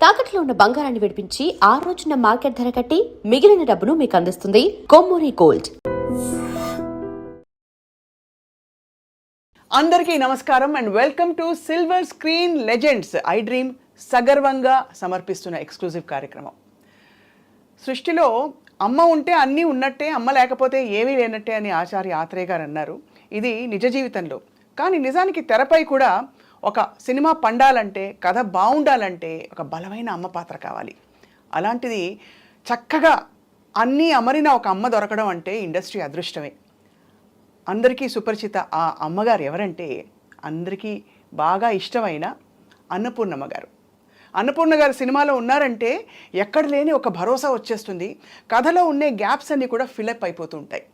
తాకట్లో ఉన్న బంగారాన్ని విడిపించి ఆ రోజున మార్కెట్ ధర కట్టి మిగిలిన డబ్బును మీకు అందిస్తుంది కొమ్మూరి గోల్డ్. అందరికీ నమస్కారం and welcome to silver screen legends I dream సగర్వంగా సమర్పిస్తున్న ఎక్స్క్లూజివ్ కార్యక్రమం. సృష్టిలో అమ్మ ఉంటే అన్నీ ఉన్నట్టే, అమ్మ లేకపోతే ఏమీ లేనట్టే అని ఆచార్య ఆత్రేయ గారు అన్నారు. ఇది నిజ జీవితంలో. కానీ నిజానికి తెరపై కూడా ఒక సినిమా పండాలంటే, కథ బాగుండాలంటే ఒక బలమైన అమ్మ పాత్ర కావాలి. అలాంటిది చక్కగా అన్నీ అమరిన ఒక అమ్మ దొరకడం అంటే ఇండస్ట్రీ అదృష్టమే. అందరికీ సుపరిచిత ఆ అమ్మగారు ఎవరంటే, అందరికీ బాగా ఇష్టమైన అన్నపూర్ణమ్మ గారు. అన్నపూర్ణ గారు సినిమాలో ఉన్నారంటే ఎక్కడ లేని ఒక భరోసా వచ్చేస్తుంది. కథలో ఉండే గ్యాప్స్ అన్నీ కూడా ఫిలప్ అయిపోతూ ఉంటాయి.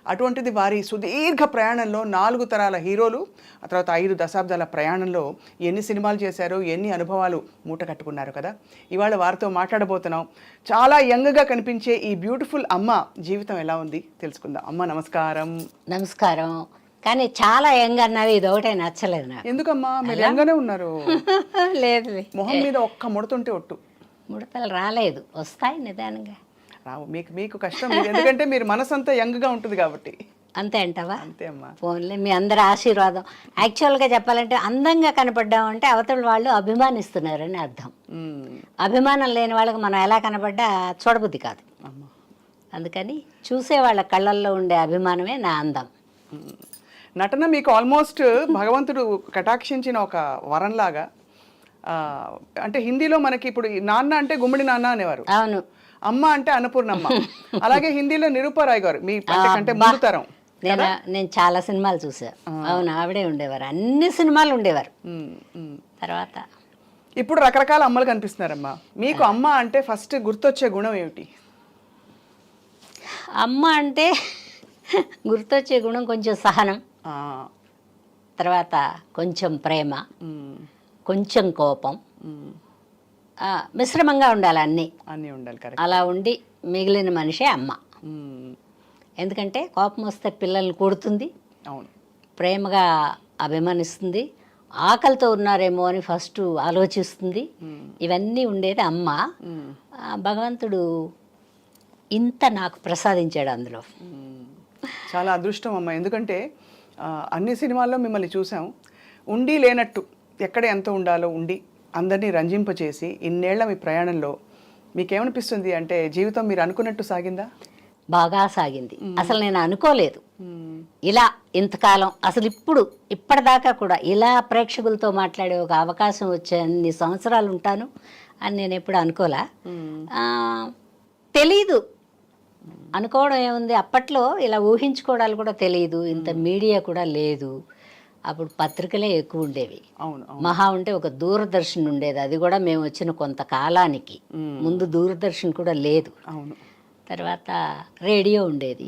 అటువంటిది వారి సుదీర్ఘ ప్రయాణంలో 4 తరాల హీరోలు, ఆ తర్వాత 5 దశాబ్దాల ప్రయాణంలో ఎన్ని సినిమాలు చేశారో, ఎన్ని అనుభవాలు మూట కట్టుకున్నారు కదా. ఇవాళ వారితో మాట్లాడబోతున్నాం. చాలా యంగ్గా కనిపించే ఈ బ్యూటిఫుల్ అమ్మ జీవితం ఎలా ఉంది తెలుసుకుందాం. అమ్మ నమస్కారం. నమస్కారం. కానీ చాలా యంగ్ అన్నది ఇది ఒకటే నచ్చలేదు నాకు. ఎందుకమ్మా మీరు యంగానే ఉన్నారు? లేదు, మొహం మీద ఒక్క ముడతుంటే ఒట్టు. ముడతలు రాలేదు, వస్తాయి నిదానంగా. రావు, మీకు కష్టం. ఎందుకంటే మీరు మనసంతా యంగ్గా ఉంటుంది కాబట్టి. అంతే అంటావా? అంతే అమ్మా. ఫోన్లే, మీ అందరి ఆశీర్వాదం. యాక్చువల్గా చెప్పాలంటే అందంగా కనపడ్డామంటే అవతల వాళ్ళు అభిమానిస్తున్నారని అర్థం. అభిమానం లేని వాళ్ళకి మనం ఎలా కనపడ్డా చూడబుద్ధి కాదు. అందుకని చూసే వాళ్ళ కళ్ళల్లో ఉండే అభిమానమే నా అందం. నటన మీకు ఆల్మోస్ట్ భగవంతుడు కటాక్షించిన ఒక వరంలాగా. అంటే హిందీలో మనకి ఇప్పుడు నాన్న అంటే గుమ్మడి నాన్న అనేవారు. అవును. అమ్మ అంటే అన్నపూర్ణమ్మ. అలాగే హిందీలో నిరూపారాయ్ గారు మీ కంటే ముందు తరం. నేను చాలా సినిమాలు చూసా. అవును, ఆవిడే ఉండేవారు, అన్ని సినిమాలు ఉండేవారు. తర్వాత ఇప్పుడు రకరకాల అమ్మలు కనిపిస్తున్నారమ్మా. మీకు అమ్మ అంటే ఫస్ట్ గుర్తొచ్చే గుణం ఏమిటి? అమ్మ అంటే గుర్తొచ్చే గుణం కొంచెం సహనం, తర్వాత కొంచెం ప్రేమ, కొంచెం కోపం, మిశ్రమంగా ఉండాలి. అన్నీ ఉండాలి. అలా ఉండి మిగిలిన మనిషే అమ్మ. ఎందుకంటే కోపం వస్తే పిల్లల్ని కొడుతుంది, అవును, ప్రేమగా అభిమానిస్తుంది, ఆకలితో ఉన్నారేమో అని ఫస్ట్ ఆలోచిస్తుంది. ఇవన్నీ ఉండేది అమ్మ. భగవంతుడు ఇంత నాకు ప్రసాదించాడు అందులో. చాలా అదృష్టం అమ్మ. ఎందుకంటే అన్ని సినిమాల్లో మిమ్మల్ని చూసాం. ఉండి లేనట్టు ఎక్కడ ఎంత ఉండాలో ఉండి అందరినీ రంజింపచేసి ఇన్నేళ్ల మీ ప్రయాణంలో మీకేమనిపిస్తుంది? అంటే జీవితం మీరు అనుకున్నట్టు సాగిందా? బాగా సాగింది. అసలు నేను అనుకోలేదు ఇలా ఇంతకాలం, అసలు ఇప్పటిదాకా కూడా ఇలా ప్రేక్షకులతో మాట్లాడే ఒక అవకాశం వచ్చే అన్ని సంవత్సరాలు ఉంటాను అని నేను ఎప్పుడు అనుకోలే. తెలీదు, అనుకోవడం ఏముంది, అప్పట్లో ఇలా ఊహించుకోవడాలు కూడా తెలియదు. ఇంత మీడియా కూడా లేదు. అప్పుడు పత్రికలే ఎక్కువ ఉండేవి. మహా ఉంటే ఒక దూరదర్శన్ ఉండేది, అది కూడా మేము వచ్చిన కొంతకాలానికి ముందు దూరదర్శన్ కూడా లేదు. తర్వాత రేడియో ఉండేది.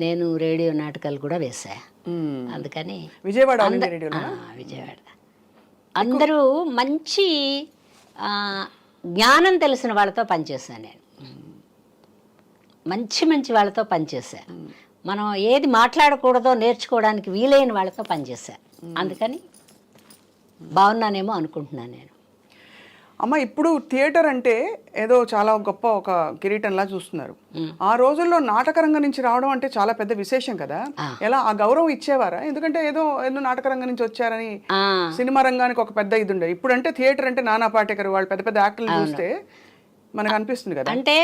నేను రేడియో నాటకాలు కూడా వేసా. అందుకని విజయవాడ అందరూ మంచి జ్ఞానం తెలిసిన వాళ్ళతో పనిచేశాను నేను. మంచి వాళ్ళతో పనిచేశా. మనం ఏది మాట్లాడకూడదో నేర్చుకోవడానికి వీలైన వాళ్ళతో పనిచేశా. అందుకని బాగున్నానేమో అనుకుంటున్నాను నేను. అమ్మ, ఇప్పుడు థియేటర్ అంటే ఏదో చాలా గొప్ప ఒక కిరీటంలా చూస్తున్నారు. ఆ రోజుల్లో నాటక రంగం నుంచి రావడం అంటే చాలా పెద్ద విశేషం కదా. ఎలా ఆ గౌరవం ఇచ్చేవారా? ఎందుకంటే ఏదో నాటక రంగం నుంచి వచ్చారని సినిమా రంగానికి ఒక పెద్ద ఇది ఉండేది. ఇప్పుడు అంటే థియేటర్ అంటే నానా పాటేకర్ వాళ్ళు పెద్ద పెద్ద యాక్టర్లు చూస్తే మనకు అనిపిస్తుంది కదా. అంటే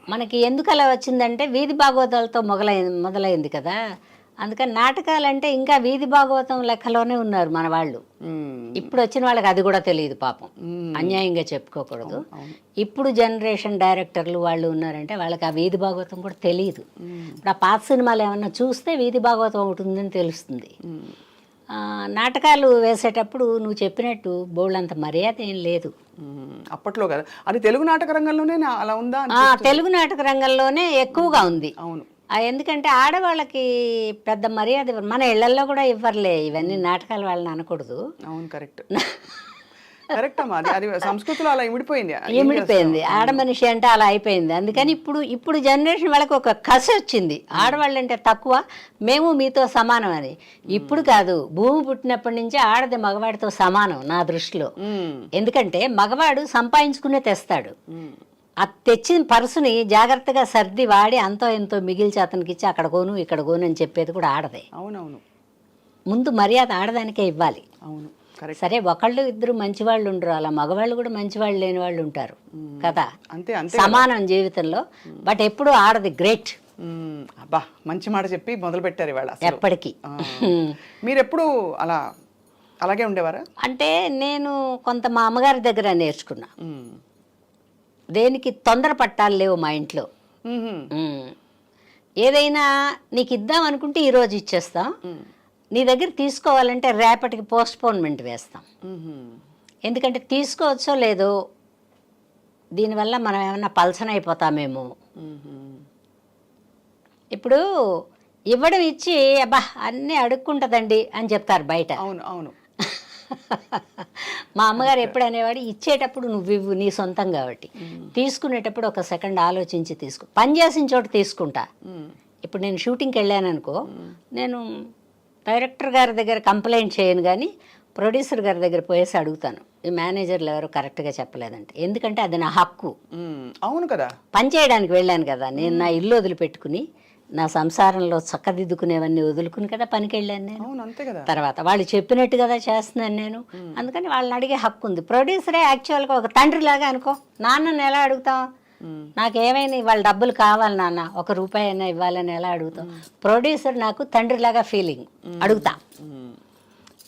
మనకి ఎందుకు అలా వచ్చిందంటే వీధి భాగవతాలతో మొదలైంది కదా. అందుకని నాటకాలంటే ఇంకా వీధి భాగవతం లెక్కలోనే ఉన్నారు మన వాళ్ళు. ఇప్పుడు వచ్చిన వాళ్ళకి అది కూడా తెలియదు పాపం, అన్యాయంగా చెప్పుకోకూడదు. ఇప్పుడు జనరేషన్ డైరెక్టర్లు వాళ్ళు ఉన్నారంటే వాళ్ళకి ఆ వీధి భాగవతం కూడా తెలియదు. ఇప్పుడు ఆ పాత సినిమాలు ఏమన్నా చూస్తే వీధి భాగవతం ఒకటి ఉందని తెలుస్తుంది. నాటకాలు వేసేటప్పుడు నువ్వు చెప్పినట్టు బోళ్ళంత మర్యాద ఏం లేదు అప్పట్లో కదా. అది తెలుగు నాటక రంగంలోనే అలా ఉందా? తెలుగు నాటక రంగంలోనే ఎక్కువగా ఉంది. అవును, ఎందుకంటే ఆడవాళ్ళకి పెద్ద మర్యాద మన ఇళ్లలో కూడా ఇవ్వర్లే. ఇవన్నీ నాటకాలు వాళ్ళని అనకూడదు. అవును, కరెక్ట్. కరెక్ట్ అమ్మా, అది సంస్కృతిలో అలా ఇమిడిపోయింది. ఏమిడిపోయింది, ఆడ మనిషి అంటే అలా అయిపోయింది. అందుకని ఇప్పుడు జనరేషన్ వాళ్ళకి ఒక కసి వచ్చింది, ఆడవాళ్ళు అంటే తక్కువ, మేము మీతో సమానం అని. ఇప్పుడు కాదు, భూమి పుట్టినప్పటి నుంచి ఆడది మగవాడితో సమానం నా దృష్టిలో. ఎందుకంటే మగవాడు సంపాదించుకునే తెస్తాడు, ఆ తెచ్చిన పర్సుని జాగ్రత్తగా సర్ది వాడి అంతో ఎంతో మిగిల్చి అతనికి ఇచ్చి అక్కడ కోను ఇక్కడ కోను అని చెప్పేది కూడా ఆడదే. అవునవును, ముందు మర్యాద ఆడదానికే ఇవ్వాలి. అవును, సరే ఒకళ్ళు ఇద్దరు మంచివాళ్ళు ఉండరు, అలా మగవాళ్ళు కూడా మంచివాళ్ళు లేని వాళ్ళు ఉంటారు కదా, అంతే అంతే సమానం జీవితంలో. బట్ ఎప్పుడు ఆడది గ్రేట్. అబ్బా, మంచి మాట చెప్పి మొదలు పెట్టారు ఇవాళ. ఎప్పటికీ. మీరు ఎప్పుడు అలాగే ఉండేవారా? అంటే నేను కొంత మా అమ్మగారి దగ్గర నేర్చుకున్నా, దేనికి తొందర పట్టాలు లేవు మా ఇంట్లో. ఏదైనా నీకు ఇద్దాం అనుకుంటే ఈరోజు ఇచ్చేస్తాం, నీ దగ్గర తీసుకోవాలంటే రేపటికి పోస్ట్పోన్మెంట్ వేస్తాం. ఎందుకంటే తీసుకోవచ్చో లేదో, దీనివల్ల మనం ఏమన్నా పల్సన అయిపోతామేమో. ఇప్పుడు ఇవ్వడం ఇచ్చి అబ్బా అన్నీ అడుక్కుంటుందండి అని చెప్తారు బయట. అవును అవును. మా అమ్మగారు ఎప్పుడు అనేవాడు, ఇచ్చేటప్పుడు నువ్వు ఇవ్వు, నీ సొంతం కాబట్టి, తీసుకునేటప్పుడు ఒక సెకండ్ ఆలోచించి తీసుకో. పని చేసిన చోట తీసుకుంటా. ఇప్పుడు నేను షూటింగ్కి వెళ్ళాను అనుకో, నేను డైరెక్టర్ గారి దగ్గర కంప్లైంట్ చేయను, కానీ ప్రొడ్యూసర్ గారి దగ్గర పోయేసి అడుగుతాను, ఈ మేనేజర్లు ఎవరు కరెక్ట్గా చెప్పలేదంటే. ఎందుకంటే అది నా హక్కు. అవును కదా, పని చేయడానికి వెళ్ళాను కదా నేను, నా ఇల్లు వదిలిపెట్టుకుని నా సంసారంలో చక్కదిద్దుకునేవన్నీ వదులుకుని కదా పనికి వెళ్ళాను నేను. అంతే కదా, తర్వాత వాళ్ళు చెప్పినట్టు కదా చేస్తున్నాను నేను. అందుకని వాళ్ళని అడిగే హక్కు ఉంది. ప్రొడ్యూసరే యాక్చువల్గా ఒక తండ్రిలాగా అనుకో, నాన్నని ఎలా అడుగుతాం, నాకేమైనా వాళ్ళ డబ్బులు కావాలి నాన్న, ₹1 అయినా ఇవ్వాలని ఎలా అడుగుతాం. ప్రొడ్యూసర్ నాకు తండ్రిలాగా ఫీలింగ్, అడుగుతా.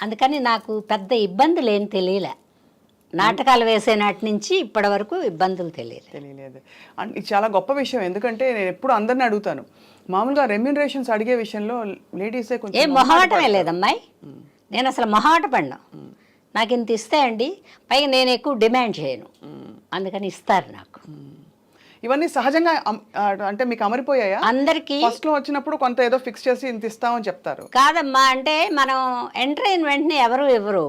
అందుకని నాకు పెద్ద ఇబ్బందులు ఏం తెలియలే, నాటకాలు వేసే నాటి నుంచి ఇప్పటి వరకు ఇబ్బందులు తెలియలేదు. ఇది చాలా గొప్ప విషయం. ఎందుకంటే నేను ఎప్పుడు అందరిని అడుగుతాను, మామూలుగా రెమ్యూనరేషన్స్ అడిగే విషయంలో లేడీసే కొంచెం ఏం మొహమాటమే లేదమ్మాయి, నేను అసలు మొహమాట పడినా. నాకు ఇంత ఇస్తే అండి, పైగా నేను ఎక్కువ డిమాండ్ చేయను, అందుకని ఇస్తారు నాకు. ఇవన్నీ సహజంగా అంటే మీకు అమరిపోయాయా? అందరికీ ఫస్ట్ లో వచ్చినప్పుడు కొంత ఏదో ఫిక్స్ చేసి ఇంత ఇస్తామని చెప్తారు. కాదమ్మా, అంటే మనం ఎంటర్ అయిన వెంటనే ఎవరు ఇవ్వరు.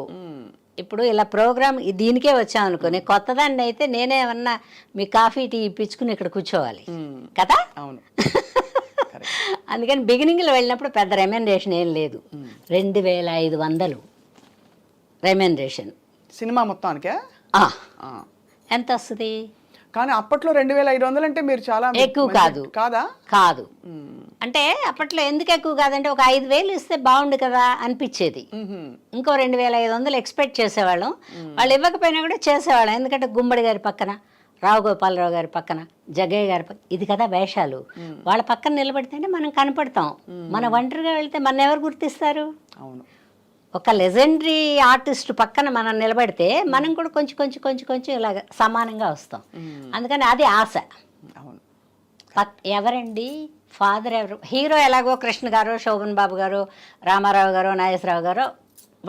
ఇప్పుడు ఇలా ప్రోగ్రామ్ దీనికే వచ్చాం అనుకోని, కొత్తదాన్ని అయితే నేనేమన్నా మీ కాఫీ టీ ఇప్పించుకుని ఇక్కడ కూర్చోవాలి కదా. అవును. అందుకని బిగినింగ్లో వెళ్ళినప్పుడు పెద్ద రెమ్యూనరేషన్ ఏం లేదు, 2500 రెమ్యూనరేషన్ సినిమా మొత్తానికే. ఎంత వస్తుంది? కానీ అప్పట్లో 2500 అంటే మీరు చాలా ఎక్కువ కాదు కాదా? కాదు. అంటే అప్పట్లో ఎందుకు ఎక్కువ కాదంటే, ఒక 5000 ఇస్తే బాగుండు కదా అనిపించేది. ఇంకో 2500 ఎక్స్పెక్ట్ చేసేవాళ్ళం. వాళ్ళు ఇవ్వకపోయినా కూడా చేసేవాళ్ళం. ఎందుకంటే గుమ్మడి గారి పక్కన, రావు గోపాలరావు గారి పక్కన, జగ్గయ్య గారి పక్కన, ఇది కదా వేషాలు. వాళ్ళ పక్కన నిలబడితేనే మనం కనపడతాం. మన ఒంటరిగా వెళ్తే మన ఎవరు గుర్తిస్తారు? అవును. ఒక లెజెండరీ ఆర్టిస్ట్ పక్కన మనం నిలబడితే మనం కూడా కొంచెం కొంచెం కొంచెం కొంచెం ఇలాగ సమానంగా వస్తాం. అందుకని అది ఆశ. ఎవరండి ఫాదర్ ఎవరు? హీరో ఎలాగో కృష్ణ గారు, శోభన్ బాబు గారు, రామారావు గారు, నాగేశ్వరరావు గారు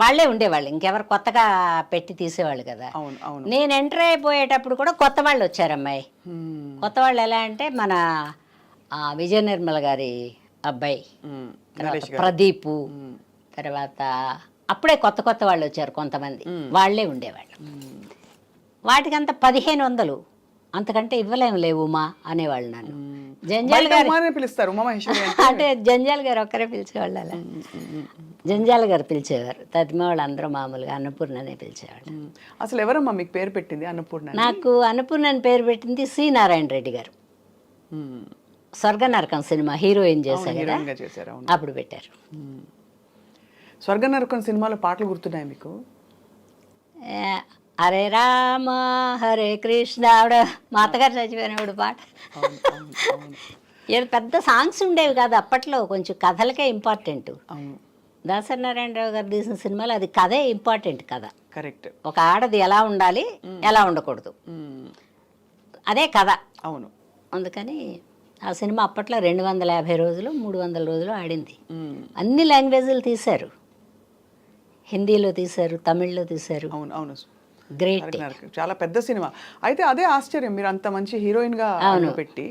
వాళ్ళే ఉండేవాళ్ళు, ఇంకెవరు కొత్తగా పెట్టి తీసేవాళ్ళు కదా. నేను ఎంటర్ అయిపోయేటప్పుడు కూడా కొత్త వాళ్ళు వచ్చారు అమ్మాయి. కొత్త వాళ్ళు ఎలా అంటే, మన విజయ నిర్మల గారి అబ్బాయి, ప్రదీపు, తర్వాత అప్పుడే కొత్త కొత్త వాళ్ళు వచ్చారు కొంతమంది, వాళ్ళే ఉండేవాళ్ళు. వాటికంతా 1500, అంతకంటే ఇవ్వలేము లేవు ఉమా అనేవాళ్ళు నన్ను. జంజాల్ గారు అంటే జంజాల్ గారు ఒక్కరే పిలిచేవాళ్ళు, అలా జంజాల గారు పిలిచేవారు. తదిమ వాళ్ళు అందరూ మామూలుగా అన్నపూర్ణనే పిలిచేవాళ్ళు. అసలు ఎవరమ్మా మీకు పేరు పెట్టింది అన్నపూర్ణ? నాకు అన్నపూర్ణని పేరు పెట్టింది సి నారాయణ రెడ్డి గారు. స్వర్గ నరకం సినిమా హీరోయిన్ చేశారు కదా, అప్పుడు పెట్టారు. స్వర్గ నరకం సినిమాలో పాటలు గుర్తున్నాయి మీకు? హరే రామ హరే కృష్ణ, ఆవిడ మా అత్తగారు చచ్చిపోయినప్పుడు పాట. పెద్ద సాంగ్స్ ఉండేవి కాదు అప్పట్లో, కొంచెం కథలకే ఇంపార్టెంట్. దాసరి నారాయణరావు గారు తీసిన సినిమాలో అది కథే ఇంపార్టెంట్. కథ కరెక్ట్. ఒక ఆడది ఎలా ఉండాలి, ఎలా ఉండకూడదు, అదే కథ. అవును. అందుకని ఆ సినిమా అప్పట్లో 250 రోజులు 300 రోజులు ఆడింది. అన్ని లాంగ్వేజ్లు తీశారు, హిందీలో తీశారు, తమిళ్లో తీశారు. అవును అవును, గ్రేట్. చాలా పెద్ద సినిమా. అయితే అదే ఆశ్చర్యం, మీరు అంత మంచి హీరోయిన్ గా పెట్టి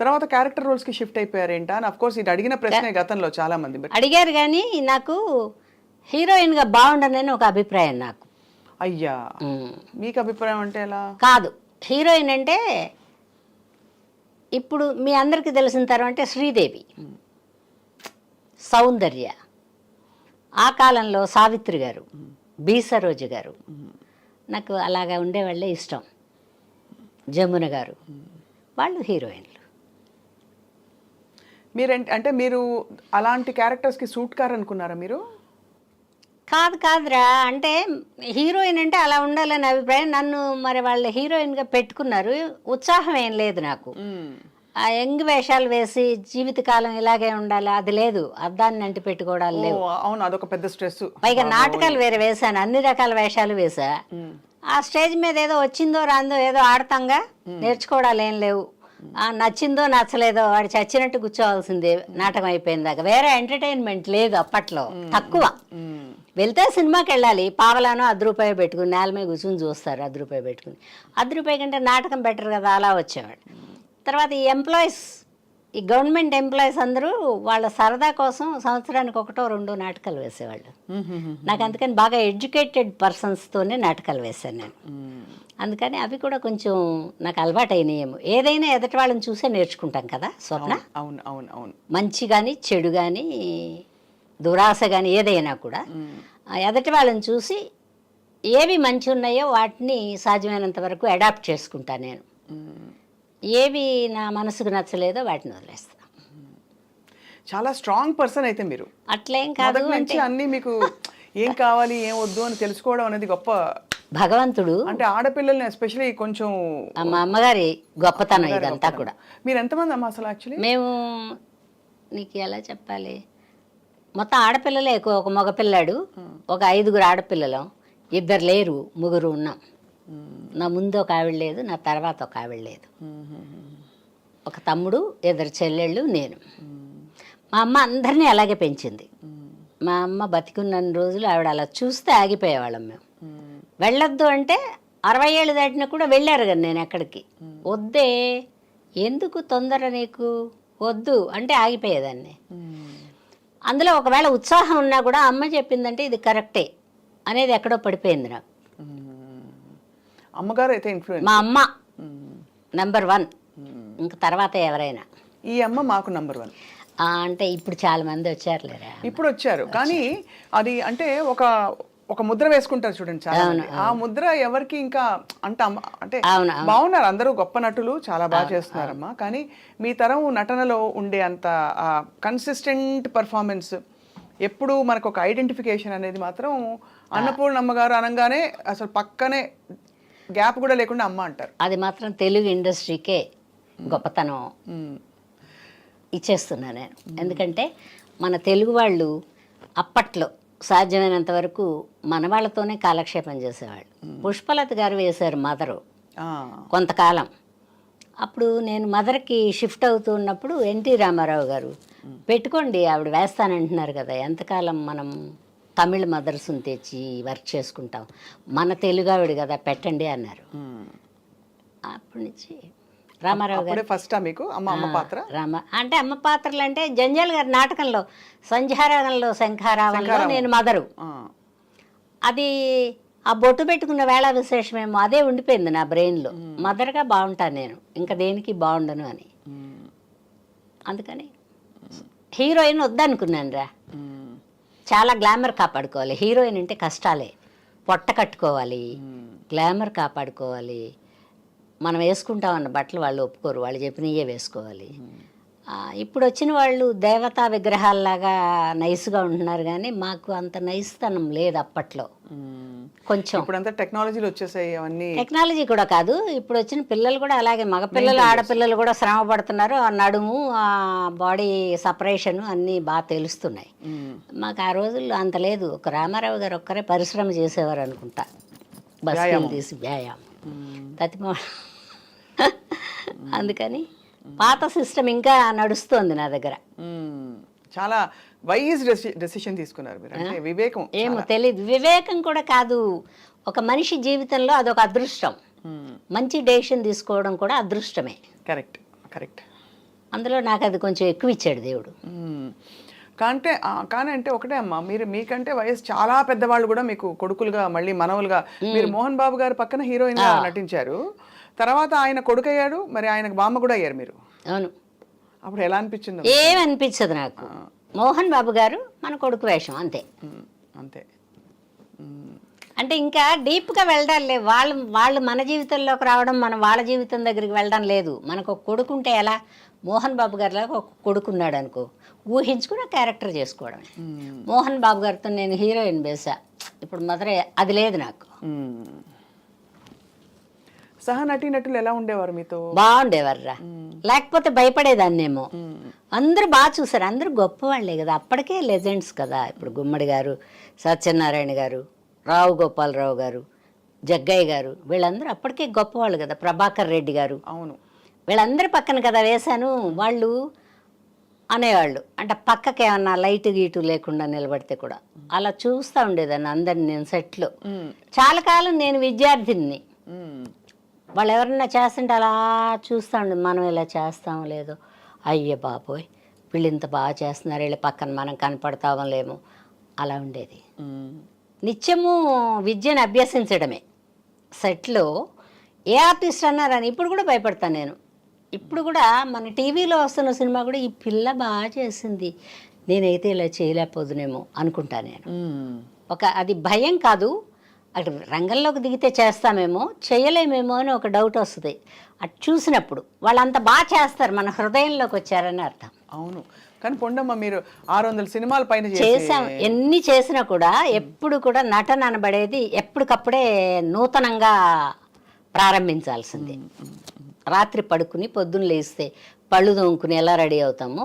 తర్వాత క్యారెక్టర్ రోల్స్ కి షిఫ్ట్ అయిపోయారేంట అని. అఫ్ కోర్స్ ఇది అడిగిన ప్రశ్నే గతంలో చాలా మంది అడిగారు, కానీ నాకు హీరోయిన్ గా బాగుండనని ఒక అభిప్రాయం నాకు. అయ్యా, మీకు అభిప్రాయం అంటే ఎలా? కాదు, హీరోయిన్ అంటే ఇప్పుడు మీ అందరికీ తెలిసిన తరం అంటే శ్రీదేవి, సౌందర్య, ఆ కాలంలో సావిత్రి గారు, బి సరోజ గారు, నాకు అలాగా ఉండేవాళ్ళే ఇష్టం. జమున గారు, వాళ్ళు హీరోయిన్లు. అంటే మీరు అలాంటి క్యారెక్టర్స్కి సూట్ కారు అనుకున్నారా మీరు? కాదురా, అంటే హీరోయిన్ అంటే అలా ఉండాలని అభిప్రాయం. నన్ను మరి వాళ్ళ హీరోయిన్గా పెట్టుకున్నారు, ఉత్సాహం ఏం లేదు నాకు. ఆ యంగ్ వేషాలు వేసి జీవితకాలం ఇలాగే ఉండాలి అది లేదు, అద్దాన్ని అంటి పెట్టుకోవడాలు లేవు. అవును, అదొక పెద్ద స్ట్రెస్. పైగా నాటకాలు వేరే వేశాను, అన్ని రకాల వేషాలు వేసా. ఆ స్టేజ్ మీద ఏదో వచ్చిందో రాందో ఏదో ఆడతాంగా, నేర్చుకోవడాలు ఏం లేవు. నచ్చిందో నచ్చలేదో వాడు చచ్చినట్టు కూర్చోవాల్సిందే నాటకం అయిపోయింది దాకా. వేరే ఎంటర్టైన్మెంట్ లేదు అప్పట్లో, తక్కువ. వెళ్తే సినిమాకి వెళ్ళాలి, పావలానో ₹10 పెట్టుకుని నేల మీద కూర్చుని చూస్తారు, ₹10 పెట్టుకుని. ₹10 కంటే నాటకం బెటర్ కదా, అలా వచ్చేవాడు. తర్వాత ఈ ఎంప్లాయీస్, ఈ గవర్నమెంట్ ఎంప్లాయీస్ అందరూ వాళ్ళ సరదా కోసం సంవత్సరానికి 1-2 నాటకాలు వేసేవాళ్ళు. నాకు అందుకని బాగా ఎడ్యుకేటెడ్ పర్సన్స్తోనే నాటకాలు వేశాను నేను. అందుకని అవి కూడా కొంచెం నాకు అలవాటు అయినాయేమో. ఏదైనా ఎదటి వాళ్ళని చూసే నేర్చుకుంటాం కదా స్వప్న. అవును అవును అవును. మంచి కానీ చెడు కానీ దురాశ కానీ ఏదైనా కూడా ఎదటి వాళ్ళని చూసి ఏవి మంచి ఉన్నాయో వాటిని సాధ్యమైనంత వరకు అడాప్ట్ చేసుకుంటాను నేను. ఏవి నా మనసుకు నచ్చలేదో వాటిని వదిలేస్తాను. చాలా స్ట్రాంగ్ పర్సన్ అయితే మీరు. అట్లేం కాదు, అంటే అన్నీ మీకు ఏం కావాలి ఏం వద్దు అని తెలుసుకోవడం అనేది గొప్ప భగవంతుడు. అంటే ఆడపిల్లల్ని ఎస్పెషల్లీ కొంచెం మా అమ్మగారి గొప్పతనం ఇదంతా కూడా. మీరు ఎంతమంది అమ్మ అసలు? యాక్చువల్లీ మేము, నీకు ఎలా చెప్పాలి, మొత్తం ఆడపిల్లలే ఎక్కువ. ఒక మగపిల్లాడు, ఒక 5 ఆడపిల్లలం, 2 లేరు, 3 ఉన్నాం. నా ముందు ఒక ఆవిడ లేదు, నా తర్వాత ఒక ఆవిడ లేదు. ఒక తమ్ముడు, 2 చెల్లెళ్ళు, నేను. మా అమ్మ అందరినీ అలాగే పెంచింది. మా అమ్మ బతికున్న రోజులు ఆవిడ అలా చూస్తే ఆగిపోయేవాళ్ళం మేము. వెళ్ళొద్దు అంటే 60 ఏళ్ళు దాటినా కూడా వెళ్ళారు కదా నేను ఎక్కడికి. వద్దే, ఎందుకు తొందర నీకు, వద్దు అంటే ఆగిపోయేదాన్ని. అందులో ఒకవేళ ఉత్సాహం ఉన్నా కూడా అమ్మ చెప్పిందంటే ఇది కరెక్టే అనేది ఎక్కడో పడిపోయింది నాకు. అమ్మగారు అయితే ఇన్ఫ్లుయెన్స్. మా అమ్మ నెంబర్ 1, ఇంకా తర్వాత ఎవరైనా. ఈ అమ్మ మాకు నెంబర్ 1 అంటే ఇప్పుడు చాలా మంది వచ్చారులేరా. ఇప్పుడు వచ్చారు కానీ అది అంటే ఒక ముద్ర వేసుకుంటారు చూడండి చాలా మంది. ఆ ముద్ర ఎవరికి ఇంకా అంటే బాగున్నారు అందరూ, గొప్ప నటులు, చాలా బాగా చేస్తున్నారమ్మా. కానీ మీ తరం నటనలో ఉండే అంత కన్సిస్టెంట్ పర్ఫార్మెన్స్, ఎప్పుడు మనకు ఒక ఐడెంటిఫికేషన్ అనేది మాత్రం అన్నపూర్ణమ్మ గారు అనగానే అసలు పక్కనే గ్యాప్ కూడా లేకుండా అమ్మ అంటారు. అది మాత్రం తెలుగు ఇండస్ట్రీకే గొప్పతనం ఇచ్చేస్తున్నా నేను. ఎందుకంటే మన తెలుగు వాళ్ళు అప్పట్లో సాధ్యమైనంత వరకు మన వాళ్ళతోనే కాలక్షేపం చేసేవాళ్ళు. పుష్పలత గారు వేశారు మదరు కొంతకాలం. అప్పుడు నేను మదర్కి షిఫ్ట్ అవుతూ ఉన్నప్పుడు ఎన్టీ రామారావు గారు పెట్టుకోండి ఆవిడ వేస్తానంటున్నారు కదా, ఎంతకాలం మనం తమిళ మదర్స్ని తెచ్చి వర్క్ చేసుకుంటాం, మన తెలుగు ఆవిడ కదా పెట్టండి అన్నారు. అప్పటి నుంచి రామారావు గారు ఫస్ట్ మీకు అమ్మ పాత్ర. అంటే అమ్మ పాత్రలు అంటే జంజాల్ గారి నాటకంలో సంధ్యారాగంలో శంఖారావంలో నేను మదరు. అది ఆ బొట్టు పెట్టుకున్న వేళ విశేషమేమో అదే ఉండిపోయింది నా బ్రెయిన్లో. మదర్గా బాగుంటాను నేను, ఇంకా దేనికి బాగుండను అని. అందుకని హీరోయిన్ వద్దనుకున్నాను రా. చాలా గ్లామర్ కాపాడుకోవాలి. హీరోయిన్ అంటే కష్టాలే, పొట్ట కట్టుకోవాలి, గ్లామర్ కాపాడుకోవాలి. మనం వేసుకుంటామన్న బట్టలు వాళ్ళు ఒప్పుకోరు, వాళ్ళు చెప్పినయే వేసుకోవాలి. ఇప్పుడు వచ్చిన వాళ్ళు దేవతా విగ్రహాల్లాగా నైస్గా ఉంటున్నారు కానీ మాకు అంత నైస్తనం లేదు అప్పట్లో. కొంచెం ఇప్పుడంతా టెక్నాలజీలు వచ్చేసాయి. అవన్నీ టెక్నాలజీ కూడా కాదు, ఇప్పుడు వచ్చిన పిల్లలు కూడా అలాగే, మగపిల్లలు ఆడపిల్లలు కూడా శ్రమ పడుతున్నారు. ఆ నడుము, ఆ బాడీ సపరేషన్ అన్నీ బాగా తెలుస్తున్నాయి. మాకు ఆ రోజుల్లో అంత లేదు. ఒక రామారావు గారు ఒక్కరే పరిశ్రమ చేసేవారు అనుకుంటా, బస్సులు తీసి వ్యాయామం తతిమా. అందుకని పాత సిస్టమ్ ఇంకా నడుస్తోంది నా దగ్గర. చాలా వైజ్ డెసిషన్ తీసుకున్నారు మీరు, అంటే వివేకం. ఏమో తెలీదు, వివేకం కూడా కాదు, ఒక మనిషి జీవితంలో అదొక అదృష్టం. మంచి డెసిషన్ తీసుకోవడం కూడా అదృష్టమే. Correct correct. అందులో నాకు అది కొంచెం ఎక్కువ ఇచ్చాడు దేవుడు. కానీ అంటే ఒకటే అమ్మా, మీకంటే వయసు చాలా పెద్దవాళ్ళు కూడా మీకు కొడుకులుగా మళ్ళీ మనవలుగా, మీరు మోహన్ బాబు గారి పక్కన హీరోయిన్ గా నటించారు, తర్వాత ఆయన కొడుకు అయ్యాడు, మరి ఆయనకు బామ్మ కూడా అయ్యారు మీరు. అవును. అప్పుడు ఎలా అనిపించింది? ఏమనిపించదు నాకు. మోహన్ బాబు గారు మన కొడుకు వేషం అంతే. అంతే. అంటే ఇంకా డీప్గా వెళ్ళడం లేదు. వాళ్ళు మన జీవితంలోకి రావడం, మనం వాళ్ళ జీవితం దగ్గరికి వెళ్ళడం లేదు. మనకు ఒక కొడుకుంటే ఎలా, మోహన్ బాబు గారిలాగా ఒక కొడుకున్నాడు అనుకో, ఊహించుకుని క్యారెక్టర్ చేసుకోవడమే. మోహన్ బాబు గారితో నేను హీరోయిన్ వేసా, ఇప్పుడు మొదలే అది లేదు నాకు. సహ నటీనటులు ఎలా ఉండేవారు మీతో? బాగుండేవారురా, లేకపోతే భయపడేదాన్నేమో. అందరూ బాగా చూసారు, అందరూ గొప్పవాళ్లే కదా, అప్పటికే లెజెండ్స్ కదా. ఇప్పుడు గుమ్మడి గారు, సత్యనారాయణ గారు, రావు గోపాలరావు గారు, జగ్గయ్య గారు, వీళ్ళందరూ అప్పటికే గొప్పవాళ్ళు కదా. ప్రభాకర్ రెడ్డి గారు, అవును, వీళ్ళందరి పక్కన కదా వేశాను. వాళ్ళు అనేవాళ్ళు, అంటే పక్కకి ఏమన్నా లైట్ గీటు లేకుండా నిలబడితే కూడా అలా చూస్తూ ఉండేదాన్ని అందరిని. నేను సెట్లో చాలా కాలం నేను విద్యార్థిని, వాళ్ళు ఎవరన్నా చేస్తుంటే అలా చూస్తూ ఉండేది. మనం ఇలా చేస్తామో లేదో, అయ్యే బాబోయ్ వీళ్ళు ఇంత బాగా చేస్తున్నారు, వీళ్ళ పక్కన మనం కనపడతామో లేమో, అలా ఉండేది. నిత్యము విద్యను అభ్యసించడమే. సెట్లో ఏ ఆర్టిస్ట్ అన్నారని ఇప్పుడు కూడా భయపడతాను నేను. ఇప్పుడు కూడా మన టీవీలో వస్తున్న సినిమా కూడా ఈ పిల్ల బాగా చేసింది, నేనైతే ఇలా చేయలేకపోదునేమో అనుకుంటా నేను. అది భయం కాదు, అటు రంగంలోకి దిగితే చేస్తామేమో చేయలేమేమో అని ఒక డౌట్ వస్తుంది. అటు చూసినప్పుడు వాళ్ళంత బాగా చేస్తారు, మన హృదయంలోకి వచ్చారని అర్థం. అవును. కానీ పొండమ్మ, మీరు 600 సినిమాల పైన చేసాం. ఎన్ని చేసినా కూడా ఎప్పుడు కూడా నటన అనబడేది ఎప్పటికప్పుడే నూతనంగా ప్రారంభించాల్సిందే. రాత్రి పడుకుని పొద్దున్న లేస్తే పళ్ళు తోముకుని ఎలా రెడీ అవుతామో,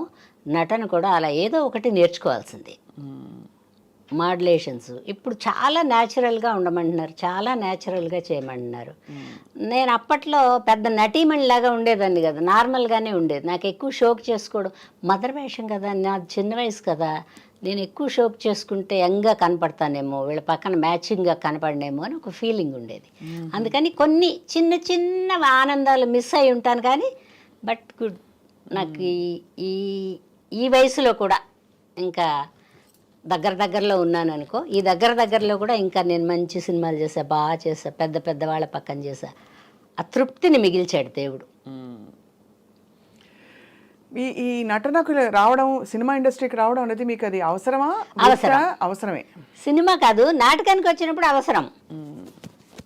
నటన కూడా అలా ఏదో ఒకటి నేర్చుకోవాల్సిందే. మాడ్యులేషన్స్ ఇప్పుడు చాలా న్యాచురల్గా ఉండమంటున్నారు, చాలా న్యాచురల్గా చేయమంటున్నారు. నేను అప్పట్లో పెద్ద నటీమణిలాగా ఉండేదాన్ని కదా, నార్మల్గానే ఉండేది. నాకు ఎక్కువ షోక్ చేసుకోవడం, మదర్ వేషం కదా, నా చిన్న వయసు కదా, నేను ఎక్కువ షోక్ చేసుకుంటే యంగ్గా కనపడతానేమో, వీళ్ళ పక్కన మ్యాచింగ్గా కనపడనేమో అని ఒక ఫీలింగ్ ఉండేది. అందుకని కొన్ని చిన్న చిన్న ఆనందాలు మిస్ అయి ఉంటాను. కానీ బట్ గుడ్, నాకు ఈ వయసులో కూడా ఇంకా దగ్గరలో ఉన్నాను అనుకో. ఈ దగ్గరలో కూడా ఇంకా నేను మంచి సినిమాలు చేసా, బాగా చేసా, పెద్ద వాళ్ళ పక్కన చేసా. ఆ తృప్తిని మిగిల్చాడు దేవుడు. ఈ నటనకు రావడం, సినిమా ఇండస్ట్రీకి రావడం అనేది మీకు అది అవసరమా? అవసరమే. సినిమా కాదు, నాటకానికి వచ్చినప్పుడు అవసరం.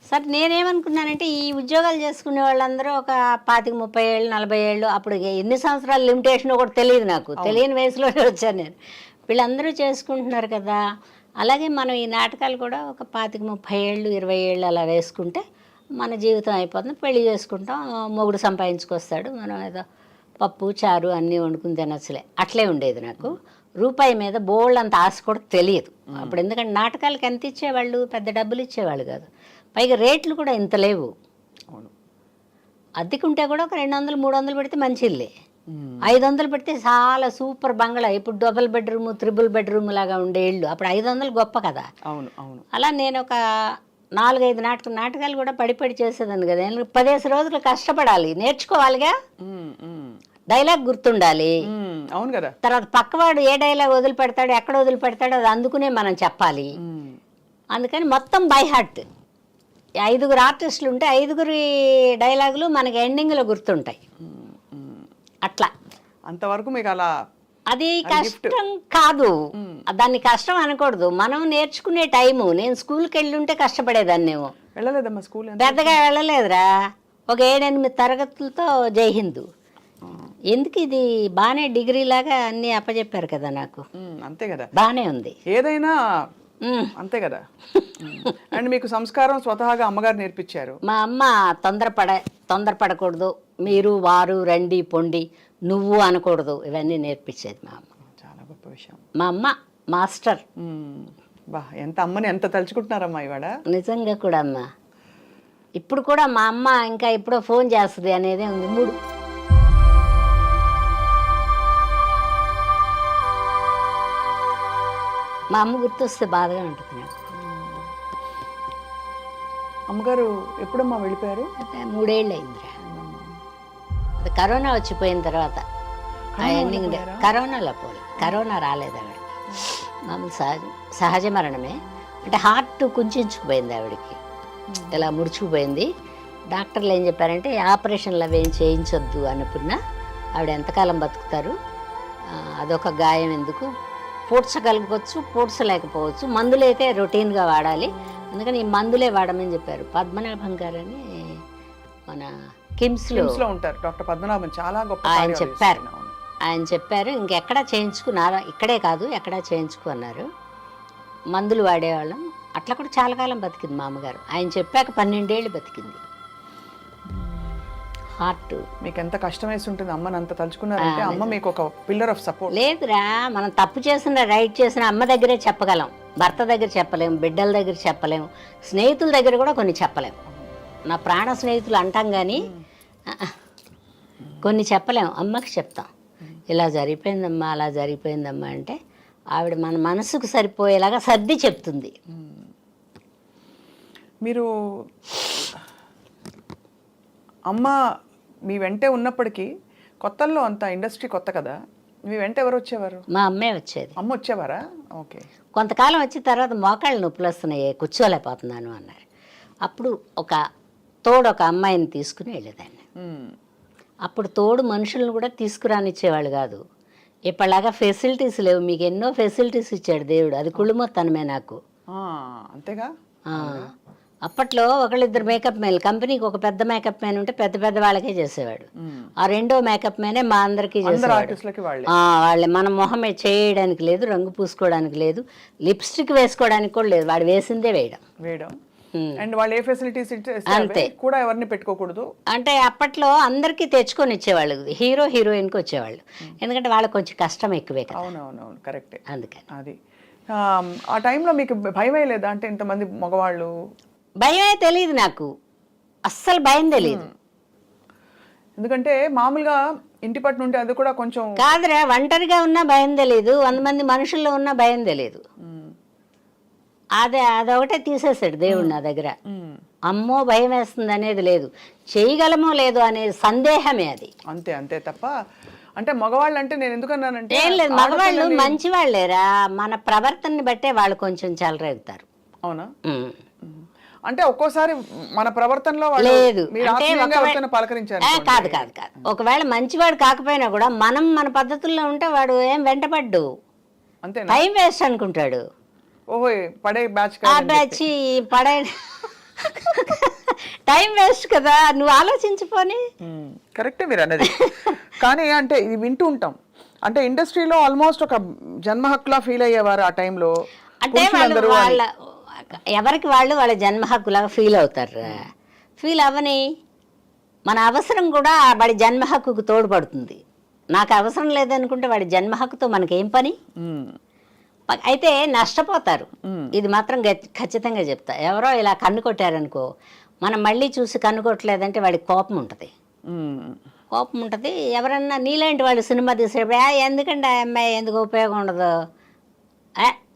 సరే నేనేమనుకున్నానంటే, ఈ ఉద్యోగాలు చేసుకునే వాళ్ళందరూ ఒక 25-30 ఏళ్ళు 40 ఏళ్ళు, అప్పుడు ఎన్ని సంవత్సరాలు లిమిటేషన్ కూడా తెలియదు నాకు, తెలియని వయసులోనే వచ్చాను నేను. వీళ్ళందరూ చేసుకుంటున్నారు కదా, అలాగే మనం ఈ నాటకాలు కూడా ఒక 25-30 ఏళ్ళు 20 ఏళ్ళు అలా వేసుకుంటే మన జీవితం అయిపోతుంది. పెళ్లి చేసుకుంటాం, మొగుడు సంపాదించుకొస్తాడు, మనం ఏదో పప్పు చారు అన్నీ వండుకుని తినచ్చులే, అట్లే ఉండేది నాకు. రూపాయి మీద బోల్డ్ అంత ఆశ కూడా తెలియదు అప్పుడు, ఎందుకంటే నాటకాలకు ఎంత ఇచ్చేవాళ్ళు, పెద్ద డబ్బులు ఇచ్చేవాళ్ళు కాదు, పైగా రేట్లు కూడా ఇంత లేవు. అద్దెకుంటే కూడా ఒక 200-300 పెడితే మంచి ఇల్లే, 500 పెడితే చాలా సూపర్ బంగ్లా. ఇప్పుడు డబుల్ బెడ్రూమ్, త్రిబుల్ బెడ్రూమ్ లాగా ఉండే ఇళ్ళు, అప్పుడు 500 గొప్ప కదా. అలా నేను ఒక 4-5 నాటకాలు కూడా పడి చేసేదాన్ని కదా. 10 రోజులు కష్టపడాలి, నేర్చుకోవాలిగా, డైలాగ్ గుర్తుండాలి. అవును కదా. తర్వాత పక్కవాడు ఏ డైలాగ్ వదిలిపెడతాడు, ఎక్కడ వదిలిపెడతాడో అది అందుకునే మనం చెప్పాలి. అందుకని మొత్తం బై హార్ట్. 5 ఆర్టిస్టులు ఉంటే 5 డైలాగులు మనకి ఎండింగ్లో గుర్తుంటాయి. అట్లా అంతవరకు మీకు అలా అది కష్టం కాదు, దాన్ని కష్టం అనకూడదు, మనం నేర్చుకునే టైము. నేను స్కూల్కి వెళ్ళి ఉంటే కష్టపడేదాన్నేమో. వెళ్ళలేదమ్మా స్కూల్? పెద్దగా వెళ్ళలేదురా, ఒక 7-8 తరగతులతో జై హిందూ. ఎందుకు ఇది బాగానే డిగ్రీ లాగా అన్ని అప్పచెప్పారు కదా నాకు. అంతే కదా, బాగానే ఉంది ఏదైనా అంతే కదా. అండ్ మీకు సంస్కారం స్వతహాగా అమ్మగారు నేర్పించారు. మా అమ్మ తొందరపడకూడదు, మీరు వారు రండి పొండి నువ్వు అనకూడదు, ఇవన్నీ నేర్పించేది మా అమ్మ. చాలా గొప్ప విషయం. మా అమ్మ మాస్టర్. బా, ఎంత అమ్మని ఎంత తలుచుకుంటున్నారమ్మా ఇవాడ. నిజంగా కూడా అమ్మ. ఇప్పుడు కూడా మా అమ్మ ఇంకా ఎప్పుడో ఫోన్ చేస్తుంది అనేదే ఉంది. మా అమ్మ గుర్తొస్తే బాధగా ఉంటుంది నాకు. అమ్మగారు ఎప్పుడమ్మా వెళ్ళిపోయారు? 3 ఏళ్ళు అయిందిరా, అది కరోనా వచ్చిపోయిన తర్వాత. అవన్నీ కరోనాలో పోలే, కరోనా రాలేదు ఆవిడ, మామూలు సహజ మరణమే. అంటే హార్ట్ కుంచుకుపోయింది ఆవిడకి, ఇలా ముడుచుకుపోయింది. డాక్టర్లు ఏం చెప్పారంటే ఆపరేషన్లు అవి ఏం చేయించొద్దు అనుకున్నా ఆవిడ ఎంతకాలం బతుకుతారు, అదొక గాయం ఎందుకు, పూడ్చగలగవచ్చు పూడ్చలేకపోవచ్చు, మందులు అయితే రొటీన్గా వాడాలి, అందుకని ఈ మందులే వాడమని చెప్పారు. పద్మనాభం గారు అని మన కిమ్స్లో ఉంటారు డాక్టర్ పద్మనాభం, చాలా గొప్ప ఆయన చెప్పారు ఇంకెక్కడా చేయించుకున్నారా, ఇక్కడే కాదు ఎక్కడా చేయించుకు అన్నారు. మందులు వాడేవాళ్ళం, అట్లా కూడా చాలా కాలం బతికింది మా అమ్మగారు. ఆయన చెప్పాక 12 ఏళ్ళు బతికింది. హార్ట్ మీకు ఎంత కష్టం వేసి ఉంటుంది అమ్మని అంత తలుచుకున్నారంటే, అమ్మ మీకు ఒక పిల్లర్ ఆఫ్ సపోర్ట్. లేదురా, మనం తప్పు చేసిన రైట్ చేసిన అమ్మ దగ్గరే చెప్పగలం, భర్త దగ్గర చెప్పలేము, బిడ్డల దగ్గర చెప్పలేము, స్నేహితుల దగ్గర కూడా కొన్ని చెప్పలేము. నా ప్రాణ స్నేహితులు అంటాం కానీ కొన్ని చెప్పలేము. అమ్మకి చెప్తాం, ఇలా జరిగిపోయిందమ్మా అలా జరిగిపోయిందమ్మా అంటే ఆవిడ మన మనసుకు సరిపోయేలాగా సర్ది చెప్తుంది. మీరు అమ్మ మీ వెంటే ఉన్నప్పటికీ కొత్తల్లో అంత ఇండస్ట్రీ కొత్త కదా, మీ వెంట ఎవరు వచ్చేవారు? మా అమ్మే వచ్చేది. అమ్మ వచ్చేవారా? ఓకే. కొంతకాలం వచ్చిన తర్వాత మోకాళ్ళు నొప్పులు వస్తున్నాయి, కూర్చోలేకపోతున్నాను అన్నారు. అప్పుడు ఒక అమ్మాయిని తీసుకుని వెళ్ళేదాన్ని. అప్పుడు తోడు మనుషులను కూడా తీసుకురానిచ్చేవాళ్ళు కాదు. ఇప్పటిలాగా ఫెసిలిటీస్ లేవు, మీకు ఎన్నో ఫెసిలిటీస్ ఇచ్చాడు దేవుడు, అది కుళ్ళుమొత్తనమే నాకు. అంతేగా. అప్పట్లో ఒకళ్ళిద్దరు మేకప్ మ్యాన్, కంపెనీకి ఒక పెద్ద మేకప్ మ్యాన్ ఉంటే పెద్ద పెద్ద వాళ్ళకే చేసేవాడు. ఆ రెండో మేకప్ మ్యానే మా అందరికీ చేసేవాడు. వాళ్ళే మన మొహమే చేయడానికి లేదు, రంగు పూసుకోవడానికి లేదు, లిప్స్టిక్ వేసుకోవడానికి కూడా లేదు, వాడు వేసిందే వేయడం. అండ్ వాళ్ళు ఏ ఫెసిలిటీస్ అంతే కూడా ఎవరిని పెట్టుకోకూడదు అంటే అప్పట్లో అందరికీ తెచ్చుకొని ఇచ్చేవాళ్ళు, హీరో హీరోయిన్కి వచ్చేవాళ్ళు, ఎందుకంటే వాళ్ళకి కొంచెం కష్టం ఎక్కువే కదా. అవునవునవును, కరెక్టే. అందుకని అది ఆ టైంలో మీకు భయమే లేదా? అంటే ఇంతమంది మగవాళ్ళు. భయమే తెలియదు నాకు, అస్సలు భయం తెలియదు. ఎందుకంటే మామూలుగా ఇంటి పట్టు నుండి అది కూడా కొంచెం కాదురా, ఒంటరిగా ఉన్నా భయం తెలియదు, 100 మంది మనుషుల్లో ఉన్నా భయం తెలియదు. అదొకటే తీసేసాడు దేవుడు నా దగ్గర. అమ్మో భయం వేస్తుంది అనేది లేదు, చేయగలమో లేదో అనే సందేహమే అది. అంతే అంతే తప్ప అంటే మగవాళ్ళు అంటే నేను ఎందుకన్నానంటే ఏం లేదు, మగవాళ్ళు మంచి వాళ్ళేరా, మన ప్రవర్తనని బట్టే వాళ్ళు కొంచెం చెలరేగుతారు. అవునా? అంటే ఒక్కోసారి మన ప్రవర్తనలో లేదు పలకరించారు కాదు కాదు కాదు, ఒకవేళ మంచివాడు కాకపోయినా కూడా మనం మన పద్ధతుల్లో ఉంటే వాడు ఏం వెంటపడ్డు, అంతే టైం వేస్ట్ అనుకుంటాడు. ఓహో, పడే బ్యాచ్ పడే టైం వేస్ట్ కదా, నువ్వు ఆలోచించిపోని. కరెక్టే మీరు అన్నది. కానీ అంటే ఇది వింటూ ఉంటాం, అంటే ఇండస్ట్రీలో ఆల్మోస్ట్ ఒక జన్మ హక్కులా ఫీల్ అయ్యేవారు ఆ టైంలో. అంటే వాళ్ళ ఎవరికి వాళ్ళ జన్మ హక్కులాగా ఫీల్ అవుతారు. ఫీల్ అవ్వని, మన అవసరం కూడా వాడి జన్మ హక్కుకు తోడ్పడుతుంది. నాకు అవసరం లేదనుకుంటే వాడి జన్మ హక్కుతో మనకేం పని? అయితే నష్టపోతారు, ఇది మాత్రం ఖచ్చితంగా చెప్తా. ఎవరో ఇలా కన్ను కొట్టారనుకో, మనం మళ్ళీ చూసి కన్ను కొట్టలేదంటే వాడికి కోపం ఉంటుంది. ఎవరన్నా నీలాంటి వాళ్ళు సినిమా తీసేటప్పుడు ఎందుకంటే ఆ అమ్మాయి ఎందుకు ఉపయోగం ఉండదు,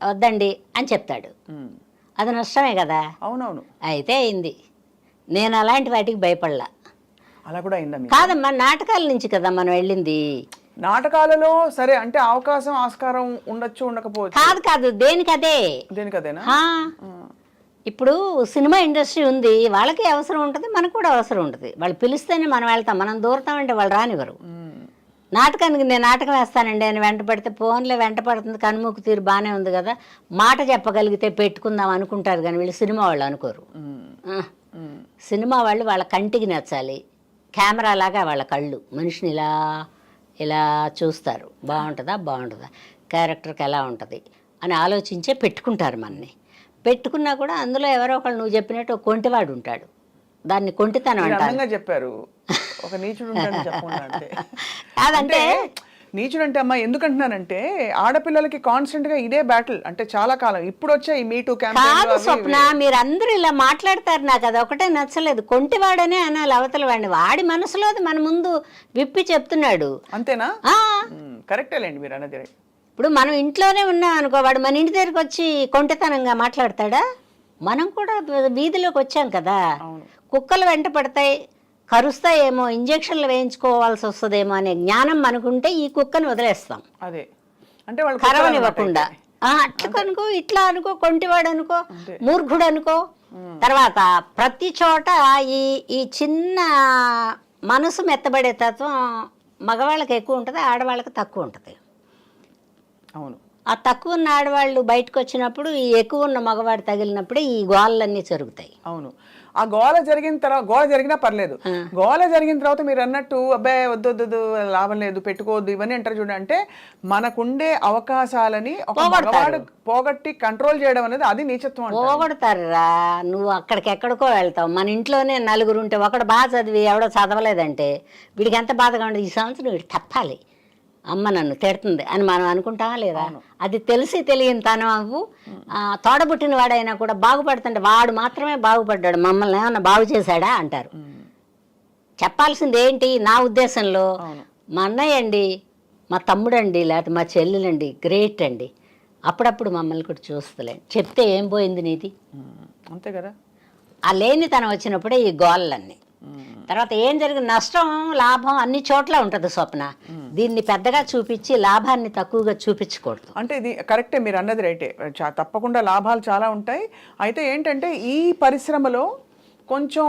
వద్దండి అని చెప్తాడు. అది నష్టమే కదా. అవునవును. అయితే అయింది, నేను అలాంటి వాటికి భయపడలా. అలా కూడా అయిందా? కాదమ్మా, నాటకాల నుంచి కదా మనం వెళ్ళింది. నాటకాలలో సరే అంటే అవకాశం ఆస్కారం ఉండొచ్చు ఉండకపోవచ్చు. కాదు దేనికదేనా? ఇప్పుడు సినిమా ఇండస్ట్రీ ఉంది, వాళ్ళకి అవసరం ఉంటుంది, మనకు కూడా అవసరం ఉంటుంది. వాళ్ళు పిలిస్తేనే మనం వెళ్తాం, మనం దూరతామంటే వాళ్ళు రానివ్వరు. నాటకానికి నేను నాటకం వేస్తానండి అని వెంట పడితే ఫోన్లో వెంట పడుతుంది, కనుమూకు తీరు బాగానే ఉంది కదా, మాట చెప్పగలిగితే పెట్టుకుందాం అనుకుంటారు, కానీ వీళ్ళు సినిమా వాళ్ళు అనుకోరు. సినిమా వాళ్ళు వాళ్ళ కంటికి నచ్చాలి, కెమెరా లాగా వాళ్ళ కళ్ళు మనిషిని ఇలా చూస్తారు, బాగుంటుందా క్యారెక్టర్కి ఎలా ఉంటుంది అని ఆలోచించే పెట్టుకుంటారు. మనని పెట్టుకున్నా కూడా అందులో ఎవరో ఒకళ్ళు నువ్వు చెప్పినట్టు ఒక కొంటివాడు ఉంటాడు, దాన్ని కొంటితనం అంటారు. చెప్పారు ఒక నీచుడు కాదంటే నీచుడు అంటే అమ్మా ఎందుకంటున్నానంటే ఆడపిల్లలకి కాన్స్టెంట్ గా ఇదే బ్యాటిల్, అంటే చాలా కాలం. ఇప్పుడు వచ్చే ఈ మీటూ కాదు స్వప్న, మీరందరూ ఇలా మాట్లాడతారు, నాకు అది ఒకటే నచ్చలేదు. కొంటివాడనే అనాలి అవతల వాడిని, వాడి మనసులోది మన ముందు విప్పి చెప్తున్నాడు. అంతేనా? కరెక్టేలేండి మీరు అన్నది. ఇప్పుడు మనం ఇంట్లోనే ఉన్నాం అనుకో, వాడు మన ఇంటి దగ్గరికి వచ్చి కొంటితనంగా మాట్లాడతాడా? మనం కూడా వీధిలోకి వచ్చాం కదా, కుక్కలు వెంట పడతాయి, కరుస్తాయేమో, ఇంజక్షన్లు వేయించుకోవాల్సి వస్తుందేమో అనే జ్ఞానం మనకుంటే ఈ కుక్కని వదిలేస్తాం. అదే అంటే వాళ్ళు కరవనివ్వకుండా. అట్లా అనుకో, ఇట్లా అనుకో, కొంటివాడు అనుకో, మూర్ఖుడు అనుకో. తర్వాత ప్రతి చోట ఈ చిన్న మనసు మెత్తబడే తత్వం మగవాళ్ళకి ఎక్కువ ఉంటుంది, ఆడవాళ్ళకి తక్కువ ఉంటుంది. అవును. ఆ తక్కువ ఉన్న ఆడవాళ్ళు బయటకు వచ్చినప్పుడు ఈ ఎక్కువ ఉన్న మగవాడు తగిలినప్పుడే ఈ గోళ్ళన్నీ జరుగుతాయి. అవును. ఆ గోల జరిగిన తర్వాత, గోల జరిగినా పర్లేదు, గోల జరిగిన తర్వాత మీరు అన్నట్టు అబ్బాయి వద్దు లాభం లేదు పెట్టుకోవద్దు ఇవన్నీ అంటారు చూడండి. అంటే మనకుండే అవకాశాలని ఒక మగవాడు పోగొట్టి కంట్రోల్ చేయడం అనేది అది నీచత్వం. పోగొడతారురా, నువ్వు అక్కడికి ఎక్కడికో వెళ్తావు. మన ఇంట్లోనే నలుగురు ఉంటే ఒకడు బాగా చదివి ఎవడో చదవలేదంటే వీడికి ఎంత బాధగా ఉండదు. ఈ సంవత్సరం వీడు తప్పాలి, అమ్మ నన్ను తిడుతుంది అని మనం అనుకుంటామా లేదా? అది తెలిసి తెలియని తనవు తోడబుట్టిన వాడైనా కూడా బాగుపడుతుంటే వాడు మాత్రమే బాగుపడ్డాడు, మమ్మల్ని ఏమన్నా బాగు చేశాడా అంటారు. చెప్పాల్సింది ఏంటి నా ఉద్దేశంలో, మా అన్నయ్య అండి, మా తమ్ముడండి, లేకపోతే మా చెల్లెలండి గ్రేట్ అండి, అప్పుడప్పుడు మమ్మల్ని కూడా చూస్తలే, చెప్తే ఏం పోయింది నీది, అంతే కదా. ఆ లేనితనం వచ్చినప్పుడే ఈ గోళ్ళన్నీ. తర్వాత ఏం జరిగిన నష్టం లాభం అన్ని చోట్ల ఉంటుంది స్వప్న. దీన్ని పెద్దగా చూపించి లాభాన్ని తక్కువగా చూపించకూడదు. అంటే ఇది కరెక్టే, మీరు అన్నది రైటే, తప్పకుండా లాభాలు చాలా ఉంటాయి. అయితే ఏంటంటే ఈ పరిశ్రమలో కొంచెం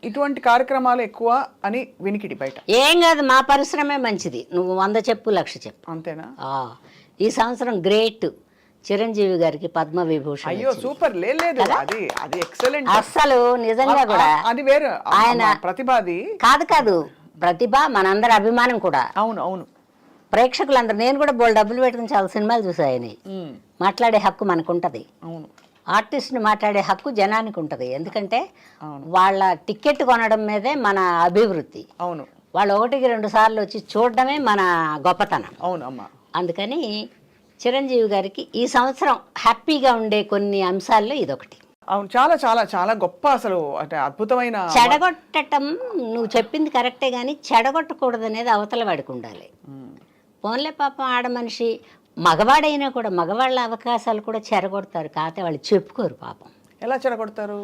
ఇటువంటి కార్యక్రమాలు ఎక్కువ అని వినికిడి బయట. ఏం కాదు, మా పరిశ్రమే మంచిది, నువ్వు 100 చెప్పు 1,00,000 చెప్పు. అంతేనా? ఈ సంవత్సరం గ్రేట్ చిరంజీవి గారికి పద్మ విభూషణ్. అయ్యో సూపర్, లేదు అది ఎక్సలెంట్ అస్సలు నిజంగా కూడా. అది వేరు, ఆయన ప్రతిభది కాదు ప్రతిభ మనందరి అభిమానం కూడా. అవును అవును. ప్రేక్షకులందరూ, నేను కూడా బోల్ డబ్బులు పెట్టుకుని చాలా సినిమాలు చూసాయని. మాట్లాడే హక్కు మనకు ఉంటుంది. అవును. ఆర్టిస్ట్ని మాట్లాడే హక్కు జనానికి ఉంటుంది. ఎందుకంటే వాళ్ళ టికెట్ కొనడం మీదే మన అభివృద్ధి. అవును. వాళ్ళు 1-2 సార్లు వచ్చి చూడడమే మన గొప్పతనం. అవును అమ్మా. అందుకని చిరంజీవి గారికి ఈ సంవత్సరం హ్యాపీగా ఉండే కొన్ని అంశాల్లో ఇదొకటి. అవును, చాలా చాలా చాలా గొప్ప, అసలు అంటే అద్భుతమైన. చెడగొట్టడం నువ్వు చెప్పింది కరెక్టే, కానీ చెడగొట్టకూడదు అనేది అవతల వాడికి ఉండాలి. పోన్లే పాపం ఆడ మనిషి, మగవాడైనా కూడా మగవాళ్ళ అవకాశాలు కూడా చెడగొడతారు, కాకపోతే వాళ్ళు చెప్పుకోరు పాపం. ఎలా చెడగొడతారు?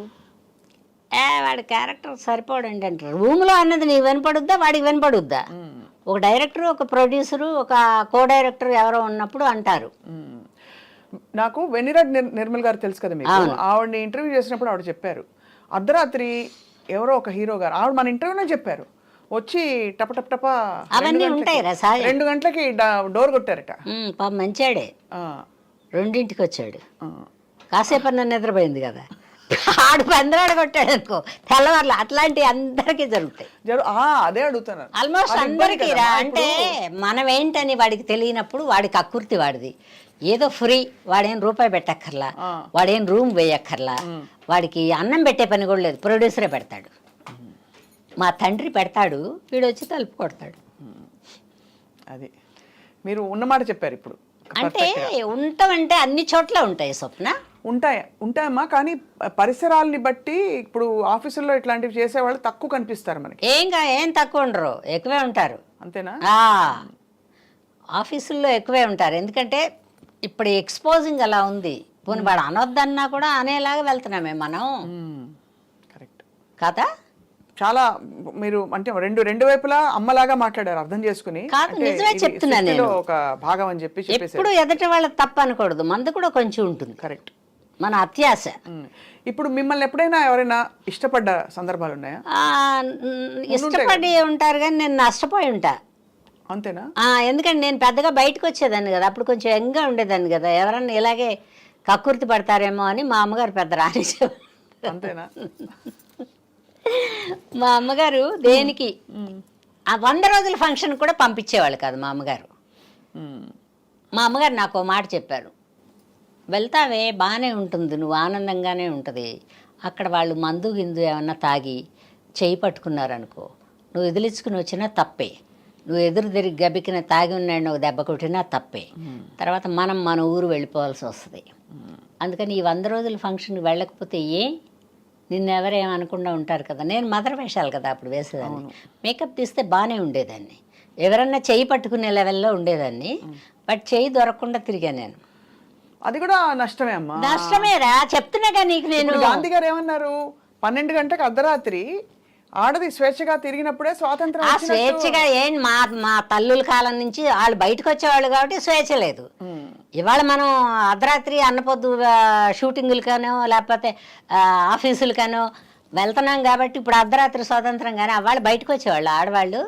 వాడి క్యారెక్టర్ సరిపోడండి అంటారు. రూమ్లో అన్నది నీ వినపడుద్దా, వాడికి వినపడుద్దా? ఒక డైరెక్టరు, ఒక ప్రొడ్యూసరు, ఒక కో డైరెక్టర్ ఎవరో ఉన్నప్పుడు అంటారు. నాకు వెన్నిరెడ్డి నిర్మల్ గారు తెలుసు కదా మీకు, ఆవిడని ఇంటర్వ్యూ చేసినప్పుడు ఆవిడ చెప్పారు, అర్ధరాత్రి ఎవరో ఒక హీరో గారు, ఆవిడ మన ఇంటర్వ్యూనే చెప్పారు, వచ్చి టప అవన్నీ ఉంటాయి రా సార్. 2 గంటలకి డోర్ కొట్టారట. మంచాడే, 2ంటికి వచ్చాడు, కాసేపు నన్ను నిద్రపోయింది కదా, ఆడు పంద్రాడు కొట్టాడు అనుకో తెల్లవారులు. అట్లాంటి అందరికీ జరుగుతాయి. అదే అడుగుతున్నాను, ఆల్మోస్ట్ అందరికీ రా. అంటే మనం ఏంటని వాడికి తెలియనప్పుడు వాడికి అకృతి వాడిది. ఏదో ఫ్రీ, వాడేం రూపాయి పెట్టక్కర్లా, వాడేం రూమ్ వేయక్కర్లా, వాడికి అన్నం పెట్టే పని కూడా లేదు, ప్రొడ్యూసరే పెడతాడు. మా తండ్రి పెడతాడు, వీడు వచ్చి తలుపు కొడతాడు. అది మీరు ఉన్నమాట చెప్పారు. ఇప్పుడు అంటే ఉంటామంటే అన్ని చోట్ల ఉంటాయి స్వప్న. ఉంటాయమ్మా, కానీ పరిసరాలని బట్టి ఇప్పుడు ఆఫీసుల్లో ఇట్లాంటివి చేసేవాళ్ళు తక్కువ కనిపిస్తారు మనకి. ఏం తక్కువ ఉండరు, ఎక్కువే ఉంటారు. అంతేనా? ఆఫీసుల్లో ఎక్కువే ఉంటారు. ఎందుకంటే ఇప్పుడు ఎక్స్పోజింగ్ అలా ఉంది. పోనీ వాడు అనొద్దన్నా కూడా అనేలాగా వెళ్తున్నామే మనం. కరెక్ట్ కదా? చాలా మీరు అంటే రెండు వైపులా అమ్మలాగా మాట్లాడారు, అర్థం చేసుకుని. కాదు, నిజమే చెప్తున్నాను నేను, ఒక భాగం అని చెప్పి ఎప్పుడు ఎదుటి వాళ్ళ తప్పు అనకూడదు, మంది కూడా కొంచెం ఉంటుంది. కరెక్ట్. మన అత్యాశ. ఇప్పుడు మిమ్మల్ని ఎప్పుడైనా ఎవరైనా ఇష్టపడ్డ సందర్భాలు ఉన్నాయా? ఇష్టపడి ఉంటారు, కానీ నేను నష్టపోయి ఉంటా. అంతేనా? ఎందుకంటే నేను పెద్దగా బయటకు వచ్చేదాన్ని కదా, అప్పుడు కొంచెం యంగ్గా ఉండేదాన్ని కదా, ఎవరన్నా ఇలాగే కక్కుర్తి పడతారేమో అని మా అమ్మగారు పెద్ద రానిసేవారు. అంతేనా? మా అమ్మగారు దేనికి ఆ 100 రోజుల ఫంక్షన్ కూడా పంపించేవాళ్ళు కాదు మా అమ్మగారు. మా అమ్మగారు నాకు ఓ మాట చెప్పారు, వెళ్తావే బాగానే ఉంటుంది, నువ్వు ఆనందంగానే ఉంటుంది, అక్కడ వాళ్ళు మందు గిందు ఏమన్నా తాగి చేయి పట్టుకున్నారనుకో, నువ్వు ఎదిలించుకుని వచ్చినా తప్పే, నువ్వు ఎదురు తిరిగి గబికిన తాగి ఉన్నాడు ఒక దెబ్బ కొట్టినా తప్పే, తర్వాత మన ఊరు వెళ్ళిపోవాల్సి వస్తుంది. అందుకని ఈ 100 రోజుల ఫంక్షన్కి వెళ్ళకపోతే నిన్నెవరేమనకుండా ఉంటారు కదా. నేను మదర్ వేషాలు కదా అప్పుడు వేసేదాన్ని, మేకప్ తీస్తే బాగానే ఉండేదాన్ని, ఎవరన్నా చేయి పట్టుకునే లెవెల్లో ఉండేదాన్ని. బట్ చేయి దొరకకుండా తిరిగా నేను. అది కూడా నష్టమే అమ్మా. నష్టమేరా, చెప్తున్నాగా నీకు నేను. గాంధీ గారు ఏమన్నారు, 12 గంటలకు అర్ధరాత్రి ఆడది స్వేచ్ఛగా తిరిగినప్పుడే స్వాతంత్రం ఆ వచ్చినట్టు. స్వేచ్ఛగా ఏం మా మా తల్లుల కాలం నుంచి వాళ్ళు బయటకు వచ్చేవాళ్ళు కాబట్టి స్వేచ్ఛ లేదు. ఇవాళ మనం అర్ధరాత్రి అన్నపొద్దు షూటింగులకనో లేకపోతే ఆఫీసులకనో వెళ్తున్నాం కాబట్టి ఇప్పుడు అర్ధరాత్రి స్వతంత్రం. కానీ వాళ్ళు బయటకు వచ్చేవాళ్ళు ఆడవాళ్ళు.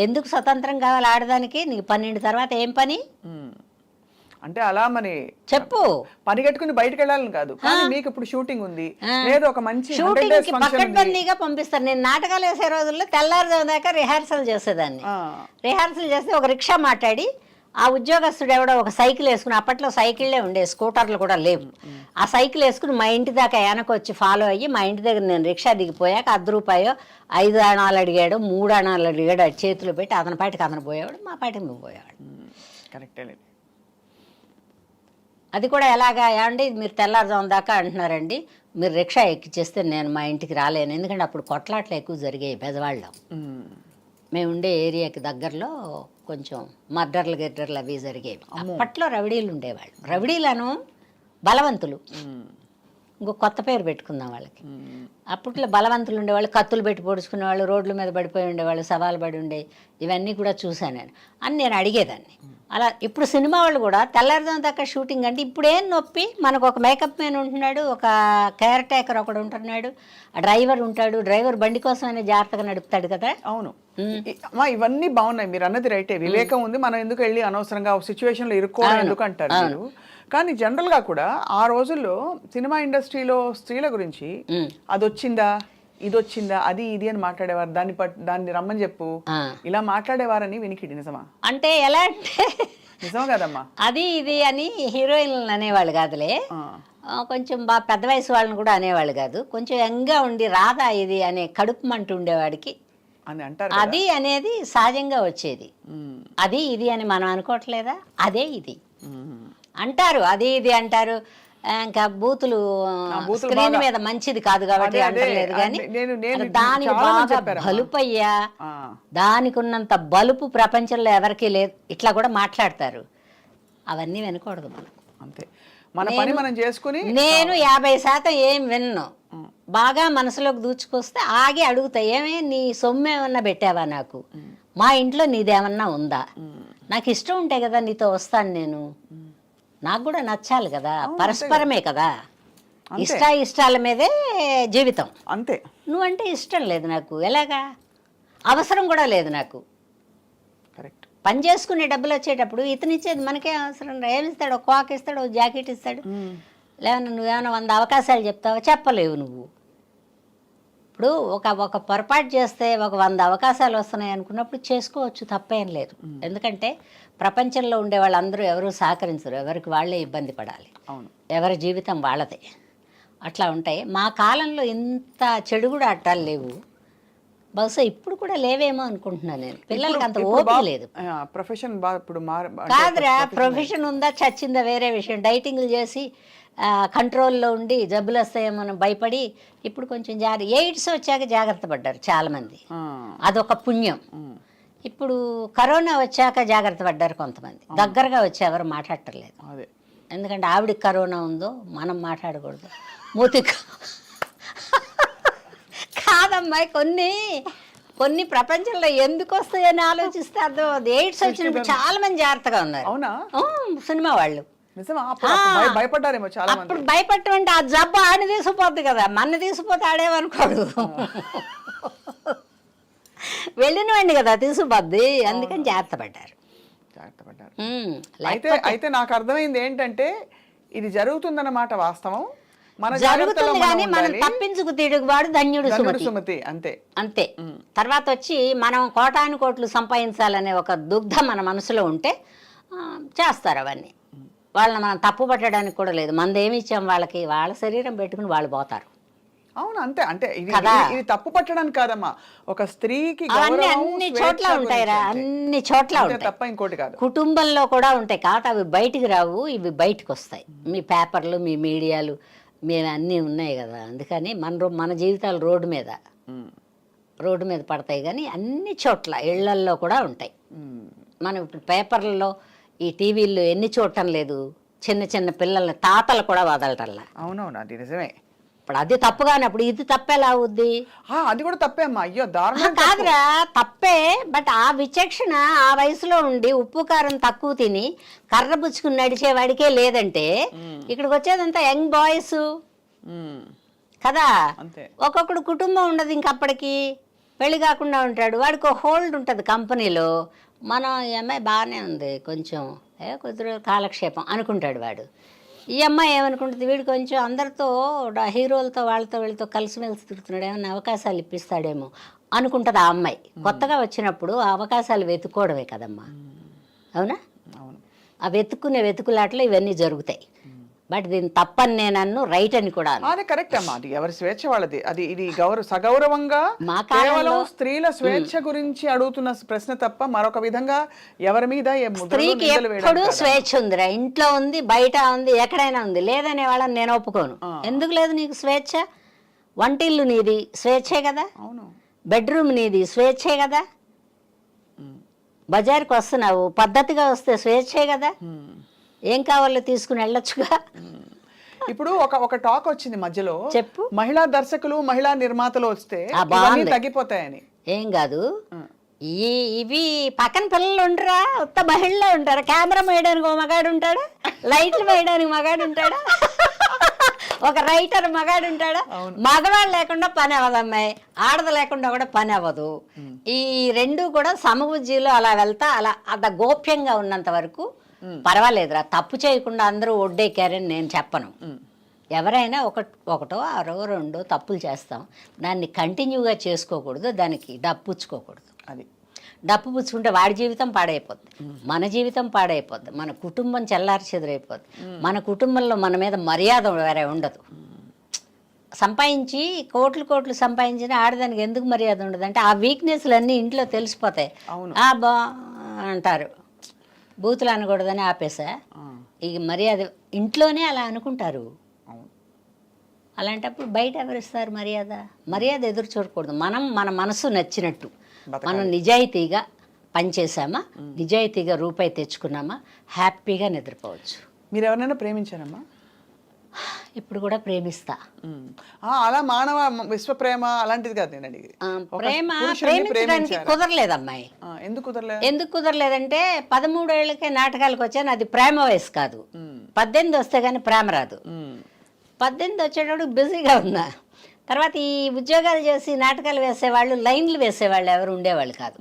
ఎందుకు స్వతంత్రం కావాలి ఆడదానికి? నీకు 12 తర్వాత ఏం పని అంటే అలా మరి చెప్పు. పని కట్టుకుని బయటకు వెళ్ళాలని కాదు, కానీ మీకు ఇప్పుడు షూటింగ్ ఉంది, లేదు ఒక మంచి 100 షూటింగ్ days కి function ఉంది. పకడ్బందీగా పంపిస్తారు. నేను నాటకాలు వేసే రోజుల్లో తెల్లారుజాము దాకా రిహార్సల్ చేసేదాన్ని. రిహార్సల్ చేస్తే ఒక రిక్షా మాట్లాడి ఆ ఉద్యోగస్తుడు ఎవడో ఒక సైకిల్ వేసుకుని, అప్పట్లో సైకిళ్ళే ఉండే, స్కూటర్లు కూడా లేవు, ఆ సైకిల్ వేసుకుని మా ఇంటి దాకా వెనక వచ్చి ఫాలో అయ్యి మా ఇంటి దగ్గర నేను రిక్షా దిగిపోయాక 10 రూపాయో 5 అణాలు అడిగాడు, 3 అణాలు అడిగాడు, అది చేతిలో పెట్టి అతని పాటికి అతను పోయేవాడు, మా పాటికి మేము పోయేవాడు. కరెక్టే. అది కూడా ఎలాగా ఏమండి మీరు తెల్లారుజాము దాకా అంటున్నారండి, మీరు రిక్షా ఎక్కిచ్చేస్తే నేను మా ఇంటికి రాలేను. ఎందుకంటే అప్పుడు కొట్లాట్లు ఎక్కువ జరిగాయి పెదవాళ్ళం. మేము ఉండే ఏరియాకి దగ్గరలో కొంచెం మర్డర్లు గిడ్డర్లు అవి జరిగేవి. అప్పట్లో రవిడీలు ఉండేవాళ్ళు. రవిడీలను బలవంతులు, ఇంకో కొత్త పేరు పెట్టుకుందాం వాళ్ళకి. అప్పట్లో బలవంతులు ఉండేవాళ్ళు, కత్తులు పెట్టి పొడుచుకునేవాళ్ళు, రోడ్ల మీద పడిపోయి ఉండేవాళ్ళు, సవాలు పడి ఉండే, ఇవన్నీ కూడా చూశాను నేను అని నేను అడిగేదాన్ని. అలా ఇప్పుడు సినిమా వాళ్ళు కూడా తెల్లారుదాం దాకా షూటింగ్ అంటే ఇప్పుడేం నొప్పి, మనకు ఒక మేకప్ మ్యాన్ ఉంటున్నాడు, ఒక కేర్ టేకర్ ఒకడు ఉంటున్నాడు, ఆ డ్రైవర్ ఉంటాడు, డ్రైవర్ బండి కోసమైనా జాగ్రత్తగా నడుపుతాడు కదా. అవును అమ్మా, ఇవన్నీ బాగున్నాయి, మీరు అన్నది రైటే, వివేకం ఉంది, మనం ఎందుకు వెళ్ళి అనవసరంగా సిచ్యువేషన్ లో ఇరుక్కోవడం ఎందుకు అంటారు మీరు. కానీ జనరల్ గా కూడా ఆ రోజుల్లో సినిమా ఇండస్ట్రీలో స్త్రీల గురించి అది వచ్చిందా ఇది వచ్చిందా అది ఇది అని మాట్లాడేవారు, దాన్ని రమ్మని చెప్పు ఇలా మాట్లాడేవారని వినికిడి. నిజమా? అంటే ఎలా అంటే నిజమా కదమ్మా? అది ఇది అని హీరోయిన్లు అనేవాళ్ళు కాదులే, కొంచెం బాగా పెద్ద వయసు వాళ్ళని కూడా అనేవాళ్ళు కాదు, కొంచెం యంగ్గా ఉండి రాదా ఇది అనే కడుపు మంట ఉండేవాడికి అని అంటారు. అది అనేది సహజంగా వచ్చేది. అది ఇది అని మనం అనుకోవట్లేదా? అదే ఇది అంటారు, అది ఇది అంటారు. ఇంకా బూతులు స్క్రీన్ మీద మంచిది కాదు కాబట్టి అంటలేదు, కానీ దానికి బాగా బలుపయ్యా, దానికి ఉన్నంత బలుపు ప్రపంచంలో ఎవరికీ లేదు, ఇట్లా కూడా మాట్లాడతారు. అవన్నీ వినకూడదు మనం. అంతే, మన పని మనం చేసుకుని. నేను 50% ఏం విన్ను, బాగా మనసులోకి దూచుకొస్తే ఆగి అడుగుతా, ఏమే నీ సొమ్ము ఏమన్నా పెట్టావా నాకు, మా ఇంట్లో నీదేమన్నా ఉందా, నాకు ఇష్టం ఉంటే కదా నీతో వస్తాను నేను, నాకు కూడా నచ్చాలి కదా, పరస్పరమే కదా, ఇష్టాల మీదే జీవితం. అంతే. నువ్వంటే ఇష్టం లేదు నాకు, ఎలాగా, అవసరం కూడా లేదు నాకు. కరెక్ట్. పని చేసుకునే డబ్బులు వచ్చేటప్పుడు ఇతనిచ్చేది మనకే అవసరం. ఏమి ఇస్తాడు? ఒక కాక్ ఇస్తాడు, ఒక జాకెట్ ఇస్తాడు, లేవన్నా నువ్వేమైనా 100 అవకాశాలు చెప్తావా? చెప్పలేవు నువ్వు. ఇప్పుడు ఒక పొరపాటు చేస్తే ఒక 100 అవకాశాలు వస్తున్నాయి అనుకున్నప్పుడు చేసుకోవచ్చు, తప్పేం లేదు. ఎందుకంటే ప్రపంచంలో ఉండే వాళ్ళందరూ ఎవరు సహకరించరు, ఎవరికి వాళ్ళే ఇబ్బంది పడాలి, ఎవరి జీవితం వాళ్ళదే, అట్లా ఉంటాయి. మా కాలంలో ఇంత చెడు కూడా అట్టాలు లేవు, బహుశా ఇప్పుడు కూడా లేవేమో అనుకుంటున్నాను నేను. పిల్లలకి అంత ఓపిక లేదు. ప్రొఫెషన్ కాదురా, ప్రొఫెషన్ ఉందా చచ్చిందా వేరే విషయం. డైటింగ్లు చేసి కంట్రోల్లో ఉండి జబ్బులు వస్తాయేమో భయపడి ఇప్పుడు కొంచెం ఎయిడ్స్ వచ్చాక జాగ్రత్త పడ్డారు చాలామంది, అదొక పుణ్యం. ఇప్పుడు కరోనా వచ్చాక జాగ్రత్త పడ్డారు కొంతమంది, దగ్గరగా వచ్చి ఎవరు మాట్లాడటలేదు. ఎందుకంటే ఆవిడకి కరోనా ఉందో మనం మాట్లాడకూడదు, మూతి కాదమ్మాయి. కొన్ని ప్రపంచంలో ఎందుకు వస్తాయని ఆలోచిస్తే అర్థం అవుతుంది. ఎయిడ్స్ వచ్చినప్పుడు చాలా మంది జాగ్రత్తగా ఉన్నారు. అవునా? సినిమా వాళ్ళు భయపడ్డారేమో చాలా మంది. అప్పుడు భయపడటం ఆ జబ్బు ఆడిని తీసుకుపోద్ది కదా, మన తీసుకుపోతే ఆడేమనుకోడు, వెళ్ళినవండి కదా తీసుకుపోద్ది, అందుకని జాగ్రత్త పడ్డారు. అయితే నాకు అర్థమైంది ఏంటంటే ఇది జరుగుతుందన్నమాట, వాస్తవం. జరుగుతుంది కానీ మనం తప్పించుకు తిరుగువాడు ధన్యుడు సుమతి. అంతే అంతే. తర్వాత వచ్చి మనం కోటాను కోట్లు సంపాదించాలనే ఒక దుగ్ధ మన మనసులో ఉంటే చేస్తారు అవన్నీ. వాళ్ళని మనం తప్పు పట్టడానికి కూడా లేదు. మనదేమి ఇచ్చాం వాళ్ళకి, వాళ్ళ శరీరం పెట్టుకుని వాళ్ళు పోతారు. అవును, అంతే. అంటే ఇది తప్పు పట్టడానికి కాదమ్మా, ఒక స్త్రీకి అన్ని చోట్ల ఉంటాయిరా, అన్ని చోట్ల ఉంటాయి, తప్ప ఇంకోటి కాదు. కుటుంబంలో కూడా ఉంటాయి కాబట్టి అవి బయటికి రావు, ఇవి బయటకు వస్తాయి. మీ పేపర్లు, మీ మీడియాలు, మేము అన్నీ ఉన్నాయి కదా, అందుకని మన జీవితాలు రోడ్డు మీద పడతాయి. కానీ అన్ని చోట్ల ఇళ్లల్లో కూడా ఉంటాయి. మనం ఇప్పుడు పేపర్లలో, ఈ టీవీల్లో ఎన్ని చూడటం లేదు, చిన్న చిన్న పిల్లల్ని తాతలు కూడా వదలటల్లా. అవునవును, అది నిజమే. ఇప్పుడు అది తప్పు కానప్పుడు ఇది తప్పెలా అవుద్ది? అది కూడా తప్పే అమ్మా. అయ్యో దారుణం. కాదురా, తప్పే. బట్ ఆ విచక్షణ ఆ వయసులో ఉండి ఉప్పు కారం తక్కువ తిని కర్ర పుచ్చుకుని నడిచేవాడికే లేదంటే ఇక్కడికి వచ్చేదంతా యంగ్ బాయ్స్ కదా. ఒక్కొక్కడు కుటుంబం ఉండదు ఇంకప్పటికి, పెళ్లి కాకుండా ఉంటాడు, వాడికి హోల్డ్ ఉంటుంది కంపెనీలో. మనం ఈ అమ్మాయి బాగానే ఉంది, కొంచెం కొద్దిగా కాలక్షేపం అనుకుంటాడు వాడు. ఈ అమ్మాయి ఏమనుకుంటుంది, వీడు కొంచెం అందరితో హీరోలతో వాళ్ళతో వీళ్ళతో కలిసిమెలిసి తిరుగుతున్నాడు, ఏమన్నా అవకాశాలు ఇప్పిస్తాడేమో అనుకుంటుంది ఆ అమ్మాయి. కొత్తగా వచ్చినప్పుడు ఆ అవకాశాలు వెతుక్కోవడమే కదమ్మా, అవునా? ఆ వెతుకులాట్లో ఇవన్నీ జరుగుతాయి. బట్ దీన్ని తప్పని నేను రైట్ అని కూడా అదే కరెక్ట్ అమ్మా. అది ఎవరి స్వేచ్ఛ వాళ్ళది. అది ఇది సగౌరవంగా కేవలం స్త్రీల స్వేచ్ఛ గురించి అడుగుతున్న ప్రశ్న తప్ప మరొక విధంగా ఎవరి మీద స్త్రీకి ఎప్పుడు స్వేచ్ఛ ఉందిరా, ఇంట్లో ఉంది, బయట ఉంది, ఎక్కడైనా ఉంది. లేదనే వాళ్ళని నేను ఒప్పుకోను. ఎందుకు లేదు నీకు స్వేచ్ఛ? వంటిల్లు నీది, స్వేచ్ఛే కదా. అవును. బెడ్రూమ్ నీది, స్వేచ్ఛే కదా. బజార్కి వస్తున్నావు, పద్ధతిగా వస్తే స్వేచ్ఛే కదా. ఏం కావాలో తీసుకుని వెళ్ళొచ్చుగా. ఇప్పుడు ఒక టాక్ వచ్చింది మధ్యలో, చెప్పు. మహిళా దర్శకులు మహిళా నిర్మాతలు వస్తే తగ్గిపోతాయని. ఏం కాదు, ఇవి పక్కన పిల్లలు ఉండరా, ఉత్త మహిళలో ఉంటారా? కెమెరా వేయడానికి ఒక మగాడు ఉంటాడా, లైట్లు వేయడానికి మగాడు ఉంటాడా, ఒక రైటర్ మగాడు ఉంటాడా? మగవాళ్ళు లేకుండా పని అవ్వదు అమ్మాయి, ఆడది లేకుండా కూడా పని అవ్వదు. ఈ రెండు కూడా సమబుజ్జిలో అలా వెళ్తా అలా అంత గోప్యంగా ఉన్నంత వరకు పర్వాలేదురా. తప్పు చేయకుండా అందరూ ఒడ్డెక్కారని నేను చెప్పను. ఎవరైనా ఒకటో అరో రెండో తప్పులు చేస్తాం, దాన్ని కంటిన్యూగా చేసుకోకూడదు, దానికి డప్పుచ్చుకోకూడదు. అది డప్పు పుచ్చుకుంటే వాడి జీవితం పాడైపోద్ది, మన జీవితం పాడైపోద్ది, మన కుటుంబం చెల్లారి చెదిరైపోద్ది, మన కుటుంబంలో మన మీద మర్యాద వేరే ఉండదు. సంపాదించి కోట్లు సంపాదించిన ఆడదానికి ఎందుకు మర్యాద ఉండదు అంటే ఆ వీక్నెస్లు అన్నీ ఇంట్లో తెలిసిపోతాయి. బా అంటారు, బూతులు అనకూడదని ఆపేసా. ఇక మర్యాద ఇంట్లోనే అలా అనుకుంటారు. అలాంటప్పుడు బయట ఎవరిస్తారు మర్యాద ఎదురు చూడకూడదు. మన మనసు నచ్చినట్టు మనం నిజాయితీగా పనిచేసామా, నిజాయితీగా రూపాయి తెచ్చుకున్నామా, హ్యాపీగా నిద్రపోవచ్చు. మీరు ఎవరైనా ప్రేమించారమ్మా? ఇప్పుడు కూడా ప్రేమిస్తా. అలా మానవ విశ్వ ప్రేమ అలాంటిది కాదు నేను అడిగి. ప్రేమించడానికి కుదరలేదు అమ్మాయి. ఎందుకు కుదరలేదంటే 13 ఏళ్ళకే నాటకాలకు వచ్చాను. అది ప్రేమ వయసు కాదు. 18 వస్తే కానీ ప్రేమ రాదు. 18 వచ్చేటప్పుడు బిజీగా ఉన్నా. తర్వాత ఈ ఉద్యోగాలు చేసి నాటకాలు వేసేవాళ్ళు, లైన్లు వేసేవాళ్ళు ఎవరు ఉండేవాళ్ళు కాదు.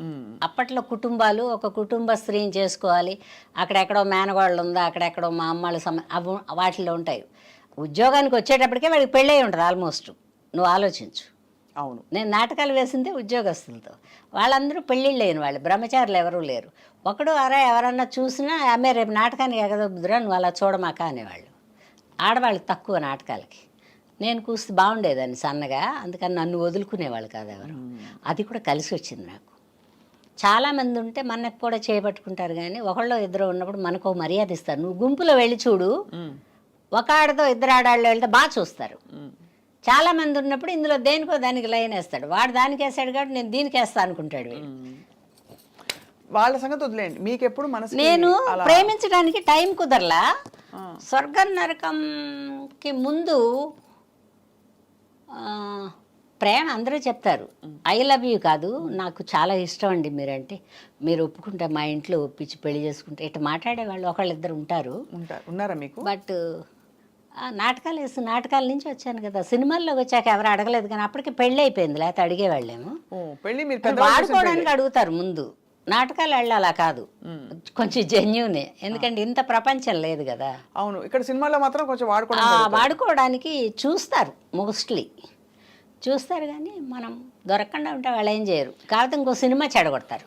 అప్పట్లో కుటుంబాలు, ఒక కుటుంబ స్త్రీని చేసుకోవాలి, అక్కడెక్కడో మేనగాళ్ళు ఉందా, అక్కడెక్కడో మా అమ్మాళ్ళ వాటిల్లో ఉంటాయి. ఉద్యోగానికి వచ్చేటప్పటికే వాడికి పెళ్ళై ఉంటుంది ఆల్మోస్ట్. నువ్వు ఆలోచించు. అవును, నేను నాటకాలు వేసిందే ఉద్యోగస్తులతో, వాళ్ళందరూ పెళ్ళిళ్ళు అయిన వాళ్ళు, బ్రహ్మచారులు ఎవరూ లేరు. ఒకడు ఎవరన్నా చూసినా ఆమె రేపు నాటకానికి ఎగదొద్దురా నువ్వు అలా చూడమాక అనేవాళ్ళు. ఆడవాళ్ళు తక్కువ నాటకాలకి. నేను కూస్తే బాగుండేదాన్ని సన్నగా, అందుకని నన్ను వదులుకునేవాళ్ళు కాదు ఎవరు. అది కూడా కలిసి వచ్చింది నాకు. చాలామంది ఉంటే మనకు కూడా చేపట్టుకుంటారు, కానీ ఒకళ్ళు ఇద్దరు ఉన్నప్పుడు మనకు మర్యాద ఇస్తారు. నువ్వు గుంపులో వెళ్ళి చూడు, ఒక ఆడతో ఇద్దరు ఆడాళ్ళు వెళ్తే బాగా చూస్తారు. చాలా మంది ఉన్నప్పుడు ఇందులో దేనికో దానికి లైన్ వేస్తాడు, వాడు దానికి వేస్తాడు కాబట్టి నేను దీనికి వేస్తా అనుకుంటాడు. వాళ్ళ సంగతి వదిలేండి. మీకు ఎప్పుడు మనసు నేను ప్రేమించడానికి టైం కుదరలా. స్వర్గం నరకంకి ముందు ప్రేమ అందరూ చెప్తారు, ఐ లవ్ యూ కాదు నాకు చాలా ఇష్టం అండి మీరంటే, మీరు ఒప్పుకుంటే మా ఇంట్లో ఒప్పించి పెళ్లి చేసుకుంటే ఇట్లా మాట్లాడేవాళ్ళు ఒకళ్ళిద్దరు ఉన్నారా మీకు? బట్ నాటకాల నుంచి వచ్చాను కదా, సినిమాల్లోకి వచ్చాక ఎవరు అడగలేదు, కానీ అప్పటికి పెళ్ళి అయిపోయింది, లేకపోతే అడిగేవాళ్ళేమో. వాడుకోవడానికి అడుగుతారు ముందు. నాటకాలు వెళ్ళాలా కాదు, కొంచెం జెన్యూనే, ఎందుకంటే ఇంత ప్రపంచం లేదు కదా. అవును, ఇక్కడ సినిమాలో మాత్రం కొంచెం వాడుకోవడానికి చూస్తారు, మోస్ట్లీ చూస్తారు, కానీ మనం దొరకకుండా ఉంటే వాళ్ళు ఏం చేయరు. కాబట్టి ఇంకో సినిమా చెడగొడతారు.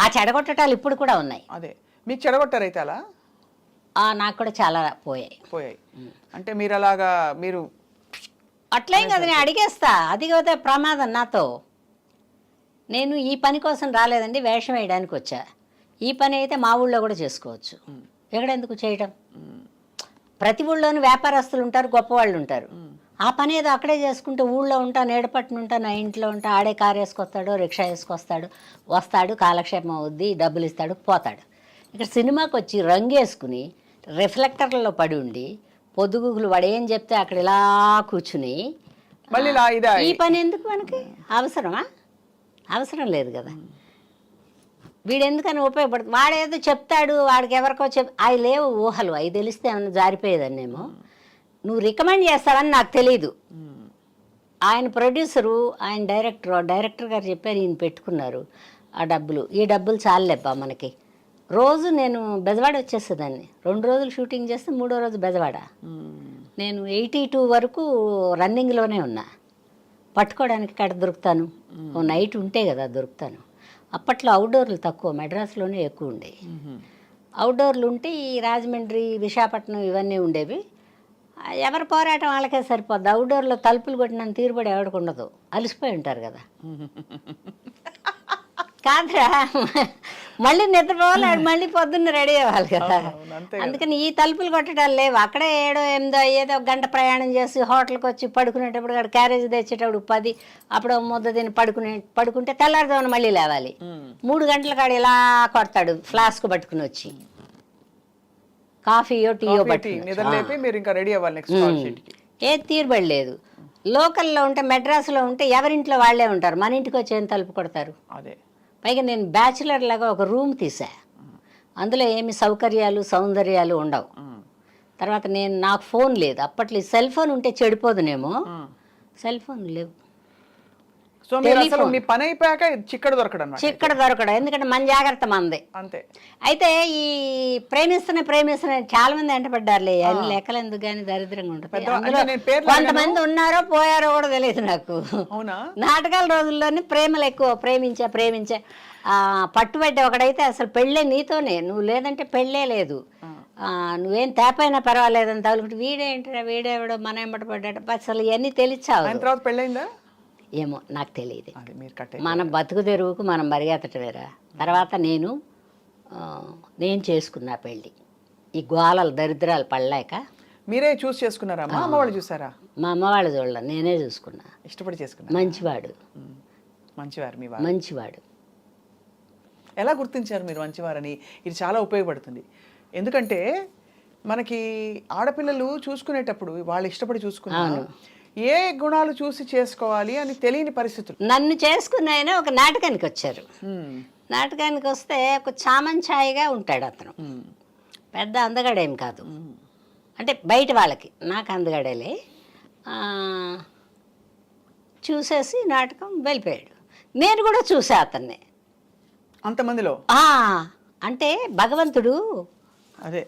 ఆ చెడగొట్టటాలు ఇప్పుడు కూడా ఉన్నాయి. అదే మీకు చెడగొట్టారు అయితే అలా? నాకు కూడా చాలా పోయాయి. అంటే మీరు అలాగా మీరు అట్లేం కదా, నేను అడిగేస్తా. అది కదా ప్రమాదం నాతో. నేను ఈ పని కోసం రాలేదండి, వేషం వేయడానికి వచ్చా. ఈ పని అయితే మా ఊళ్ళో కూడా చేసుకోవచ్చు, ఎక్కడెందుకు చేయటం? ప్రతి ఊళ్ళోనూ వ్యాపారస్తులు ఉంటారు, గొప్పవాళ్ళు ఉంటారు. ఆ పని ఏదో అక్కడే చేసుకుంటే ఊళ్ళో ఉంటా, నేడపట్టున ఉంటా, నా ఇంట్లో ఉంటా, ఆడే కారు వేసుకొస్తాడు, రిక్షా వేసుకొస్తాడు, వస్తాడు, కాలక్షేపం అవుద్ది, డబ్బులు ఇస్తాడు, పోతాడు. ఇక్కడ సినిమాకి వచ్చి రంగు వేసుకుని రిఫ్లెక్టర్లలో పడి ఉండి పొద్దుగుగులు వాడు ఏం చెప్తే అక్కడ ఇలా కూర్చుని మళ్ళీ ఇలా ఇదా ఈ పని ఎందుకు మనకి అవసరమా? అవసరం లేదు కదా. వీడు ఎందుకని ఉపయోగపడుతుంది? వాడేదో చెప్తాడు, వాడికి ఎవరికో అవి లేవు ఊహలు, అవి తెలిస్తే ఏమన్నా జారిపోయేదాన్నేమో. నువ్వు రికమెండ్ చేస్తావని నాకు తెలీదు. ఆయన ప్రొడ్యూసరు, ఆయన డైరెక్టర్ గారు చెప్పారు, ఈయన పెట్టుకున్నారు ఆ డబ్బులు. ఈ డబ్బులు చాలులేబ్బా మనకి. రోజు నేను బెజవాడ వచ్చేసేదాన్ని. 2 రోజులు షూటింగ్ చేస్తే 3వ రోజు బెజవాడ. నేను 82 వరకు రన్నింగ్లోనే ఉన్నా. పట్టుకోవడానికి కడ దొరుకుతాను, ఓ నైట్ ఉంటే కదా దొరుకుతాను. అప్పట్లో అవుట్డోర్లు తక్కువ, మెడ్రాస్లోనే ఎక్కువ ఉండేవి. అవుట్డోర్లు ఉంటే ఈ రాజమండ్రి, విశాఖపట్నం ఇవన్నీ ఉండేవి. ఎవరి పోరాటం వాళ్ళకే సరిపోద్ది. అవుట్డోర్లో తలుపులు కొట్టినంత తీరుబడి ఎవరికి ఉండదు, అలసిపోయి ఉంటారు కదా. కాదురా, మళ్ళీ నిద్రపోవాలి, మళ్ళీ పొద్దున్న రెడీ అవ్వాలి కదా. అందుకని ఈ తలుపులు కొట్టడాలు లేవు. అక్కడే 7, 8 అయ్యేదో, 1 గంట ప్రయాణం చేసి హోటల్కి వచ్చి పడుకునేటప్పుడు అక్కడ క్యారేజ్ తెచ్చేటప్పుడు 10, అప్పుడు ముద్ద తిని పడుకుంటే తెల్లారుదామని మళ్ళీ లేవాలి. 3 గంటల కాడ ఇలా కొడతాడు ఫ్లాస్క్ పట్టుకుని వచ్చి, కాఫీయో టీయో పట్టుకుని. ఏ తీరుబడలేదు. లోకల్లో ఉంటే, మెడ్రాస్లో ఉంటే ఎవరింట్లో వాళ్ళే ఉంటారు, మన ఇంటికి వచ్చి ఏం తలుపు కొడతారు. అదే పైగా నేను బ్యాచులర్ లాగా ఒక రూమ్ తీసా, అందులో ఏమి సౌకర్యాలు సౌందర్యాలు ఉండవు. తర్వాత నాకు ఫోన్ లేదు అప్పట్లో. సెల్ ఫోన్ ఉంటే చెడిపోదునేమో, సెల్ ఫోన్ లేవు. సో మీరు అసలు మీ పని అయిపోయాక చిక్కడ దొరకడం, ఎందుకంటే మన జాగ్రత్త మనది అంతే. అయితే ఈ ప్రేమిస్తున్న చాలా మంది వెంటపడ్డారులే, అన్ని లెక్కలు ఎందుకు కానీ దరిద్రంగా ఉంటుంది. అందులో కొంతమంది ఉన్నారో పోయారో కూడా తెలియదు నాకు. నాటకాల రోజుల్లోనే ప్రేమలు ఎక్కువ, ప్రేమించే పట్టుబడ్డ ఒకడైతే అసలు పెళ్ళే నీతోనే, నువ్వు లేదంటే పెళ్ళే లేదు, నువ్వేం తేపైనా పర్వాలేదని తగులుకుంటే వీడేవిడో మన ఎంబట పడ్డాడు. అసలు ఇవన్నీ తెలిసావు. తర్వాత పెళ్ళైందా ఏమో నాకు తెలియదు. మన బతుకు తెరువుకు మనం మరిగేతటవేరా. తర్వాత నేను చేసుకున్నా పెళ్ళి. ఈ గోళాలు దరిద్రాలు పడలేక. మీరే చూస్ చేసుకున్నారా? మా అమ్మ వాళ్ళు చూసారా? మా అమ్మ వాళ్ళు చూడలే, నేనే చూసుకున్నా. ఇష్టపడి చేసుకున్నా. మంచివాడు. మంచివాడు. ఎలా గుర్తించారు మీరు మంచివారని? ఇది చాలా ఉపయోగపడుతుంది. ఎందుకంటే మనకి ఆడపిల్లలు చూసుకునేటప్పుడు వాళ్ళు ఇష్టపడి చూసుకున్నారు, ఏ గుణాలు చూసి చేసుకోవాలి అని తెలియని పరిస్థితులు. నన్ను చేసుకున్న ఒక నాటకానికి వచ్చారు. నాటకానికి వస్తే ఒక చామంచాయిగా ఉంటాడు అతను, పెద్ద అందగాడేం కాదు. అంటే బయట వాళ్ళకి, నాకు అందగాడేలే. చూసేసి నాటకం వెళ్ళిపోయాడు. నేను కూడా చూసా అతన్ని అంతమందిలో. అంటే భగవంతుడు అదే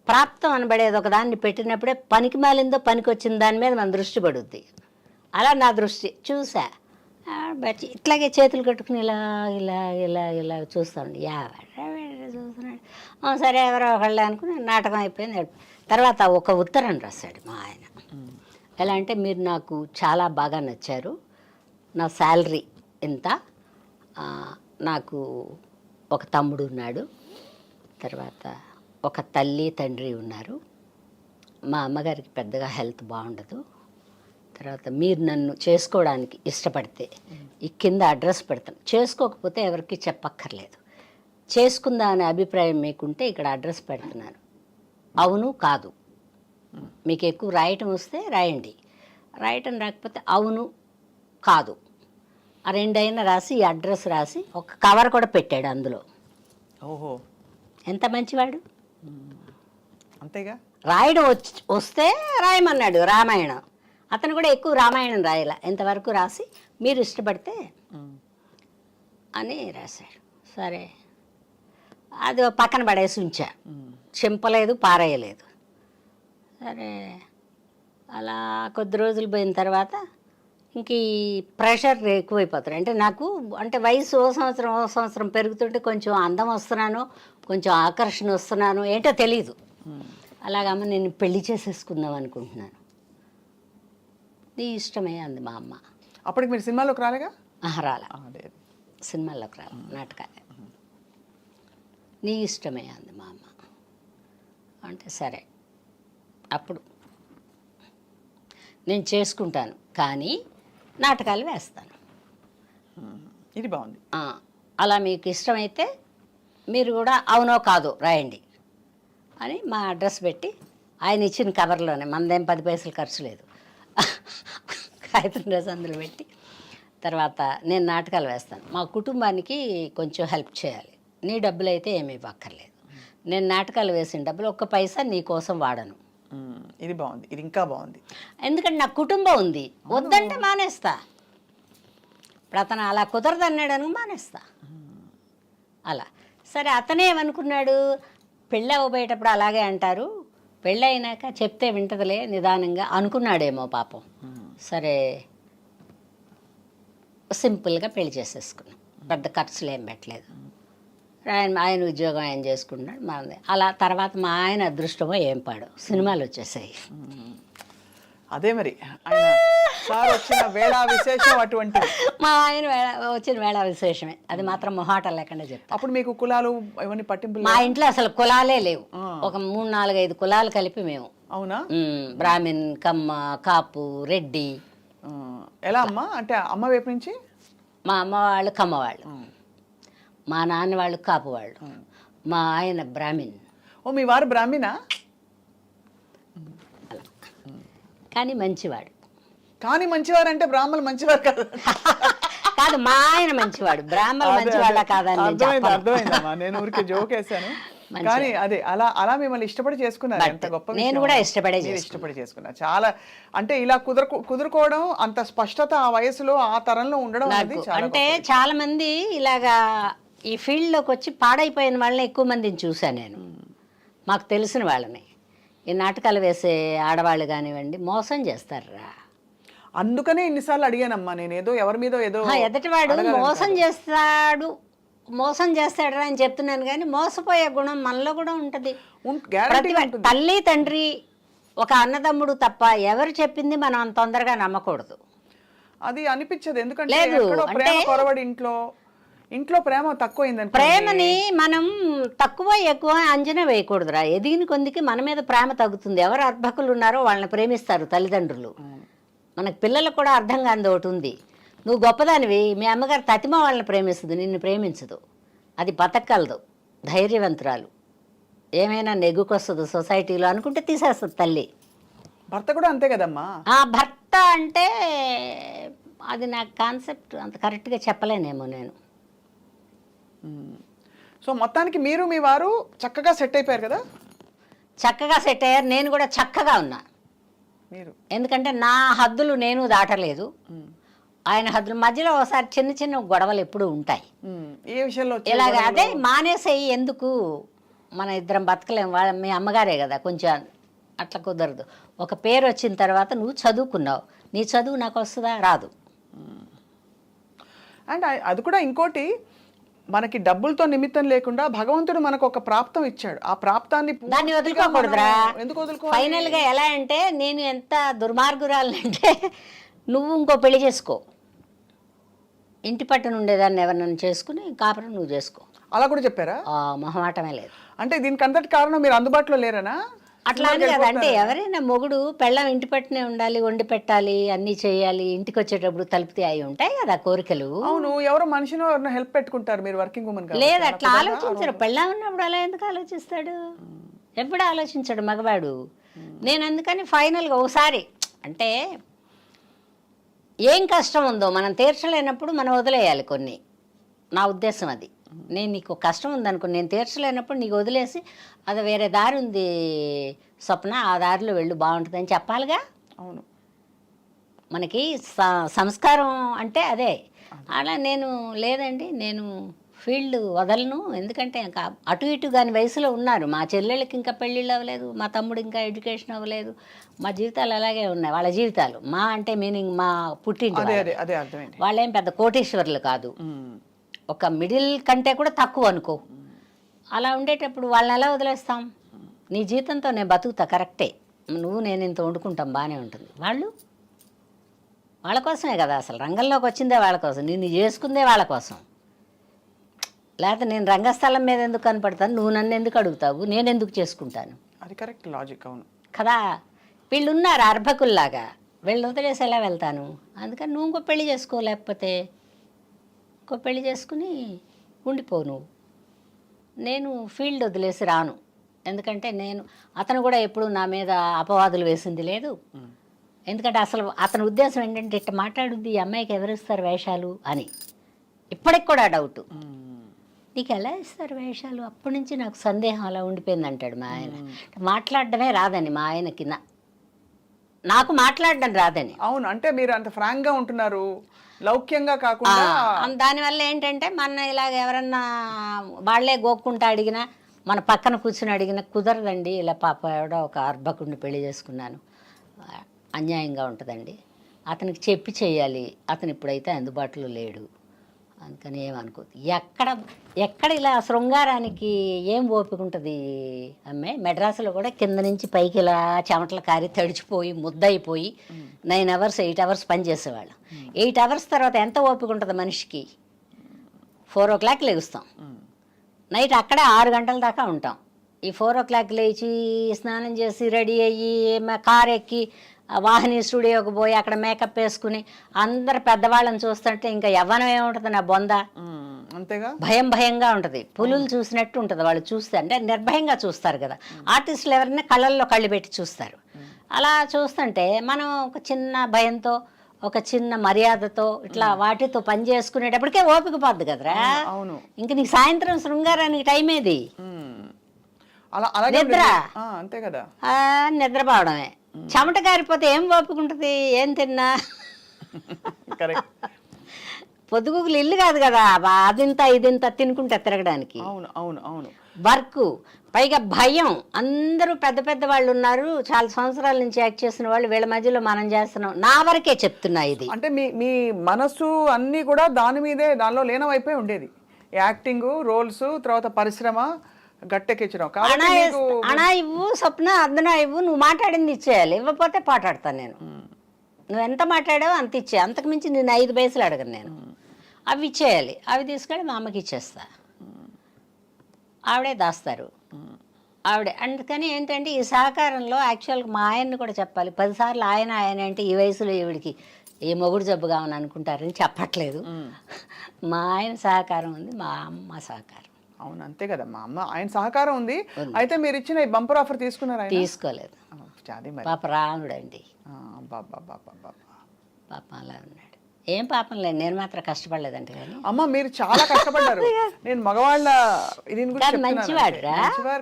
ప్రాప్తం అనబడేది ఒక దాన్ని పెట్టినప్పుడే పనికి మాలిందో పనికి వచ్చిన దాని మీద మన దృష్టి పడుద్ది. అలా నా దృష్టి చూసా. బట్టి ఇట్లాగే చేతులు కట్టుకుని ఇలా ఇలా ఇలా ఇలా చూస్తాను. చూస్తున్నాడు. సరే ఎవరో ఒకళ్ళే అనుకుని నాటకం అయిపోయింది. తర్వాత ఒక ఉత్తరం రాశాడు మా ఆయన. ఎలా అంటే, మీరు నాకు చాలా బాగా నచ్చారు, నా శాలరీ ఎంత, నాకు ఒక తమ్ముడు ఉన్నాడు, తర్వాత ఒక తల్లి తండ్రి ఉన్నారు, మా అమ్మగారికి పెద్దగా హెల్త్ బాగుండదు, తర్వాత మీరు నన్ను చేసుకోవడానికి ఇష్టపడితే ఈ కింద అడ్రస్ పెడతాను, చేసుకోకపోతే ఎవరికి చెప్పక్కర్లేదు, చేసుకుందా అనే అభిప్రాయం మీకుంటే ఇక్కడ అడ్రస్ పెడుతున్నాను, అవును కాదు, మీకు ఎక్కువ రాయటం వస్తే రాయండి, రాయటం రాకపోతే అవును కాదు ఆ 2 అయినా రాసి ఈ అడ్రస్ రాసి ఒక కవర్ కూడా పెట్టాడు అందులో. ఓహో, ఎంత మంచివాడు. అంతేగా, రాయడం వస్తే రాయమన్నాడు రామాయణం. అతను కూడా ఎక్కువ రామాయణం రాయాల, ఎంతవరకు రాసి మీరు ఇష్టపడితే అని రాశాడు. సరే, అది పక్కన పడేసి ఉంచా, చింపలేదు పారేయలేదు. సరే, అలా కొద్ది రోజులు పోయిన తర్వాత ఇంక ఈ ప్రెషర్ ఎక్కువైపోతారు. అంటే నాకు అంటే వయసు ఓ సంవత్సరం పెరుగుతుంటే కొంచెం అందం వస్తున్నాను, కొంచెం ఆకర్షణ వస్తున్నాను, ఏంటో తెలీదు. అలాగమ్మ నేను పెళ్లి చేసేసుకుందాం అనుకుంటున్నాను. నీ ఇష్టమే అంది మా అమ్మ. అప్పటికి మీరు సినిమాలోకి రాలేగా? రాలే, సినిమాల్లోకి రాలే, నాటకాలే. నీ ఇష్టమే అంది మా అమ్మ. అంటే సరే, అప్పుడు నేను చేసుకుంటాను కానీ నాటకాలు వేస్తాను. ఇది బాగుంది. అలా మీకు ఇష్టమైతే మీరు కూడా అవునో కాదో రాయండి అని మా అడ్రస్ పెట్టి ఆయన ఇచ్చిన కవర్లోనే, మనదేం 10 పైసలు ఖర్చు లేదు, కాగితం రాసి అందులో పెట్టి తర్వాత నేను నాటకాలు వేస్తాను. మా కుటుంబానికి కొంచెం హెల్ప్ చేయాలి, నీ డబ్బులు అయితే ఏమీ ఇవ్వక్కర్లేదు, నేను నాటకాలు వేసిన డబ్బులు ఒక్క పైసా నీ కోసం వాడను. ఇది బాగుంది, ఇది ఇంకా బాగుంది. ఎందుకంటే నాకు కుటుంబం ఉంది, వద్దంటే మానేస్తా. ఇప్పుడు అతను అలా కుదరదు అన్నాడు మానేస్తా అలా. సరే అతనే ఏమనుకున్నాడు, పెళ్ళి అవ్వబోయేటప్పుడు అలాగే అంటారు, పెళ్ళి అయినాక చెప్తే వింటదిలే నిదానంగా అనుకున్నాడేమో పాపం. సరే సింపుల్గా పెళ్లి చేసేసుకున్నాం, పెద్ద ఖర్చులు ఏం పెట్టలేదు. ఆయన ఉద్యోగం ఆయన చేసుకున్నాడు, మనది అలా. తర్వాత మా ఆయన అదృష్టమో ఏం పాడు సినిమాలు వచ్చేసాయి. అదే మరి ఆయన సార్ వచ్చిన వేళ విశేషం అటువంటిది. మా ఆయన వచ్చిన వేళ విశేషమే, అది మాత్రం మొహాటం లేకుండా చెప్తా. అప్పుడు మీకు కులాలు ఇవన్నీ పట్టింపులు? మా ఇంట్లో అసలు కులాలే లేవు, ఒక 3-4-5 కులాలు కలిపి మేము. అవునా? బ్రాహ్మిన్, కమ్మ, కాపు, రెడ్డి. ఎలా అమ్మా అంటే అమ్మ వైపు నుంచి? మా అమ్మ వాళ్ళు కమ్మ వాళ్ళు, మా నాన్న వాళ్ళు కాపు వాళ్ళు, మా ఆయన బ్రాహ్మిన్. ఓ మీ వారు బ్రాహ్మినా? అలా కానీ మంచివాడు. కానీ మంచివారు అంటే బ్రాహ్మణులు మంచివారు కాదు. కాదు, మా ఆయన మంచివాడు, బ్రాహ్మణులు మంచివాళ్ళ కాదని అర్థమైందమ్మా, నేను ఊరికి జోక్ వేసాను. కానీ అదే అలా అలా మిమ్మల్ని ఇష్టపడి చేసుకున్నారు, ఎంత గొప్ప. నేను కూడా ఇష్టపడి చేసుకున్నా. చాలా అంటే ఇలా కుదురుకోవడం, అంత స్పష్టత ఆ వయసులో ఆ తరంలో ఉండడం అనేది చాలా. అంటే చాలా మంది ఇలాగా ఈ ఫీల్డ్లోకి వచ్చి పాడైపోయిన వాళ్ళని ఎక్కువ మందిని చూశాను నేను, మాకు తెలిసిన వాళ్ళని. ఈ నాటకాలు వేసే ఆడవాళ్ళు కానివ్వండి మోసం చేస్తారా. అందుకనే ఇన్నిసార్లు అడిగానమ్మా నేను, ఏదో ఎవరి మీద ఏదో ఎదటివాడు మోసం చేస్తాడరా అని చెప్తున్నాను, కానీ మోసపోయే గుణం మనలో కూడా ఉంటుంది. తల్లి తండ్రి ఒక అన్నదమ్ముడు తప్ప ఎవరు చెప్పింది మనం అంత తొందరగా నమ్మకూడదు. అది అనిపించదు, ఎందుకంటే ఎక్కడో ప్రేమ కొరవడి ఇంట్లో ప్రేమ తక్కువైందని. ప్రేమని మనం తక్కువ ఎక్కువ అంచనా వేయకూడదురా, ఎదిగిన కొందికి మన మీద ప్రేమ తగ్గుతుంది. ఎవరు అర్భకులు ఉన్నారో వాళ్ళని ప్రేమిస్తారు తల్లిదండ్రులు. మనకు పిల్లలకు కూడా అర్థం కానిది ఒకటి ఉంది, నువ్వు గొప్పదానివి, మీ అమ్మగారు తతిమ వాళ్ళని ప్రేమిస్తుంది, నిన్ను ప్రేమించదు, అది బతకగలదు, ధైర్యవంతురాలు, ఏమైనా నెగ్గుకొస్తుంది సొసైటీలో అనుకుంటే తీసేస్తుంది తల్లి. భర్త కూడా అంతే కదమ్మా. భర్త అంటే అది నాకు కాన్సెప్ట్ అంత కరెక్ట్గా చెప్పలేనేమో నేను. సో మొత్తానికి మీరు మీ వారు చక్కగా సెట్ అయిపోయారు కదా? చక్కగా సెట్ అయ్యారు, నేను కూడా చక్కగా ఉన్నా. మీరు ఎందుకంటే నా హద్దులు నేను దాటలేదు, ఆయన హద్దుల మధ్యలో ఒకసారి చిన్న చిన్న గొడవలు ఎప్పుడు ఉంటాయి. ఏ విషయంలో? ఇలాగ అదే మానేసేయి, ఎందుకు మన ఇద్దరం బతకలేము, మీ అమ్మగారే కదా, కొంచెం అట్లా కుదరదు. ఒక పేరు వచ్చిన తర్వాత నువ్వు చదువుకున్నావు, నీ చదువు నాకు వస్తుందా? రాదు. అండ్ అది కూడా ఇంకోటి, మనకి డబ్బులతో నిమిత్తం లేకుండా భగవంతుడు మనకు ఒక ప్రాప్తం ఇచ్చాడు, ఆ ప్రాప్తాన్ని దాన్ని వదులుకోకూడదురా. ఎందుకు వదులుకోవాలి? ఫైనల్ గా ఎలా అంటే, నేను ఎంత దుర్మార్గురాలంటే, నువ్వు ఇంకో పెళ్లి చేసుకో, ఇంటి పట్టున ఉండేదాన్ని ఎవరినైనా చేసుకుని కాపురం నువ్వు చేసుకో. అలా కూడా చెప్పారా? మొహమాటమే లేదు. అంటే దీనికి అంతటి కారణం మీరు అందుబాటులో లేరనా? అట్లా అని కదా, అంటే ఎవరైనా మొగుడు పెళ్ళం ఇంటి పట్టునే ఉండాలి, వండి పెట్టాలి, అన్నీ చేయాలి, ఇంటికి వచ్చేటప్పుడు తలుపుతే అయి ఉంటాయి కదా కోరికలు. అవును, ఎవరో మనిషిని ఎవరైనా హెల్ప్ పెట్టుకుంటారు, మీరు వర్కింగ్ ఉమెన్ లేదు అట్లా ఆలోచించరు. పెళ్ళం ఉన్నప్పుడు అలా ఎందుకు ఆలోచిస్తాడు? ఎప్పుడు ఆలోచించాడు మగవాడు. నేను అందుకని ఫైనల్గా ఒకసారి అంటే ఏం కష్టం ఉందో మనం తీర్చలేనప్పుడు మనం వదిలేయాలి కొన్ని. నా ఉద్దేశం అది. నేను నీకు కష్టం ఉందనుకో, నేను తీర్చలేనప్పుడు నీకు వదిలేసి, అది వేరే దారి ఉంది స్వప్న, ఆ దారిలో వెళ్ళు బాగుంటుందని చెప్పాలిగా. అవును, మనకి సంస్కారం అంటే అదే. అలా నేను లేదండి, నేను ఫీల్డ్ వదలను, ఎందుకంటే ఇంకా అటు ఇటు కాని వయసులో ఉన్నారు. మా చెల్లెళ్ళకి ఇంకా పెళ్ళిళ్ళు అవ్వలేదు, మా తమ్ముడు ఇంకా ఎడ్యుకేషన్ అవ్వలేదు, మా జీవితాలు అలాగే ఉన్నాయి. వాళ్ళ జీవితాలు మా అంటే మీనింగ్ మా పుట్టింటి వాళ్ళేం పెద్ద కోటీశ్వర్లు కాదు, ఒక మిడిల్ కంటే కూడా తక్కువ అనుకో. అలా ఉండేటప్పుడు వాళ్ళని ఎలా వదిలేస్తాం? నీ జీతంతో నేను బతుకుతా కరెక్టే, నువ్వు నేను ఇంత వండుకుంటాం బాగానే ఉంటుంది. వాళ్ళ కోసమే కదా అసలు రంగంలోకి వచ్చిందే, వాళ్ళ కోసం, నిన్ను చేసుకుందే వాళ్ళ కోసం. లేకపోతే నేను రంగస్థలం మీద ఎందుకు కనపడతాను, నువ్వు నన్ను ఎందుకు అడుగుతావు, నేను ఎందుకు చేసుకుంటాను? అది కరెక్ట్ లాజిక్. అవును కదా, వీళ్ళు ఉన్నారు అర్భకుల్లాగా, వీళ్ళు వదిలేసి ఎలా వెళ్తాను? అందుకని నువ్వు ఇంకో పెళ్లి చేసుకో, లేకపోతే ఇంకో పెళ్లి చేసుకుని ఉండిపో నువ్వు. నేను ఫీల్డ్ వదిలేసి రాను, ఎందుకంటే అతను కూడా ఎప్పుడు నా మీద అపవాదులు వేసింది లేదు, ఎందుకంటే అసలు అతని ఉద్దేశం ఏంటంటే ఇట్లా మాట్లాడుద్ది ఈ అమ్మాయికి ఎవరు ఇస్తారు వేషాలు అని ఇప్పటికి కూడా డౌట్. నీకు ఎలా ఇస్తారు వేషాలు? అప్పటి నుంచి నాకు సందేహం అలా ఉండిపోయింది అంటాడు మా ఆయన. మాట్లాడడమే రాదని మా ఆయనకి, నాకు మాట్లాడడం రాదని. అవును, అంటే మీరు అంత ఫ్రాంక్ గా ఉంటున్నారు, లౌక్యంగా కాకుండా. దానివల్ల ఏంటంటే మన ఇలాగ ఎవరన్నా వాళ్ళే గోక్కుంటా అడిగినా, మన పక్కన కూర్చుని అడిగినా కుదరదండి, ఇలా పాప ఎవడో ఒక అర్భకుడిని పెళ్లి చేసుకున్నాను, అన్యాయంగా ఉంటుందండి, అతనికి చెప్పి చేయాలి, అతను ఇప్పుడైతే అందుబాటులో లేడు, అందుకని ఏమనుకోదు. ఎక్కడ ఇలా శృంగారానికి ఏం ఓపిక ఉంటుంది అమ్మాయి? మెడ్రాసులో కూడా కింద నుంచి పైకి ఇలా చెమటల కారి తడిచిపోయి ముద్దయిపోయి 9 hours 8 hours పనిచేసేవాళ్ళం. 8 hours తర్వాత ఎంత ఓపిక ఉంటుంది మనిషికి? 4 o'clock లెగుస్తాం, నైట్ అక్కడే 6 గంటల దాకా ఉంటాం. ఈ 4 o'clock లేచి స్నానం చేసి రెడీ అయ్యి కార్ ఎక్కి వాహిని స్టూడియోకి పోయి అక్కడ మేకప్ వేసుకుని అందరు పెద్దవాళ్ళని చూస్తుంటే ఇంకా యవ్వనం ఏముంటుంది నా బొంద, అంతేగా భయంగా ఉంటుంది. పులులు చూసినట్టు ఉంటుంది వాళ్ళు చూస్తే, అంటే నిర్భయంగా చూస్తారు కదా. ఆర్టిస్టులు ఎవరైనా కళ్ళల్లో కళ్ళు పెట్టి చూస్తారు. అలా చూస్తుంటే మనం ఒక చిన్న భయంతో ఒక చిన్న మర్యాదతో ఇట్లా వాటితో పని చేసుకునేటప్పటికే ఓపిక పోద్ది కదరా. అవును, ఇంక నీకు సాయంత్రం శృంగారానికి టైం ఏది? నిద్ర, అంతే కదా, నిద్రపోవడమే. చెమట కారిపోతే ఏం ఓపిక ఉంటుంది? ఏం తిన్నా పొద్దుగుకులు ఇల్లు కాదు కదా, అదింత ఇదింత తినుకుంటే తిరగడానికి. అవును అవును అవును. వర్క్, పైగా భయం. అందరూ పెద్ద పెద్ద వాళ్ళు ఉన్నారు, చాలా సంవత్సరాల నుంచి యాక్ట్ చేసిన వాళ్ళు, వీళ్ళ మధ్యలో మనం చేస్తున్నాం. నా వరకే చెప్తున్నా ఇది. అంటే మీ మనసు అన్నీ కూడా దాని మీదే, దానిలో లీనమైపోయి ఉండేది. యాక్టింగ్, రోల్స్, తర్వాత పరిశ్రమ గట్టెక్కించడం. అనా ఇవ్వు స్వప్న, అద్దనా ఇవ్వు, నువ్వు మాట్లాడింది ఇచ్చేయాలి, ఇవ్వకపోతే పాటాడతాను నేను. నువ్వు ఎంత మాట్లాడావో అంత ఇచ్చే, అంతకుమించి నేను 5 పైసలు అడగను నేను. అవి ఇచ్చేయాలి, అవి తీసుకెళ్ళి మా అమ్మకి ఇచ్చేస్తా, ఆవిడే దాస్తారు ఆవిడే. అందుకని ఏంటంటే ఈ సహకారంలో యాక్చువల్గా మా ఆయన్ని కూడా చెప్పాలి. 10 సార్లు ఆయన అంటే ఈ వయసులో ఈవిడికి ఏ మొగుడు జబ్బుగా అని అనుకుంటారని చెప్పట్లేదు. మా ఆయన సహకారం ఉంది, మా అమ్మ సహకారం. అవును, అంతే కదా. మా అమ్మ ఆయన సహకారం ఉంది. అయితే మీరు ఇచ్చిన బంపర్ ఆఫర్ తీసుకున్నారా? తీసుకోలేదు పాప, రానుడు అండి పాప అలా ఉన్నాడు. ఏం పాపం లేదు, నేను మాత్రం కష్టపడలేదంటే. కానీ అమ్మ మీరు చాలా కష్టపడ్డారు. నేను మగవాళ్ళ మంచివాడు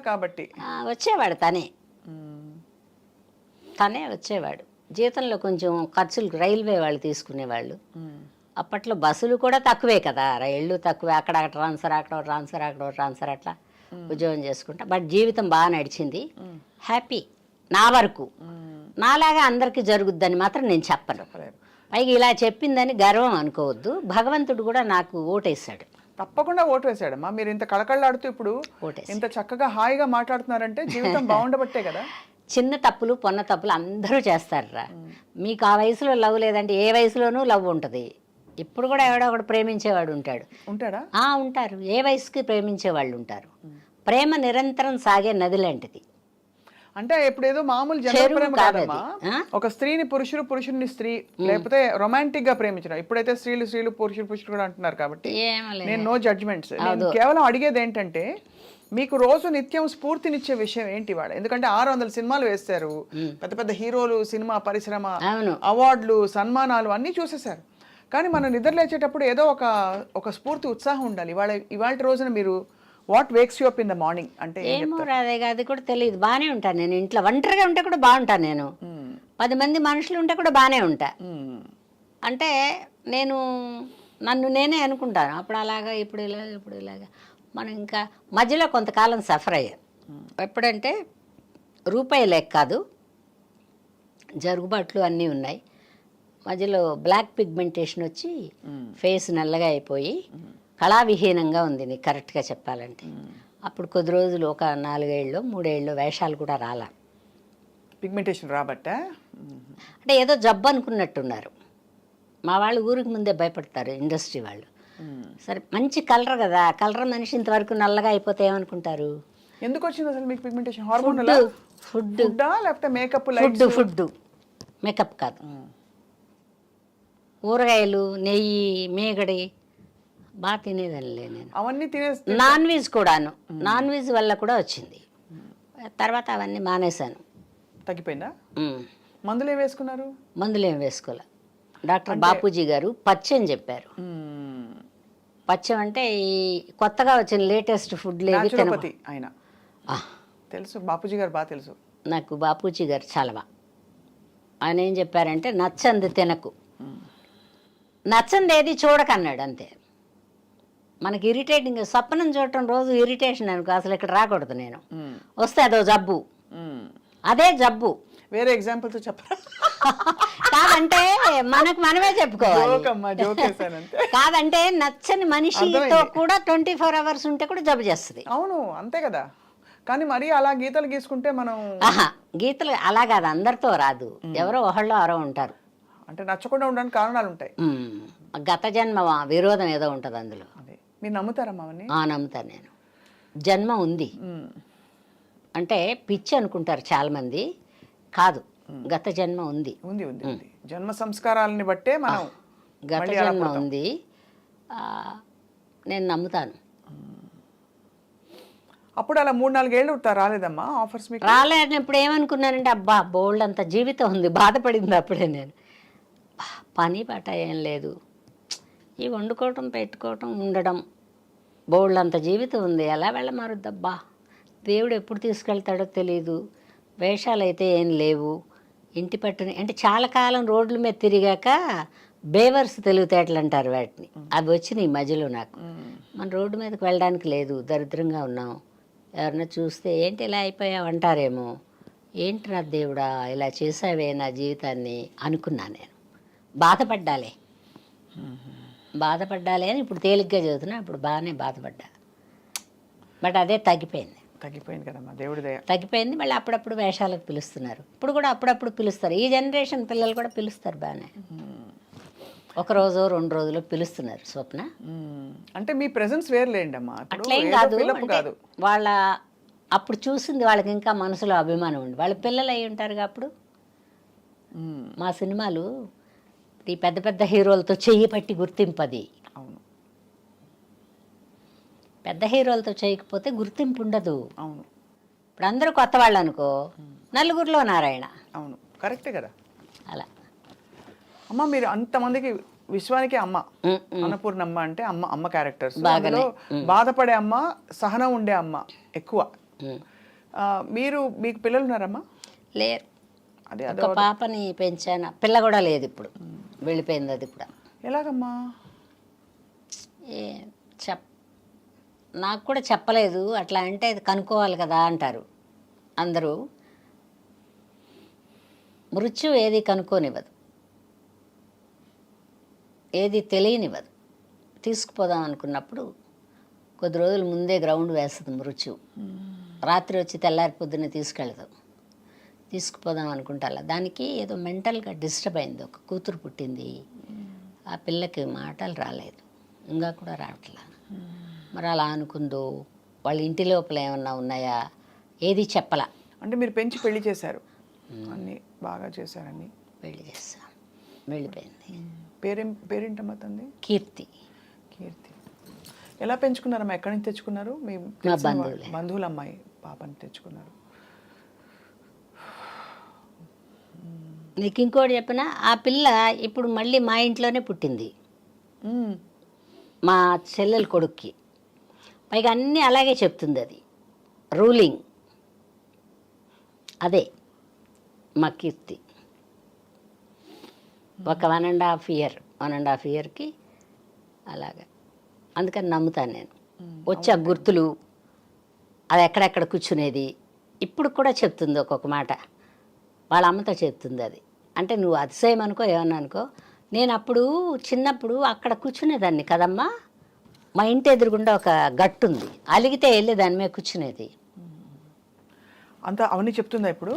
కాబట్టి వచ్చేవాడు, తనే వచ్చేవాడు. జీతంలో కొంచెం ఖర్చులు రైల్వే వాళ్ళు తీసుకునేవాళ్ళు. అప్పట్లో బస్సులు కూడా తక్కువే కదా, రైళ్ళు తక్కువే, అక్కడ ట్రాన్స్ఫర్, అక్కడ ట్రాన్స్ఫర్ అట్లా ఉద్యోగం చేసుకుంటా. బట్ జీవితం బాగా నడిచింది, హ్యాపీ. నా వరకు నాలాగా అందరికీ జరుగుద్దని మాత్రం నేను చెప్పను. పైగా ఇలా చెప్పిందని గర్వం అనుకోవద్దు. భగవంతుడు కూడా నాకు ఓటేశాడు. తప్పకుండా ఓటు వేసాడమ్మా. మీరు ఇంత కళకళలాడుతూ ఇప్పుడు ఇంత చక్కగా హాయిగా మాట్లాడుతున్నారంటే జీవితం బాగుండబట్టే కదా. చిన్న తప్పులు పొన్న తప్పులు అందరూ చేస్తారురా. మీకు ఆ వయసులో లవ్ లేదంటే ఏ వయసులోనూ లవ్ ఉంటుంది. ఇప్పుడు కూడా ఎవడో ఒకడు ప్రేమించేవాడు ఉంటాడా? ఉంటారు. ఏ వయసుకి ప్రేమించే వాళ్ళు ఉంటారు. ప్రేమ నిరంతరం సాగే నది లాంటిది. అంటే ఇప్పుడు ఏదో మామూలు జనరల్ ప్రేమ కాదమ్మా. ఒక స్త్రీని పురుషుడు, పురుషుడిని స్త్రీ, లేకపోతే రొమాంటిక్ గా ప్రేమించడం. ఇప్పుడైతే స్త్రీలు పురుషుడు కూడా అంటున్నారు కాబట్టి నేను నో జడ్జ్మెంట్స్. నేను కేవలం అడిగేది ఏంటంటే మీకు రోజు నిత్యం స్ఫూర్తినిచ్చే విషయం ఏంటి వాడు? ఎందుకంటే 600 సినిమాలు వేస్తారు, పెద్ద పెద్ద హీరోలు, సినిమా పరిశ్రమ, అవార్డులు, సన్మానాలు అన్నీ చూసేశారు. కానీ మనం నిద్ర లేచేటప్పుడు ఏదో ఒక స్ఫూర్తి, ఉత్సాహం ఉండాలి. ఇవాళ రోజున మీరు what wakes you up in the morning అంటే? ఏమో రాదే, అది కూడా తెలియదు. బాగానే ఉంటాను నేను. ఇంట్లో ఒంటరిగా ఉంటే కూడా బాగుంటాను నేను. 10 మంది మనుషులు ఉంటే కూడా బాగానే ఉంటా. అంటే నన్ను నేనే అనుకుంటాను. అప్పుడు అలాగా, ఇప్పుడు ఇలాగా. మనం ఇంకా మధ్యలో కొంతకాలం సఫర్ అయ్యాం. ఎప్పుడంటే రూపాయి లేక కాదు, జరుగుబాట్లు అన్నీ ఉన్నాయి. మధ్యలో బ్లాక్ పిగ్మెంటేషన్ వచ్చి ఫేస్ నల్లగా అయిపోయి కళావిహీనంగా ఉంది నీకు కరెక్ట్గా చెప్పాలంటే. అప్పుడు కొద్ది రోజులు ఒక 4 ఏళ్ళు 3 ఏళ్ళు వేషాలు కూడా రాలా. పిగ్మెంటేషన్ రాబట్టా? అంటే ఏదో జబ్బు అనుకున్నట్టున్నారు మా వాళ్ళు. ఊరికి ముందే భయపడతారు ఇండస్ట్రీ వాళ్ళు. సరే మంచి కలర్ కదా, కలర్ మనిషి ఇంతవరకు నల్లగా అయిపోతే ఏమనుకుంటారు? ఎందుకు వచ్చింది అసలు మీకు పిగ్మెంటేషన్? హార్మోన్, ఫుడ్ లేకపోతే మేకప్? ఫుడ్ మేకప్ కాదు. ఊరగాయలు, నెయ్యి, మేగడి బాగా తినేదానిలే నేను. అవన్నీ నాన్ వెజ్ కూడాను. నాన్ వెజ్ వల్ల కూడా వచ్చింది. తర్వాత అవన్నీ మానేశాను. తగ్గిపోయిందా? మందులు ఏం వేసుకున్నారు? మందులు ఏం వేసుకోలే. డాక్టర్ బాపూజీ గారు పచ్చని చెప్పారు. పచ్చం అంటే ఈ కొత్తగా వచ్చిన లేటెస్ట్ ఫుడ్లు ఏవి న్యాచురోపతి ఆయన తెలుసు, బాపూజీ గారు బాగా తెలుసు నాకు. బాపూజీ గారు చాలా బాగా. ఆయన ఏం చెప్పారంటే నచ్చంది తినకు, నచ్చంది ఏది చూడకన్నాడు అంతే. మనకి ఇరిటేటింగ్ స్వప్నం చూడటం రోజు ఇరిటేషన్ అనుకో, అసలు ఇక్కడ రాకూడదు నేను. వస్తే అదో జబ్బు, అదే జబ్బు. వేరే ఎగ్జాంపుల్తో చెప్పరా? కాదంటే మనకు మనమే చెప్పుకోవాలి. కాదంటే నచ్చని మనిషితో కూడా 24 hours ఉంటే కూడా జబ్బు చేస్తుంది. అవును అంతే కదా. కానీ మరి అలా గీతలు గీసుకుంటే మనం గీతలు అలా కాదు, అందరితో రాదు, ఎవరో ఒకళ్ళు ఎవరో ఉంటారు. అంటే నచ్చకుండా ఉండడానికి కారణాలు ఉంటాయి. గత జన్మ విరోధం ఏదో ఉంటుంది అందులో. మీరు నమ్ముతారమ్మా అవన్నీ? నమ్ముతాను నేను. జన్మ ఉంది అంటే పిచ్చి అనుకుంటారు చాలా మంది, కాదు, గత జన్మ ఉంది. ఉంది ఉంది ఉంది. జన్మ సంస్కారాలని బట్టే మనం గత జన్మ ఉంది, నేను నమ్ముతాను. అప్పుడు అలా 3-4 ఏళ్ళు రాలేదమ్మా ఆఫర్స్ మీకు? రాలేనప్పుడు ఏమనుకున్నానంటే అబ్బా బోల్డ్ అంత జీవితం ఉంది, బాధపడింది అప్పుడే నేను. పని పాట ఏం లేదు, ఈ వండుకోవటం పెట్టుకోవటం ఉండడం, బోల్డ్ అంత జీవితం ఉంది, ఎలా వెళ్ళమారుద్దబ్బా, దేవుడు ఎప్పుడు తీసుకెళ్తాడో తెలియదు, వేషాలు అయితే ఏం లేవు, ఇంటి పట్టుని అంటే చాలా కాలం రోడ్ల మీద తిరిగాక బేవర్స్ తెలివితేటలు అంటారు వాటిని, అవి వచ్చినాయి ఈ మధ్యలో నాకు. మన రోడ్డు మీదకి వెళ్ళడానికి లేదు, దరిద్రంగా ఉన్నాం, ఎవరన్నా చూస్తే ఏంటి ఇలా అయిపోయావు అంటారేమో, ఏంటి నా దేవుడా ఇలా చేసావే నా జీవితాన్ని అనుకున్నా నేను. బాధపడ్డాలే అని ఇప్పుడు తేలిగ్గా చదువుతున్నా, ఇప్పుడు బాగానే బాధపడ్డా. బట్ అదే తగ్గిపోయింది కదమ్మా, దేవుడి దయ. తగ్గిపోయింది. మళ్ళీ అప్పుడప్పుడు వేషాలకు పిలుస్తున్నారు, ఇప్పుడు కూడా అప్పుడప్పుడు పిలుస్తారు. ఈ జనరేషన్ పిల్లలు కూడా పిలుస్తారు బాగానే, ఒకరోజు 2 రోజులు పిలుస్తున్నారు. స్వప్న అంటే మీ ప్రెజెన్స్ వేర్లేండి అమ్మా, అట్లేం కాదు, వాళ్ళ అప్పుడు చూసింది వాళ్ళకి ఇంకా మనసులో అభిమానం ఉంది, వాళ్ళ పిల్లలు అయి ఉంటారుగా అప్పుడు. మా సినిమాలు ఈ పెద్ద పెద్ద హీరోలతో చెయ్యి పట్టి గుర్తింపది. అవును, పెద్ద హీరోలతో చేయకపోతే గుర్తింపు ఉండదు. అవును. ఇప్పుడు అందరూ కొత్త వాళ్ళు అనుకో, నలుగురిలో నారాయణ. అవును, కరెక్టే కదా. అలా అమ్మ మీరు అంతమందికి విశ్వానికి అమ్మ, అన్నపూర్ణమ్మ అంటే అమ్మ క్యారెక్టర్స్, బాధపడే అమ్మ, సహనం ఉండే అమ్మ ఎక్కువ. మీకు పిల్లలు ఉన్నారమ్మా? లేరు. ఒక పాపని పెంచాను, పిల్ల కూడా లేదు ఇప్పుడు, వెళ్ళిపోయింది అది కూడా. ఎలాగమ్మా? నాకు కూడా చెప్పలేదు, అట్లా అంటే అది కనుక్కోవాలి కదా అంటారు అందరూ. మృత్యు ఏది కనుక్కోనివ్వదు, ఏది తెలియనివ్వదు. తీసుకుపోదాం అనుకున్నప్పుడు కొద్ది రోజుల ముందే గ్రౌండ్ వేస్తుంది మృత్యు. రాత్రి వచ్చి తెల్లారి పొద్దున్నే తీసుకుపోదాం అనుకుంటా. దానికి ఏదో మెంటల్గా డిస్టర్బ్ అయింది. ఒక కూతురు పుట్టింది, ఆ పిల్లకి మాటలు రాలేదు, ఇంకా కూడా రావట్లా. మరి అలా అనుకుందో, వాళ్ళ ఇంటి లోపల ఏమన్నా ఉన్నాయా, ఏది చెప్పలా. అంటే మీరు పెంచి పెళ్లి చేశారు, అన్నీ బాగా చేశారని పెళ్లి చేస్తాం, వెళ్ళిపోయింది. పేరేంటమ్మా తంది? కీర్తి. ఎలా పెంచుకున్నారమ్మా? ఎక్కడి నుంచి తెచ్చుకున్నారు? మీ బంధువుల అమ్మాయి పాపని తెచ్చుకున్నారు. నీకు ఇంకోటి చెప్పినా, ఆ పిల్ల ఇప్పుడు మళ్ళీ మా ఇంట్లోనే పుట్టింది, మా చెల్లెల కొడుక్కి. పైగా అన్నీ అలాగే చెప్తుంది, అది రూలింగ్ అదే మా కీర్తి. ఒక 1.5 yearకి అలాగా. అందుకని నమ్ముతాను నేను. వచ్చి ఆ గుర్తులు, అది ఎక్కడెక్కడ కూర్చునేది ఇప్పుడు కూడా చెప్తుంది ఒక్కొక్క మాట, వాళ్ళ అమ్మతో చెప్తుంది. అది అంటే నువ్వు అతిశయం అనుకో ఏమన్నా అనుకో, నేను అప్పుడు చిన్నప్పుడు అక్కడ కూర్చునేదాన్ని కదమ్మా, మా ఇంటి ఎదురుగుండా ఒక గట్టు ఉంది, అలిగితే వెళ్ళి దాని మీద కూర్చునేది. అంతా అవన్నీ చెప్తుందా ఇప్పుడు?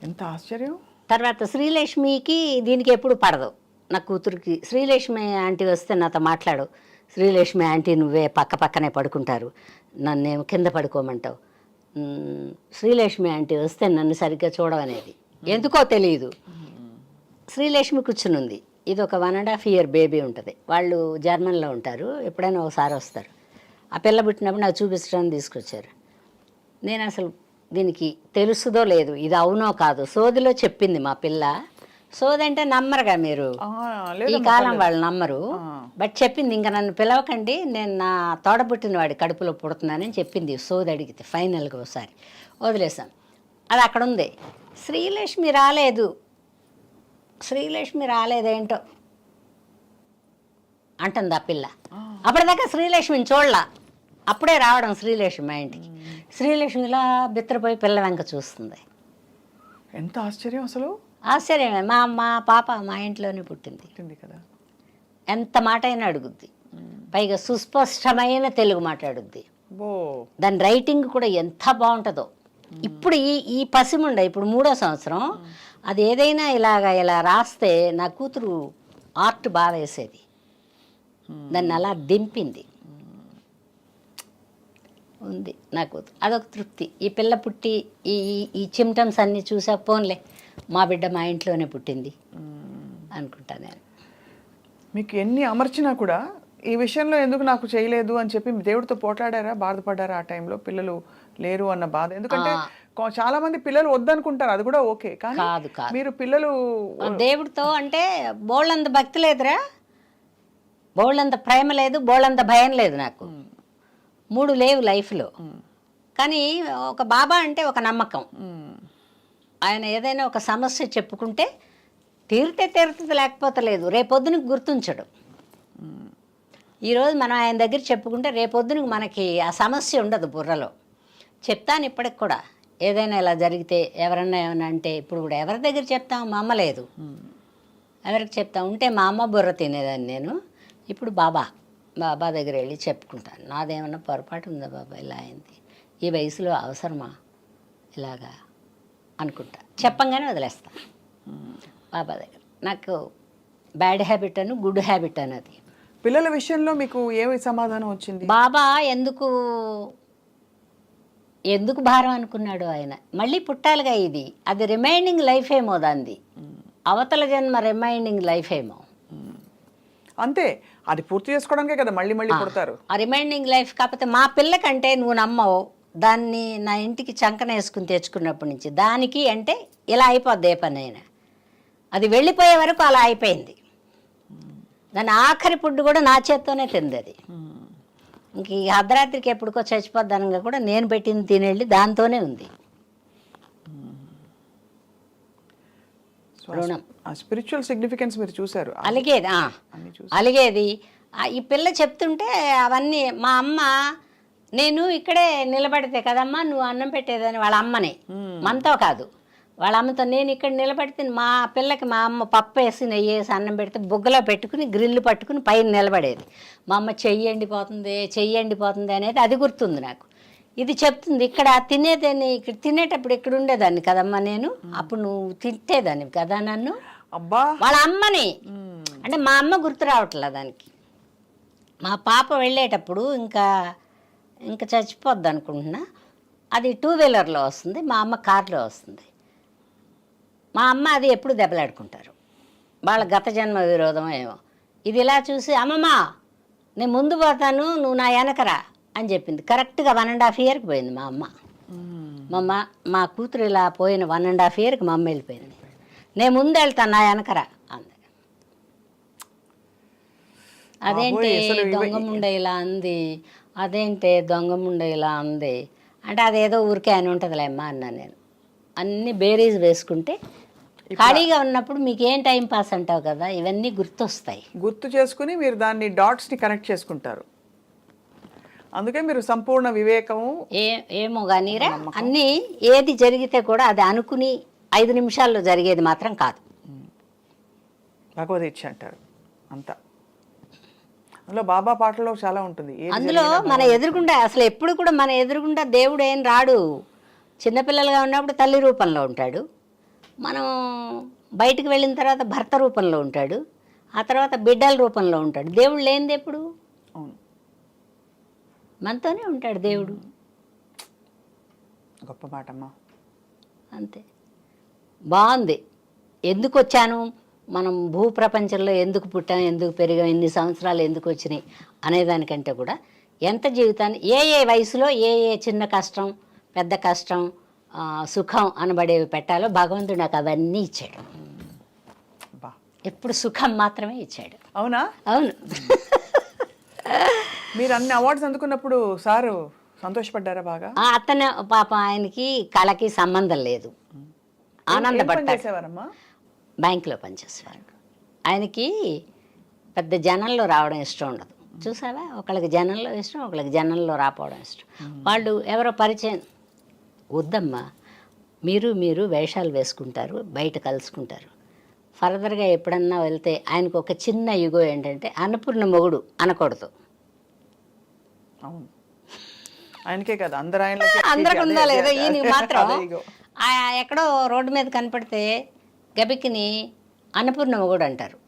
ఎంత ఆశ్చర్యం. తర్వాత శ్రీలక్ష్మికి దీనికి ఎప్పుడు పడదు, నా కూతురికి. శ్రీలక్ష్మి ఆంటీ వస్తే నాతో మాట్లాడు, శ్రీలక్ష్మి ఆంటీ నువ్వే పక్కనే పడుకుంటారు, నన్నేమో కింద పడుకోమంటావు, శ్రీలక్ష్మి ఆంటీ వస్తే నన్ను సరిగ్గా చూడవనేది. ఎందుకో తెలియదు. శ్రీలక్ష్మి కూర్చునుంది. ఇది ఒక 1.5 year బేబీ ఉంటుంది, వాళ్ళు జర్మన్లో ఉంటారు, ఎప్పుడైనా ఒకసారి వస్తారు. ఆ పిల్ల పుట్టినప్పుడు నాకు చూపించడానికి తీసుకొచ్చారు. నేను అసలు దీనికి తెలుసుదో లేదు, ఇది అవునో కాదు, సోదిలో చెప్పింది మా పిల్ల. సోది అంటే నమ్మరుగా మీరు, ఈ కాలం వాళ్ళు నమ్మరు. బట్ చెప్పింది, ఇంకా నన్ను పిలవకండి, నేను నా తోడబుట్టిన వాడి కడుపులో పుడుతున్నానని చెప్పింది. సోది అడిగితే ఫైనల్గా ఒకసారి వదిలేసాం. అది అక్కడ ఉంది. శ్రీలక్ష్మి రాలేదు, శ్రీలక్ష్మి రాలేదేంటో అంటుంది ఆ పిల్ల. అప్పటిదాకా శ్రీలక్ష్మిని చూడలా, అప్పుడే రావడం శ్రీలక్ష్మి మా ఇంటికి. శ్రీలక్ష్మిలా బిత్తరపోయి పిల్ల వెంక చూస్తుంది. ఎంత ఆశ్చర్యం అసలు. ఆశ్చర్యమే. మా పాప మా ఇంట్లోనే పుట్టింది కదా. ఎంత మాట అయినా అడుగుద్ది, పైగా సుస్పష్టమైన తెలుగు మాట్లాడుద్ది. దాని రైటింగ్ కూడా ఎంత బాగుంటుందో. ఇప్పుడు ఈ పసిముండ ఇప్పుడు 3వ సంవత్సరం, అది ఏదైనా ఇలా రాస్తే నా కూతురు ఆర్ట్ బాగా వేసేది, దాన్ని అలా దింపింది. ఉంది నా కూతురు, అదొక తృప్తి. ఈ పిల్ల పుట్టి ఈ సిమ్టమ్స్ అన్నీ చూసాక పోన్లే మా బిడ్డ మా ఇంట్లోనే పుట్టింది అనుకుంటా నేను. మీకు ఎన్ని అమర్చినా కూడా ఈ విషయంలో ఎందుకు నాకు చేయలేదు అని చెప్పి దేవుడితో పోట్లాడారా, బాధపడ్డారా ఆ టైంలో? పిల్లలు లేరు అన్న బాధ, ఎందుకంటే చాలా మంది పిల్లలు వద్దనుకుంటారు, అది కూడా ఓకే, కానీ కాదు మీరు పిల్లలు దేవుడితో అంటే బోళ్ళంత భక్తి లేదురా, బోళ్ళంత ప్రేమ లేదు, బోళ్ళంత భయం లేదు నాకు. 3 లేవు లైఫ్లో. కానీ ఒక బాబా అంటే ఒక నమ్మకం. ఆయన ఏదైనా ఒక సమస్య చెప్పుకుంటే తీరుతుంది, లేకపోతే లేదు. రేపొద్దునకి గుర్తుంచడు. ఈరోజు మనం ఆయన దగ్గర చెప్పుకుంటే రేపొద్దునకి మనకి ఆ సమస్య ఉండదు బుర్రలో. చెప్తాను ఇప్పటికి కూడా, ఏదైనా ఇలా జరిగితే ఎవరన్నా ఏమన్నా అంటే, ఇప్పుడు కూడా ఎవరి దగ్గర చెప్తాం? మా అమ్మ లేదు, ఎవరికి చెప్తాం? ఉంటే మా అమ్మ బుర్ర తినేదాన్ని నేను. ఇప్పుడు బాబా దగ్గర వెళ్ళి చెప్పుకుంటాను, నాదేమన్నా పొరపాటు ఉందా బాబా, ఇలా అయింది, ఈ వయసులో అవసరమా ఇలాగా అనుకుంటా. చెప్పంగానే వదిలేస్తా బాబా దగ్గర. నాకు బ్యాడ్ హ్యాబిట్ అను గుడ్ హ్యాబిట్ అనేది. పిల్లల విషయంలో మీకు ఏమి సమాధానం వచ్చింది? బాబా ఎందుకు భారం అనుకున్నాడు ఆయన? మళ్ళీ పుట్టాలిగా, ఇది అది రిమైనింగ్ లైఫ్ ఏమో, దాన్ని అవతల జన్మ రిమైనింగ్ లైఫ్ ఏమో, అంతే. అది పూర్తి చేసుకోవడానికే కదా మళ్ళీ పుడతారు. ఆ రిమైనింగ్ లైఫ్. కాకపోతే మా పిల్లకంటే నువ్వు నమ్మవు, దాన్ని నా ఇంటికి చంకన వేసుకుని తెచ్చుకున్నప్పటి నుంచి దానికి అంటే ఇలా అయిపోద్ది ఏ పని అయినా. అది వెళ్ళిపోయే వరకు అలా అయిపోయింది. దాని ఆఖరి ఫుడ్ కూడా నా చేత్తోనే తింది అది. ఇంక ఈ అర్ధరాత్రికి ఎప్పుడుకో చచ్చిపోద్దనగా కూడా నేను పెట్టింది తినేళ్ళి దాంతోనే ఉంది. రుణం, స్పిరిచువల్ సిగ్నిఫికెన్స్ మీరు చూసారు. అలిగేది ఈ పిల్ల చెప్తుంటే అవన్నీ. మా అమ్మ, నేను ఇక్కడే నిలబడితే కదమ్మా నువ్వు అన్నం పెట్టేదని వాళ్ళ అమ్మనే, మనతో కాదు వాళ్ళ అమ్మతో. నేను ఇక్కడ నిలబడితే మా పిల్లకి మా అమ్మ పప్పు వేసి నెయ్యి వేసి అన్నం పెడితే బుగ్గలో పెట్టుకుని గ్రిల్లు పట్టుకుని పైన నిలబడేది. మా అమ్మ చెయ్యి ఎండిపోతుంది అనేది అది గుర్తుంది నాకు. ఇది చెప్తుంది, ఇక్కడ తినేదాన్ని, ఇక్కడ తినేటప్పుడు ఇక్కడ ఉండేదాన్ని కదమ్మా నేను, అప్పుడు నువ్వు తింటేదాన్ని కదా నన్ను. అబ్బా, వాళ్ళ అమ్మని అంటే మా అమ్మ గుర్తు రావట్లే దానికి. మా పాప వెళ్ళేటప్పుడు ఇంకా చచ్చిపోద్ది అనుకుంటున్నా. అది 2 వీలర్లో వస్తుంది, మా అమ్మ కార్లో వస్తుంది. మా అమ్మ అది ఎప్పుడు దెబ్బలాడుకుంటారు, వాళ్ళ గత జన్మ విరోధం ఏమో. ఇది ఇలా చూసి, అమ్మమ్మ నేను ముందు పోతాను నువ్వు నా వెనకరా అని చెప్పింది. కరెక్ట్గా 1.5 ఇయర్కి పోయింది మా అమ్మ. మా కూతురు ఇలా పోయిన 1.5 ఇయర్కి మా అమ్మ వెళ్ళిపోయింది. నేను ముందు వెళ్తాను నా వెనకరా అంది. అదేంటి దొంగముండ ఇలా అంది, అదేంటి దొంగముండ ఇలా అంది అంటే అదేదో ఊరికే అని ఉంటుందిలే అమ్మా అన్నా నేను. అన్నీ బేరీజ్ వేసుకుంటే ఖాళీగా ఉన్నప్పుడు మీకు ఏం టైం పాస్ అంటావు కదా, ఇవన్నీ గుర్తొస్తాయి. గుర్తు చేసుకుని మీరు దాన్ని డాట్స్ని కనెక్ట్ చేసుకుంటారు. అందుకే మీరు సంపూర్ణ వివేకము ఏమో కానీరా, అన్నీ ఏది జరిగితే కూడా అది అనుకుని 5 నిమిషాల్లో జరిగేది మాత్రం కాదు. భగవదీక్ష అంటారు అంతా. అందులో బాబా పాటలో చాలా ఉంటుంది. అందులో మన ఎదురుగుండా అసలు ఎప్పుడు కూడా మన ఎదురుగుండా దేవుడు ఏం రాడు. చిన్నపిల్లలుగా ఉన్నప్పుడు తల్లి రూపంలో ఉంటాడు, మనం బయటికి వెళ్ళిన తర్వాత భర్త రూపంలో ఉంటాడు, ఆ తర్వాత బిడ్డల రూపంలో ఉంటాడు. దేవుడు లేనిది ఎప్పుడు మనతోనే ఉంటాడు దేవుడు. గొప్ప మాటమ్మా. అంతే. బాగుంది. ఎందుకు వచ్చాను, మనం భూప్రపంచంలో ఎందుకు పుట్టాం, ఎందుకు పెరిగాం, ఎన్ని సంవత్సరాలు ఎందుకు వచ్చినాయి అనేదానికంటే కూడా ఎంత జీవితాన్ని ఏ వయసులో ఏ చిన్న కష్టం పెద్ద కష్టం సుఖం అనబడేవి పెట్టాలో భగవంతుడు నాకు అవన్నీ ఇచ్చాడు. బా, ఎప్పుడు సుఖం మాత్రమే ఇచ్చాడు. అవునా? అవును. మీరు అన్ని అవార్డ్స్ అందుకున్నప్పుడు సారు సంతోషపడ్డారా బాగా? అతను పాప ఆయనకి కళకి సంబంధం లేదు, ఆనందపడతాడు. చేసేవారమ్మా? బ్యాంకులో పనిచేసేవారు. ఆయనకి పెద్ద జనంలో రావడం ఇష్టం ఉండదు. చూసావా, ఒకళ్ళకి జనంలో ఇష్టం, ఒకళ్ళకి జనంలో రాపోవడం ఇష్టం. వాళ్ళు ఎవరో పరిచయం వద్దమ్మా, మీరు వేషాలు వేసుకుంటారు, బయట కలుసుకుంటారు. ఫర్దర్గా ఎప్పుడన్నా వెళ్తే ఆయనకు ఒక చిన్న యుగో ఏంటంటే అన్నపూర్ణ మొగుడు అనకూడదు. అవును, ఆయనకే కదా, అందరికి ఉందా లేదా, ఈయనకి మాత్రం ఎక్కడో రోడ్డు మీద కనపడితే గబిక్కిని అన్నపూర్ణ మొగుడు అంటారు.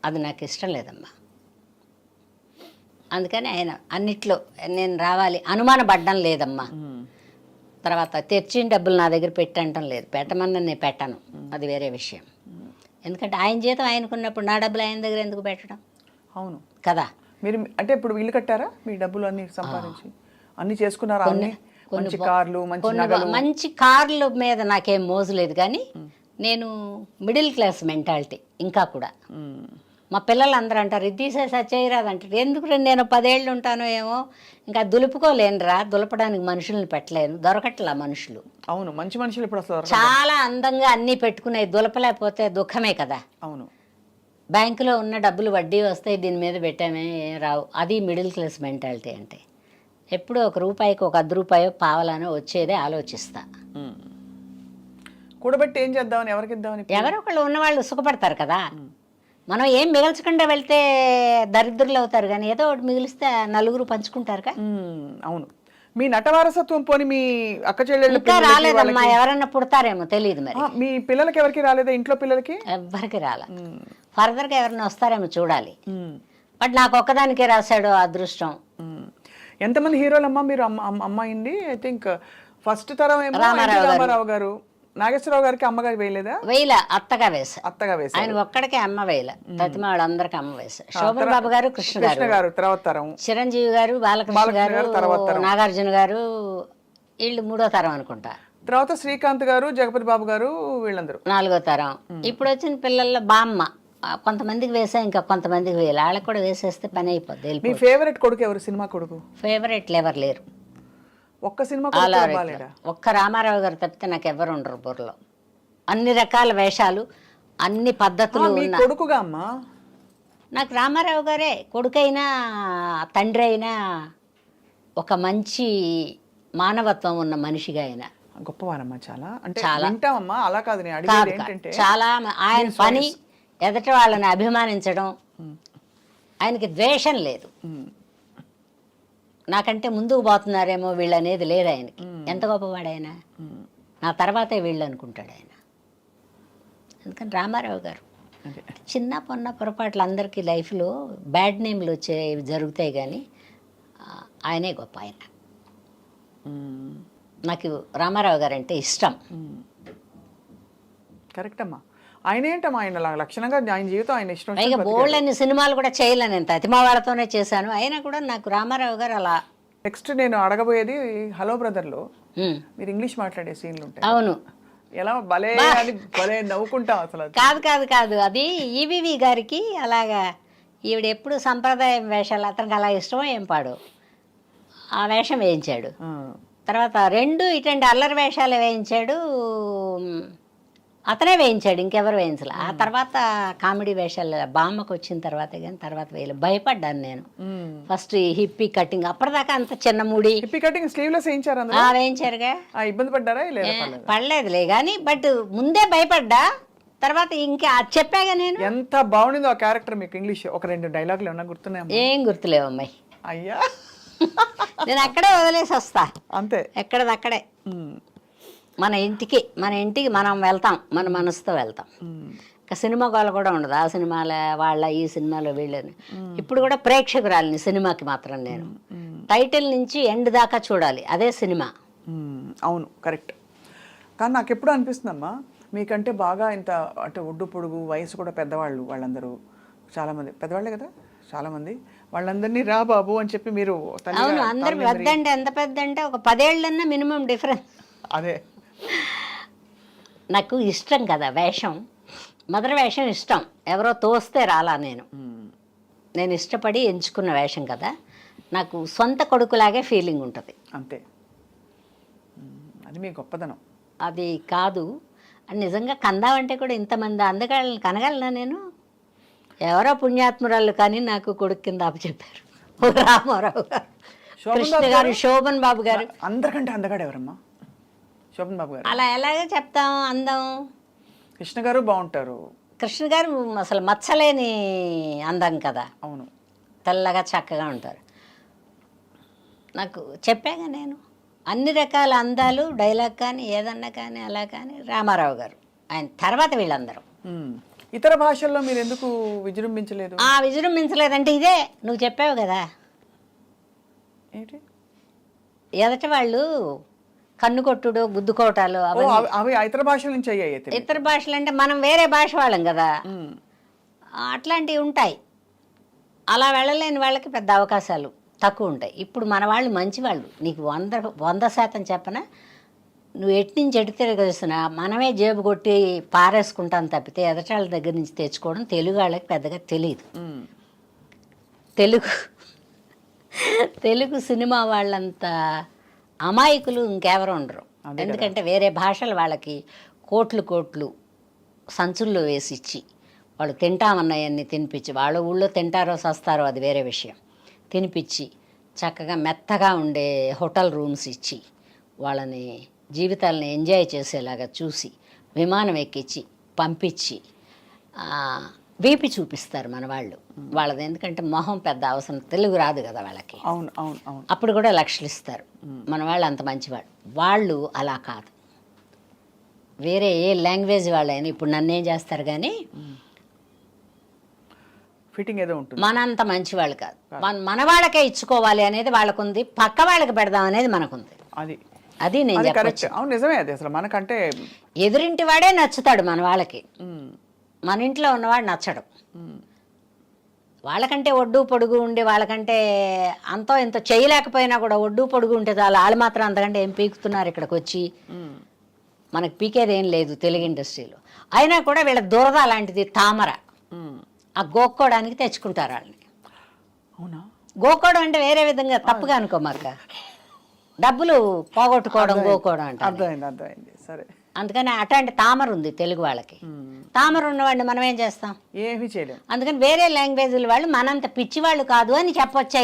అది నాకు ఇష్టం లేదమ్మా. అందుకని ఆయన అన్నిట్లో నేను రావాలి అనుమానపడ్డం లేదమ్మా. తర్వాత తెచ్చిన డబ్బులు నా దగ్గర పెట్టంటం లేదు, పెట్టమన్నా నేను పెట్టను, అది వేరే విషయం. ఎందుకంటే ఆయన జీతం ఆయనకున్నప్పుడు నా డబ్బులు ఆయన దగ్గర ఎందుకు పెట్టడం? అవును కదా. మీరు అంటే ఇప్పుడు ఇల్లు కట్టారా? మీ డబ్బులు అన్ని సంపాదించి అన్ని చేసుకున్నారా? అన్ని మంచి కార్లు, మంచి కార్ల మీద నాకేం మోజు లేదు, కానీ నేను మిడిల్ క్లాస్ మెంటాలిటీ ఇంకా కూడా. మా పిల్లలు అందరూ అంటారు ఇది తీసేసి చేయరాదు అంటారు. ఎందుకు నేను 10 ఏళ్ళు ఉంటానో ఏమో, ఇంకా దులుపుకోలేనురా, దులపడానికి మనుషుల్ని పెట్టలేను, దొరకట్లా మనుషులు. అవును, మంచి మనుషులు ఇప్పుడు అసలు చాలా అందంగా అన్నీ పెట్టుకునేవి, దులపలేకపోతే దుఃఖమే కదా. అవును, బ్యాంకులో ఉన్న డబ్బులు వడ్డీ వస్తాయి, దీని మీద పెట్టామే ఏం రావు. అది మిడిల్ క్లాస్ మెంటాలిటీ అంటే. ఎప్పుడూ ఒక రూపాయికి ఒక 10 రూపాయో పావలానో వచ్చేదే ఆలోచిస్తా. కూడబెట్టి ఏం చేద్దామని, ఎవరికి ఇద్దామని. ఎవరో ఒకళ్ళు ఉన్నవాళ్ళు సుఖపడతారు కదా. మనం ఏం మిగల్చకుండా వెళ్తే దరిద్రులు అవుతారు, కానీ ఏదో ఒకటి మిగిలిస్తే నలుగురు పంచుకుంటారుగా. అవును, మీ నట వారసత్వం పోని మీ అక్క చెల్లెళ్ళు ఇంకా రాలేదమ్మా, ఎవరన్నా పుడతారేమో తెలియదు. మరి మీ పిల్లలకి ఎవరికి రాలేదా? ఇంట్లో పిల్లలకి ఎవరికి రాలే. ఫర్దర్గా ఎవరైనా వస్తారేమో చూడాలి. బట్ నాకు ఒక్కదానికే రాశాడు అదృష్టం. ఎంతమంది హీరోలమ్మా మీరు అమ్మాయింది? ఐ థింక్ ఫస్ట్ తరం ఏమో రామారావు గారు, నాగేశ్వరరావు గారికి అమ్మగారు వేయలేదా? వేయల, అత్తగా వేసా. అత్తగా వేసా. ఆయన ఒక్కడికే అమ్మ వేయల, ప్రతిమ వాళ్ళందరికీ అమ్మ వేసా. శోభన్ బాబు గారు, కృష్ణ గారు తర్వాత తరం, చిరంజీవి గారు, బాలకృష్ణ గారు, నాగార్జున గారు, వీళ్ళు 3వ తరం అనుకుంటా. తర్వాత శ్రీకాంత్ గారు, జగపతి బాబు గారు, వీళ్ళందరూ 4వ తరం. ఇప్పుడు వచ్చిన పిల్లల్లో బామ్మ కొంతమందికి వేసా, ఇంకా కొంతమందికి వేయాలి. వాళ్ళకి కూడా వేసేస్తే పని అయిపోద్ది. మీ ఫేవరెట్ కొడుకు ఎవరు? సినిమా కొడుకు ఫేవరెట్లు ఎవరు లేరు. ఒక్క సినిమా ఒక్క రామారావు గారు తప్పితే నాకు ఎవరు ఉండరు బుర్రలో. అన్ని రకాల వేషాలు, అన్ని పద్ధతులు ఉన్న కొడుకుగా అమ్మా. నాకు రామారావు గారే కొడుకైనా తండ్రి అయినా ఒక మంచి మానవత్వం ఉన్న మనిషిగా అయినా గొప్పవారమ్మా. చాలా అంటే వింటామమ్మా, అలా కాదు నేను అడిగేది ఏంటంటే, చాలా ఆయన పని ఎదట వాళ్ళని అభిమానించడం, ఆయనకి ద్వేషం లేదు. నాకంటే ముందుకు పోతున్నారేమో వీళ్ళు అనేది లేదు ఆయనకి. ఎంత గొప్పవాడు ఆయన, నా తర్వాతే వీళ్ళు అనుకుంటాడు ఆయన. అందుకని రామారావు గారు చిన్న పొన్న పొరపాట్లు అందరికీ లైఫ్లో బ్యాడ్ నేమ్లు వచ్చేవి జరుగుతాయి, కానీ ఆయనే గొప్ప. ఆయన నాకు రామారావు గారు అంటే ఇష్టం. కరెక్ట్ అమ్మా. ఆయన ఏంటమ్మా, ఆయన లక్షణంగా ఆయన జీవితం ఆయన ఇష్టం. పైగా బోల్డన్ని సినిమాలు కూడా చేయలేను, నేను ప్రతిమా వాళ్ళతోనే చేశాను. అయినా కూడా నాకు రామారావు గారు అలా. నెక్స్ట్ నేను అడగబోయేది, హలో బ్రదర్లో మీరు ఇంగ్లీష్ మాట్లాడే సీన్లు ఉంటాయి. అవును, ఎలా భలే అని భలే నవ్వుకుంటాం అసలు. కాదు అది ఈవీవి గారికి అలాగా. ఈవిడ ఎప్పుడు సంప్రదాయం వేషాలు, అతనికి అలా ఇష్టమో ఏం పాడు ఆ వేషం వేయించాడు. తర్వాత 2 ఇటువంటి అల్లరి వేషాలు వేయించాడు, అతనే వేయించాడు, ఇంకెవరు వేయించలే. ఆ తర్వాత కామెడీ వేషాలు బామ్మకు వచ్చిన తర్వాత, కానీ తర్వాత వేయలేదు. భయపడ్డాను నేను ఫస్ట్. హిప్పీ కటింగ్ అప్పటిదాకా అంత చిన్న ముడి. హిప్పీ కటింగ్ స్లీవ్లెస్ వేయించారు, వేయించారుగా. ఇబ్బంది పడ్డారా? పడలేదులే, కానీ బట్ ముందే భయపడ్డా. తర్వాత ఇంకా చెప్పాగా నేను. ఎంత బాగుండిందో ఆ క్యారెక్టర్. మీకు ఇంగ్లీష్ ఒక 2 డైలాగులు ఏమన్నా గుర్తున్నాయా? ఏం గుర్తులేవు అమ్మాయి. అయ్యా, నేను అక్కడే వదిలేసి వస్తా అంతే, ఎక్కడదక్కడే. మన ఇంటికి మనం వెళ్తాం, మన మనసుతో వెళ్తాం. ఇంకా సినిమా గోల కూడా ఉండదు. ఆ సినిమాల వాళ్ళ, ఈ సినిమాలో వీళ్ళని. ఇప్పుడు కూడా ప్రేక్షకురాలిని సినిమాకి మాత్రం నేను. టైటిల్ నుంచి ఎండ్ దాకా చూడాలి, అదే సినిమా. అవును, కరెక్ట్. కానీ నాకు ఎప్పుడు అనిపిస్తుందమ్మా, మీకంటే బాగా ఇంత అంటే ఒడ్డు పొడుగు, వయసు కూడా పెద్దవాళ్ళు, వాళ్ళందరూ చాలామంది పెద్దవాళ్ళే కదా చాలామంది. వాళ్ళందరినీ రా బాబు అని చెప్పి మీరు. అవును, అందరు పెద్ద అంటే ఎంత పెద్ద అంటే ఒక 10 ఏళ్ళన్నా మినిమం డిఫరెన్స్. అదే నాకు ఇష్టం కదా వేషం, మొదటి వేషం ఇష్టం, ఎవరో తోస్తే రాలా నేను ఇష్టపడి ఎంచుకున్న వేషం కదా, నాకు సొంత కొడుకులాగే ఫీలింగ్ ఉంటుంది. అంతే, అది మీ గొప్పదనం. అది కాదు అని నిజంగా కందామంటే కూడా ఇంతమంది అందగాళ్ళని కనగలనా నేను? ఎవరో పుణ్యాత్మురాళ్ళు కానీ నాకు కొడుకు కింద అప్పచెప్పారు. రామారావు గారు, కృష్ణ గారు, శోభన్ బాబు గారు. అందరికంటే అందగాడు ఎవరమ్మా? శోభన్ బాబు గారు. అలా ఎలాగే చెప్తాం అందం. కృష్ణ గారు బాగుంటారు. కృష్ణ గారు అసలు మచ్చలేని అందం కదా. అవును, తెల్లగా చక్కగా ఉంటారు. నాకు చెప్పాగా నేను అన్ని రకాల అందాలు, డైలాగ్ కానీ ఏదన్నా కానీ అలా కానీ రామారావు గారు, ఆయన తర్వాత వీళ్ళందరూ. ఇతర భాషల్లో మీరు ఎందుకు విజృంభించలేదు? విజృంభించలేదంటే ఇదే నువ్వు చెప్పావు కదా, ఏంటి ఎదట వాళ్ళు కన్ను కొట్టుడు, గుద్దుకోవటాలు అవి ఇతర భాషల నుంచి అయ్యాయి. ఇతర భాషలు అంటే మనం వేరే భాష వాళ్ళం కదా, అట్లాంటివి ఉంటాయి. అలా వెళ్ళలేని వాళ్ళకి పెద్ద అవకాశాలు తక్కువ ఉంటాయి. ఇప్పుడు మన వాళ్ళు మంచి వాళ్ళు, నీకు 100% చెప్పనా, నువ్వు ఎటు నుంచి ఎటు తిరగేస్తున్నా మనమే జేబు కొట్టి పారేసుకుంటాను తప్పితే ఎదటాళ్ళ దగ్గర నుంచి తెచ్చుకోవడం తెలుగు వాళ్ళకి పెద్దగా తెలియదు. తెలుగు సినిమా వాళ్ళంత అమాయకులు ఇంకెవరు ఉండరు. ఎందుకంటే వేరే భాషలు వాళ్ళకి కోట్లు సంచుల్లో వేసి ఇచ్చి వాళ్ళు తింటామన్నాయన్ని తినిపించి, వాళ్ళ ఊళ్ళో తింటారో సస్తారో అది వేరే విషయం, తినిపించి చక్కగా మెత్తగా ఉండే హోటల్ రూమ్స్ ఇచ్చి వాళ్ళని జీవితాలని ఎంజాయ్ చేసేలాగా చూసి విమానం ఎక్కించి పంపించి వీపి చూపిస్తారు మన వాళ్ళు. వాళ్ళది ఎందుకంటే మొహం పెద్ద అవసరం, తెలుగు రాదు కదా వాళ్ళకి. అవును అవును అవును. అప్పుడు కూడా లక్షలు ఇస్తారు. మన వాళ్ళు అంత మంచివాళ్ళు. వాళ్ళు అలా కాదు, వేరే ఏ లాంగ్వేజ్ వాళ్ళైనా ఇప్పుడు నన్నేం చేస్తారు కానీ ఫిట్టింగ్ ఏదో ఉంటుంది. మనంత మంచివాళ్ళు కాదు. మన వాళ్ళకే ఇచ్చుకోవాలి అనేది వాళ్ళకుంది, పక్క వాళ్ళకి పెడదాం అనేది మనకుంది. అది నేను చెప్పచ్చు. అవును, నిజమే. అది అసలు మనకంటే ఎదురింటి వాడే నచ్చుతాడు మన వాళ్ళకి, మన ఇంట్లో ఉన్నవాడు నచ్చడు. వాళ్ళకంటే ఒడ్డు పొడుగు ఉండి వాళ్ళకంటే అంతో ఎంతో చేయలేకపోయినా కూడా ఒడ్డు పొడుగు ఉంటే చాలా, వాళ్ళు మాత్రం అంతకంటే ఏం పీకుతున్నారు ఇక్కడికి వచ్చి, మనకు పీకేది ఏం లేదు తెలుగు ఇండస్ట్రీలో. అయినా కూడా వీళ్ళ దురద అలాంటిది, తామర. ఆ గోక్కోవడానికి తెచ్చుకుంటారు వాళ్ళని. అవునా? గోక్కోవడం అంటే వేరే విధంగా తప్పుగా అనుకోమాక, డబ్బులు పోగొట్టుకోవడం గోక్కోవడం అంటే. అర్థమైంది. సరే, అందుకని అట్లాంటి తామర ఉంది తెలుగు వాళ్ళకి. తామర ఉన్నవాడిని మనం ఏం చేస్తాం? ఏమీ చేయలేం. అందుకని వేరే లాంగ్వేజ్ల వాళ్ళు మనంత పిచ్చి వాళ్ళు కాదు అని చెప్పొచ్చా?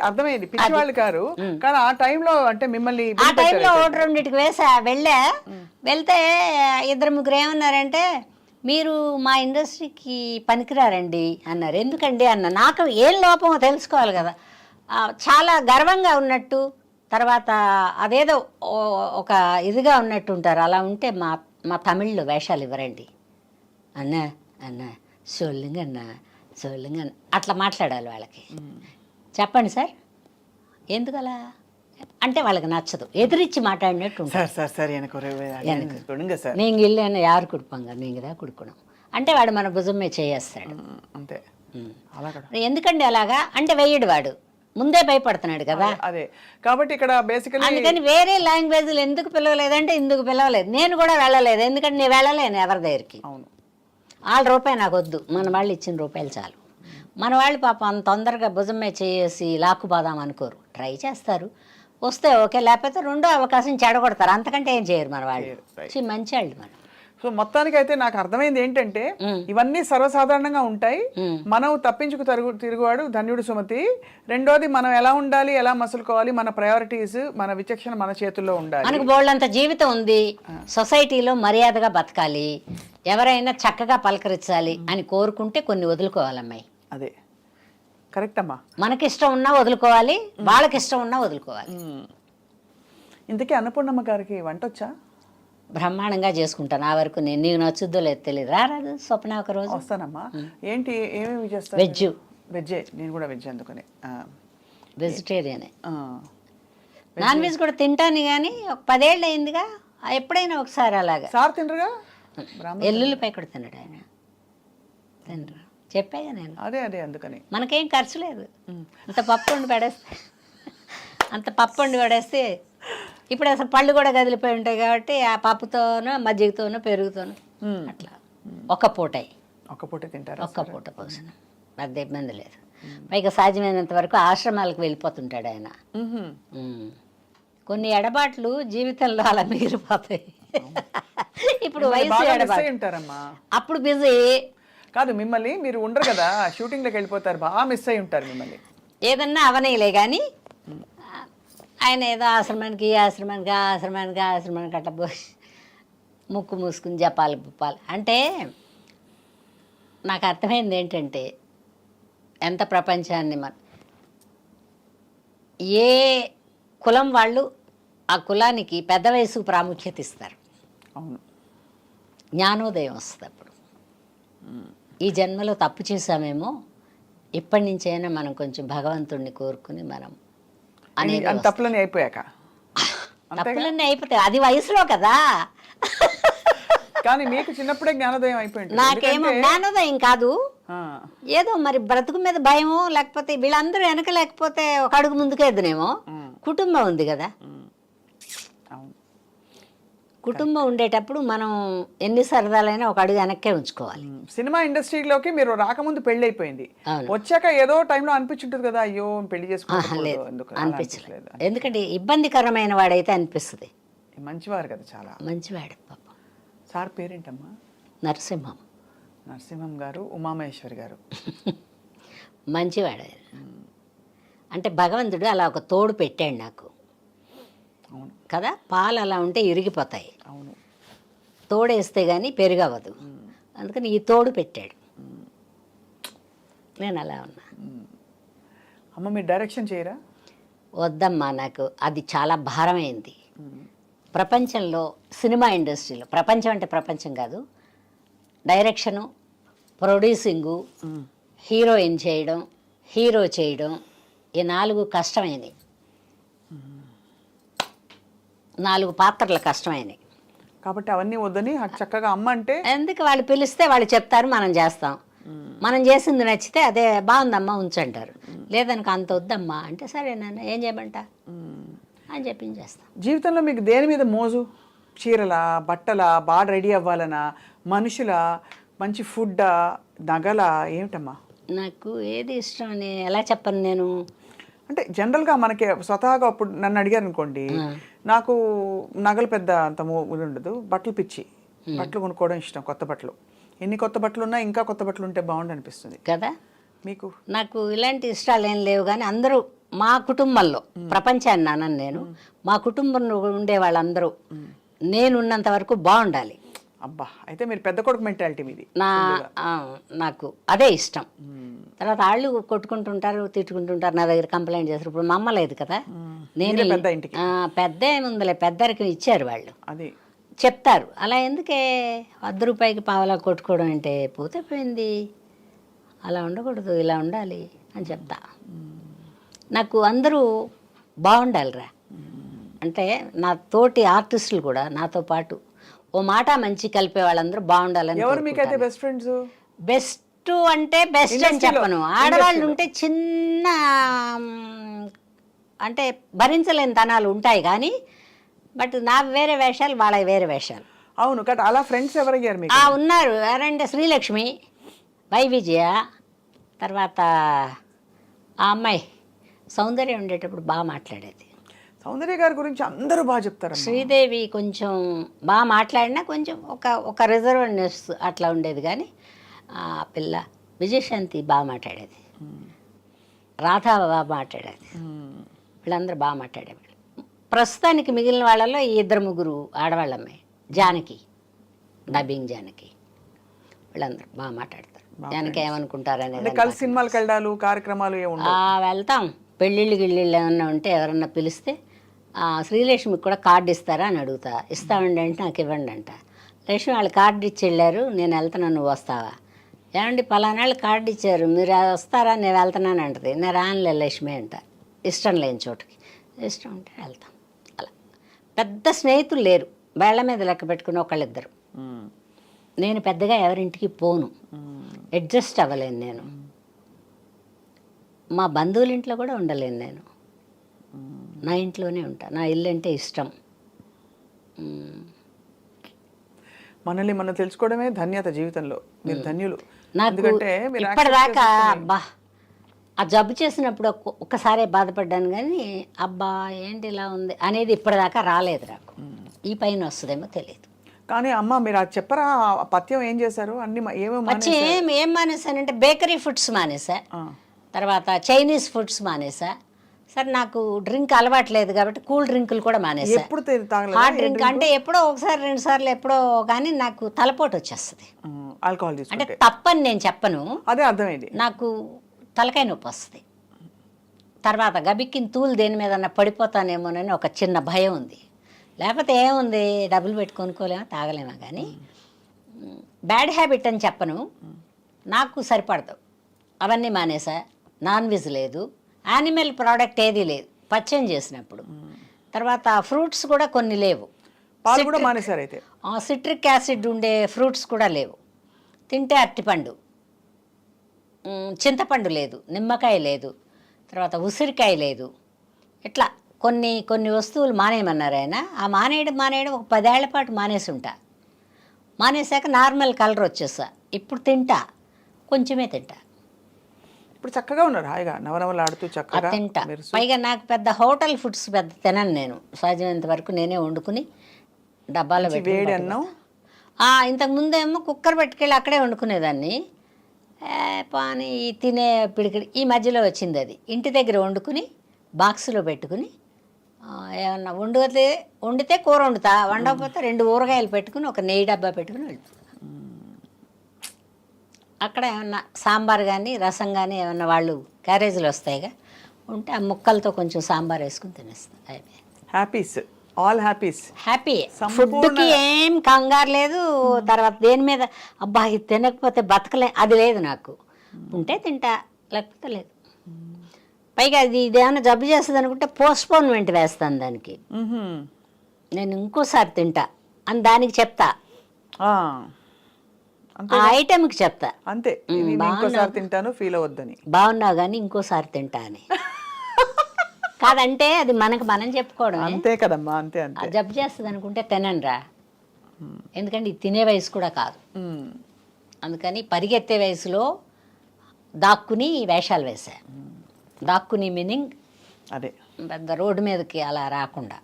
అర్థమైంది, పిచ్చి వాళ్ళు కారు. కానీ ఆ టైంలో అంటే మిమ్మల్ని ఆ టైంలో ఒకటి రెండింటికి వెళ్తే 2-3 ఏమన్నారంటే, మీరు మా ఇండస్ట్రీకి పనికిరారండి అన్నారు. ఎందుకండి అన్న, నాకు ఏం లోపమో తెలుసుకోవాలి కదా. చాలా గర్వంగా ఉన్నట్టు, తర్వాత అదేదో ఒక ఇదిగా ఉన్నట్టు ఉంటారు. అలా ఉంటే మా తమిళ్లో వేషాలు ఇవ్వరండి అన్న సోల్లింగ్ అట్లా మాట్లాడాలి వాళ్ళకి. చెప్పండి సార్ ఎందుకు అలా అంటే వాళ్ళకి నచ్చదు, ఎదిరించి మాట్లాడినట్టు నేను ఇల్లు యారు కుడుపాంగా నీంగదా కుడుకున్నాం అంటే వాడు మన భుజమే చేయేస్తాడు అంతే. ఎందుకండి అలాగా అంటే వెయ్యడు, వాడు ముందే భయపడుతున్నాడు కదా. అదే కాబట్టి ఇక్కడ బేసికల్లీ అందుకని వేరే లాంగ్వేజ్లు ఎందుకు పిలవలేదంటే ఇందుకు పిలవలేదు. నేను కూడా వెళ్ళలేదు, ఎందుకంటే నేను వెళ్ళలేను ఎవరి దగ్గరికి. అవును, వాళ్ళ రూపాయి నాకు వద్దు, మన వాళ్ళు ఇచ్చిన రూపాయలు చాలు. మన వాళ్ళు పాపం అంత తొందరగా భుజమే చేసి లాక్కుపోదాం అనుకోరు, ట్రై చేస్తారు, వస్తే ఓకే, లేకపోతే రెండో అవకాశం చెడగొడతారు. అంతకంటే ఏం చేయరు మన వాళ్ళు, మంచి వాళ్ళు మనం. సో మొత్తానికి అయితే నాకు అర్థమైంది ఏంటంటే ఇవన్నీ సర్వసాధారణంగా ఉంటాయి. మనం తప్పించుకు తిరుగువాడు ధన్యుడు సుమతి. రెండోది, మనం ఎలా ఉండాలి, ఎలా మసులుకోవాలి, మన ప్రయారిటీస్, మన విచక్షణ మన చేతుల్లో ఉండాలి. మనకు బోళ్ళంత జీవితం ఉంది, సొసైటీలో మర్యాదగా బతకాలి, ఎవరైనా చక్కగా పలకరించాలి అని కోరుకుంటే కొన్ని వదులుకోవాలమ్మాయి. అదే కరెక్ట్ అమ్మా. మనకిష్టం ఉన్నా వదులుకోవాలి, వాళ్ళకి ఇష్టం ఉన్నా వదులుకోవాలి. ఇంతకీ అన్నపూర్ణమ్మ గారికి వంట వచ్చా? బ్రహ్మాండంగా చేసుకుంటాను. ఆ వరకు నేను నీకు నచ్చుద్దో లేదు తెలియదు. రారాదు స్వప్న ఒక రోజు వస్తానమ్మా. ఏంటి ఏమేమి చేస్తాను? వెజ్జే, నేను కూడా వెజ్, అందుకని వెజిటేరియనే. నాన్ వెజ్ కూడా తింటాను కానీ ఒక 10 ఏళ్ళు అయిందిగా, ఎప్పుడైనా ఒకసారి అలాగా. సార్ తినరుగా? ఎల్లుల్లిపై కూడా తినడు ఆయన, తినరు చెప్పాగా నేను. అదే అందుకని మనకేం ఖర్చు లేదు. అంత పప్పు వండి పడేస్తే ఇప్పుడు అసలు పళ్ళు కూడా కదిలిపోయి ఉంటాయి కాబట్టి ఆ పప్పుతోనో మజ్జిగతోనో పెరుగుతోనో అట్లా ఒక పూట ఒక పూట తింటారు. ఒక్క పూట భోజనం పెద్ద ఇబ్బంది లేదు. పైగా సాధ్యమైనంత వరకు ఆశ్రమాలకు వెళ్ళిపోతుంటాడు ఆయన. కొన్ని ఎడబాట్లు జీవితంలో అలా మిగిలిపోతాయి. ఇప్పుడు వయసు ఎడబాటు, ఉంటారమ్మా. అప్పుడు బిజీ. కాదు మిమ్మల్ని, మీరు ఉండరు కదా షూటింగ్లోకి వెళ్ళిపోతారు, బాగా మిస్ అయి ఉంటారు మిమ్మల్ని. ఏదన్నా అవనీలే కానీ ఆయన ఏదో ఆశ్రమానికి ఆశ్రమానికి అట్లా పోయి ముక్కు మూసుకుని జపాలి పుప్పాలి అంటే నాకు అర్థమైంది ఏంటంటే ఎంత ప్రపంచాన్ని ఏ కులం వాళ్ళు ఆ కులానికి పెద్ద వయసు ప్రాముఖ్యత ఇస్తారు. అవును, జ్ఞానోదయం వస్తుంది అప్పుడు. ఈ జన్మలో తప్పు చేసామేమో, ఇప్పటి నుంచైనా మనం కొంచెం భగవంతుడిని కోరుకుని మనం అనేది తప్పులన్నీ అయిపోయాక తప్పులన్నీ అయిపోతాయి. అది వయసులో కదా. కానీ మీకు చిన్నప్పుడే జ్ఞానోదయం అయిపోయింది. నాకేమో జ్ఞానోదయం కాదు, ఏదో మరి బ్రతుకు మీద భయమో, లేకపోతే వీళ్ళందరూ వెనక లేకపోతే ఒక అడుగు ముందుకేద్దునేమో. కుటుంబం ఉంది కదా, కుటుంబం ఉండేటప్పుడు మనం ఎన్ని సరదాలైనా ఒక అడుగు వెనక్కే ఉంచుకోవాలి. సినిమా ఇండస్ట్రీలోకి మీరు రాకముందు పెళ్లి అయిపోయింది, వచ్చాక ఏదో టైంలో అనిపించుంటుంది కదా, అయ్యో పెళ్లి చేసుకోలేదు అనిపించలేదు. ఎందుకంటే ఇబ్బందికరమైన వాడైతే అనిపిస్తుంది. మంచివారు కదా, చాలా మంచివాడు పాపం. సార్ పేరేంటమ్మా? నరసింహం. నరసింహం గారు, ఉమామహేశ్వరి గారు. మంచివాడు. అంటే భగవంతుడు అలా ఒక తోడు పెట్టాడు నాకు కదా. పాలు అలా ఉంటే ఇరిగిపోతాయి, తోడేస్తే కానీ పెరుగవదు. అందుకని ఈ తోడు పెట్టాడు, నేను అలా ఉన్నా. అమ్మ మీరు డైరెక్షన్ చేయరా? వద్దమ్మా, నాకు అది చాలా భారమైంది. ప్రపంచంలో సినిమా ఇండస్ట్రీలో, ప్రపంచం అంటే ప్రపంచం కాదు, డైరెక్షను, ప్రొడ్యూసింగు, హీరోయిన్ చేయడం, హీరో చేయడం, ఈ 4 కష్టమైనవి. 4 పాత్రలు కష్టమైనవి కాబట్టి అవన్నీ వద్దని చక్కగా అమ్మ అంటే. ఎందుకు వాళ్ళు పిలిస్తే వాళ్ళు చెప్తారు, మనం చేస్తాం. మనం చేసింది నచ్చితే అదే బాగుందమ్మా ఉంచంటారు, లేదనుక అంత వద్దమ్మా అంటే సరే నాన్న ఏం చేయమంటా అని చెప్పి చేస్తాం. జీవితంలో మీకు దేని మీద మోజు? చీరలా, బట్టలా, బాగా రెడీ అవ్వాలనా, మనుషుల, మంచి ఫుడ్డా, నగలా, ఏమిటమ్మా? నాకు ఏది ఇష్టం అని ఎలా చెప్పను నేను. అంటే జనరల్గా మనకి స్వతహాగా అప్పుడు నన్ను అడిగారు అనుకోండి, నాకు నగలు పెద్ద అంత ఉండదు, బట్టలు పిచ్చి, బట్టలు కొనుక్కోవడం ఇష్టం. కొత్త బట్టలు, ఎన్ని కొత్త బట్టలు ఉన్నా ఇంకా కొత్త బట్టలు ఉంటే బాగుండు అనిపిస్తుంది కదా. మీకు? నాకు ఇలాంటి ఇష్టాలు ఏం లేవు, కానీ అందరూ మా కుటుంబంలో, ప్రపంచాన్ని అన్నాను నేను, మా కుటుంబంలో ఉండే వాళ్ళందరూ నేనున్నంత వరకు బాగుండాలి. అబ్బా, అయితే మీరు పెద్ద కొడుకు మెంటాలిటీ మీది. నాకు అదే ఇష్టం. తర్వాత వాళ్ళు కొట్టుకుంటుంటారు, తిట్టుకుంటుంటారు, నా దగ్గర కంప్లైంట్ చేస్తారు. ఇప్పుడు మా అమ్మ లేదు కదా, నేను పెద్ద ఏముందిలే, పెద్దరికి ఇచ్చారు వాళ్ళు, అది చెప్తారు. అలా ఎందుకే ₹1 పావలా కొట్టుకోవడం అంటే, పోతే పోయింది, అలా ఉండకూడదు, ఇలా ఉండాలి అని చెప్తా. నాకు అందరూ బాగుండాలిరా అంటే, నా తోటి ఆర్టిస్టులు కూడా నాతో పాటు ఓ మాట మంచి కలిపే వాళ్ళందరూ బాగుండాలని. ఎవరు మీకైతే బెస్ట్ ఫ్రెండ్స్? బెస్ట్ అంటే బెస్ట్ అని చెప్పను, ఆడవాళ్ళు ఉంటే చిన్న అంటే భరించలేని తనాలు ఉంటాయి కానీ, బట్ నా వేరే వేషాలు, వాళ్ళ వేరే వేషాలు. అవును కదా, అలా ఫ్రెండ్స్ ఎవరయ్యారు మీకు? ఉన్నారు. ఎవరంటే శ్రీలక్ష్మి, విజయ, తర్వాత ఆ అమ్మాయి సౌందర్య ఉండేటప్పుడు బాగా మాట్లాడేది. సౌందర్య గారి గురించి అందరూ బాగా చెప్తారు. శ్రీదేవి కొంచెం బాగా మాట్లాడినా కొంచెం ఒక రిజర్వ్నెస్ అట్లా ఉండేది, కానీ ఆ పిల్ల విజయశాంతి బాగా మాట్లాడేది, రాధా బాగా మాట్లాడేది, వీళ్ళందరూ బాగా మాట్లాడేవాళ్ళు. ప్రస్తుతానికి మిగిలిన వాళ్ళలో 2-3 ఆడవాళ్ళమ్మాయి, జానకి, డబ్బింగ్ జానకి, వీళ్ళందరూ బాగా మాట్లాడతారు. జానకి ఏమనుకుంటారనేది. కలిసి సినిమాలకు వెళ్ళాలి, కార్యక్రమాలు వెళ్తాం. పెళ్ళిళ్ళు గిళ్ళిళ్ళు ఏమన్నా ఉంటే ఎవరన్నా పిలిస్తే శ్రీలక్ష్మికి కూడా కార్డు ఇస్తారా అని అడుగుతా. ఇస్తామండి అంటే నాకు ఇవ్వండి అంట. లక్ష్మి వాళ్ళు కార్డు ఇచ్చి వెళ్ళారు, నేను వెళ్తున్నాను, నువ్వు వస్తావా? ఏమండి పలానాళ్ళు కార్డు ఇచ్చారు, మీరు వస్తారా, నేను వెళ్తున్నాను అంటది. నేను రానులే లక్ష్మి అంట, ఇష్టం లేని చోటుకి. ఇష్టం ఉంటే వెళ్తాం. అలా పెద్ద స్నేహితులు లేరు, వేళ్ల మీద లెక్క పెట్టుకుని ఒకళ్ళిద్దరు. నేను పెద్దగా ఎవరింటికి పోను, అడ్జస్ట్ అవ్వలేను నేను. మా బంధువుల ఇంట్లో కూడా ఉండలేను నేను. నా ఇంట్లోనే ఉంటా. నా ఇల్లు అంటే ఇష్టం. మనల్ని మనం తెలుసుకోవడమే ధన్యత జీవితంలో. మీరు ధన్యులు. నాకు ఎందుకంటే మీరు ఇప్పటిదాకా అబ్బా ఆ జబ్బు చేసినప్పుడు ఒక్కసారే బాధపడ్డాను, కానీ అబ్బా ఏంటి ఇలా ఉంది అనేది ఇప్పటిదాకా రాలేదు నాకు. ఈ పైన వస్తుందేమో తెలియదు. కానీ అమ్మ మీరు అది చెప్పరా, ఆ పథ్యం ఏం చేశారు? అన్ని వచ్చి ఏం మానేశానంటే బేకరీ ఫుడ్స్ మానేసా, తర్వాత చైనీస్ ఫుడ్స్ మానేసా. సరే నాకు డ్రింక్ అలవాట్లేదు కాబట్టి కూల్ డ్రింకులు కూడా మానేసా. ఎప్పుడు తాగలేదు? హాట్ డ్రింక్ అంటే ఎప్పుడో ఒకసారి 2 సార్లు ఎప్పుడో, కానీ నాకు తలపోటు వచ్చేస్తుంది. ఆల్కహాల్ అంటే తీసుకుంటే తప్పని నేను చెప్పను, అదే అర్థమైంది. నాకు తలకాయ నొప్పి వస్తుంది. తర్వాత గబిక్కిన తూలు దేని మీద పడిపోతానేమోనని ఒక చిన్న భయం ఉంది. లేకపోతే ఏముంది, డబ్బులు పెట్టి కొనుక్కోలేమో తాగలేమో. కానీ బ్యాడ్ హ్యాబిట్ అని చెప్పను, నాకు సరిపడదు. అవన్నీ మానేసా. నాన్ వెజ్ లేదు, యానిమల్ ప్రోడక్ట్ ఏదీ లేదు పచ్చని చేసినప్పుడు. తర్వాత ఫ్రూట్స్ కూడా కొన్ని లేవు. పాలు కూడా మానేశారు అయితే? సిట్రిక్ యాసిడ్ ఉండే ఫ్రూట్స్ కూడా లేవు. తింటే అరటిపండు, చింతపండు లేదు, నిమ్మకాయ లేదు, తర్వాత ఉసిరికాయ లేదు. ఇట్లా కొన్ని కొన్ని వస్తువులు మానేయమన్నారు ఆయన. ఆ మానేయడం ఒక 10 ఏళ్ల పాటు మానేసి ఉంటా. మానేశాక నార్మల్ కలర్ వచ్చేసా. ఇప్పుడు తింటా, కొంచెమే తింటా. ఇప్పుడు చక్కగా ఉన్నారు, హాయిగా నవనవలాడుతూ చక్కగా తింటా. పైగా నాకు పెద్ద హోటల్ ఫుడ్స్ పెద్ద తినను నేను. సాధ్యమైనంత వరకు నేనే వండుకుని డబ్బాలో పెట్టి. ఇంతకుముందేమో కుక్కర్ పెట్టుకెళ్ళి అక్కడే వండుకునేదాన్ని. పాని తినే పిడికిడి ఈ మధ్యలో వచ్చింది అది. ఇంటి దగ్గర వండుకుని బాక్సులో పెట్టుకుని ఏమన్నా వండితే కూర వండుతా, వండకపోతే 2 ఊరగాయలు పెట్టుకుని ఒక నెయ్యి డబ్బా పెట్టుకుని వెళ్ళిపోతా. అక్కడ ఏమన్నా సాంబార్ కానీ రసం కానీ ఏమన్నా వాళ్ళు క్యారేజీలు వస్తాయిగా ఉంటే ఆ ముక్కలతో కొంచెం సాంబార్ వేసుకుని తినేస్తాం. అయిపోయి హ్యాపీస్, ఆల్ హ్యాపీస్, హ్యాపీ. ఫుడ్కి ఏం కంగారు లేదు. తర్వాత దేని మీద అబ్బా ఇది తినకపోతే బతకలే అది లేదు నాకు. ఉంటే తింటా, లేకపోతే లేదు. పైగా ఇదేమైనా జబ్బు చేస్తుంది అనుకుంటే పోస్ట్పోన్మెంట్ వేస్తాను దానికి. నేను ఇంకోసారి తింటా అని దానికి చెప్తా, ఆ ఐటెంకి చెప్తా. అంతే, ఇంకోసారి తింటాను ఫీల్ అవ్వద్దని. బాగున్నావు కానీ ఇంకోసారి తింటా అని. కాదంటే అది మనం చెప్పుకోవడం. అంతే కదమ్మా, అంతే అంతే. జబ్బు చేస్తుంది అనుకుంటే తిననురా, ఎందుకంటే ఇది తినే వయసు కూడా కాదు. అందుకని పరిగెత్తే వయసులో దాక్కుని వేషాలు వేసా. దాక్కుని మీనింగ్ అదే పెద్ద రోడ్డు మీదకి అలా రాకుండా.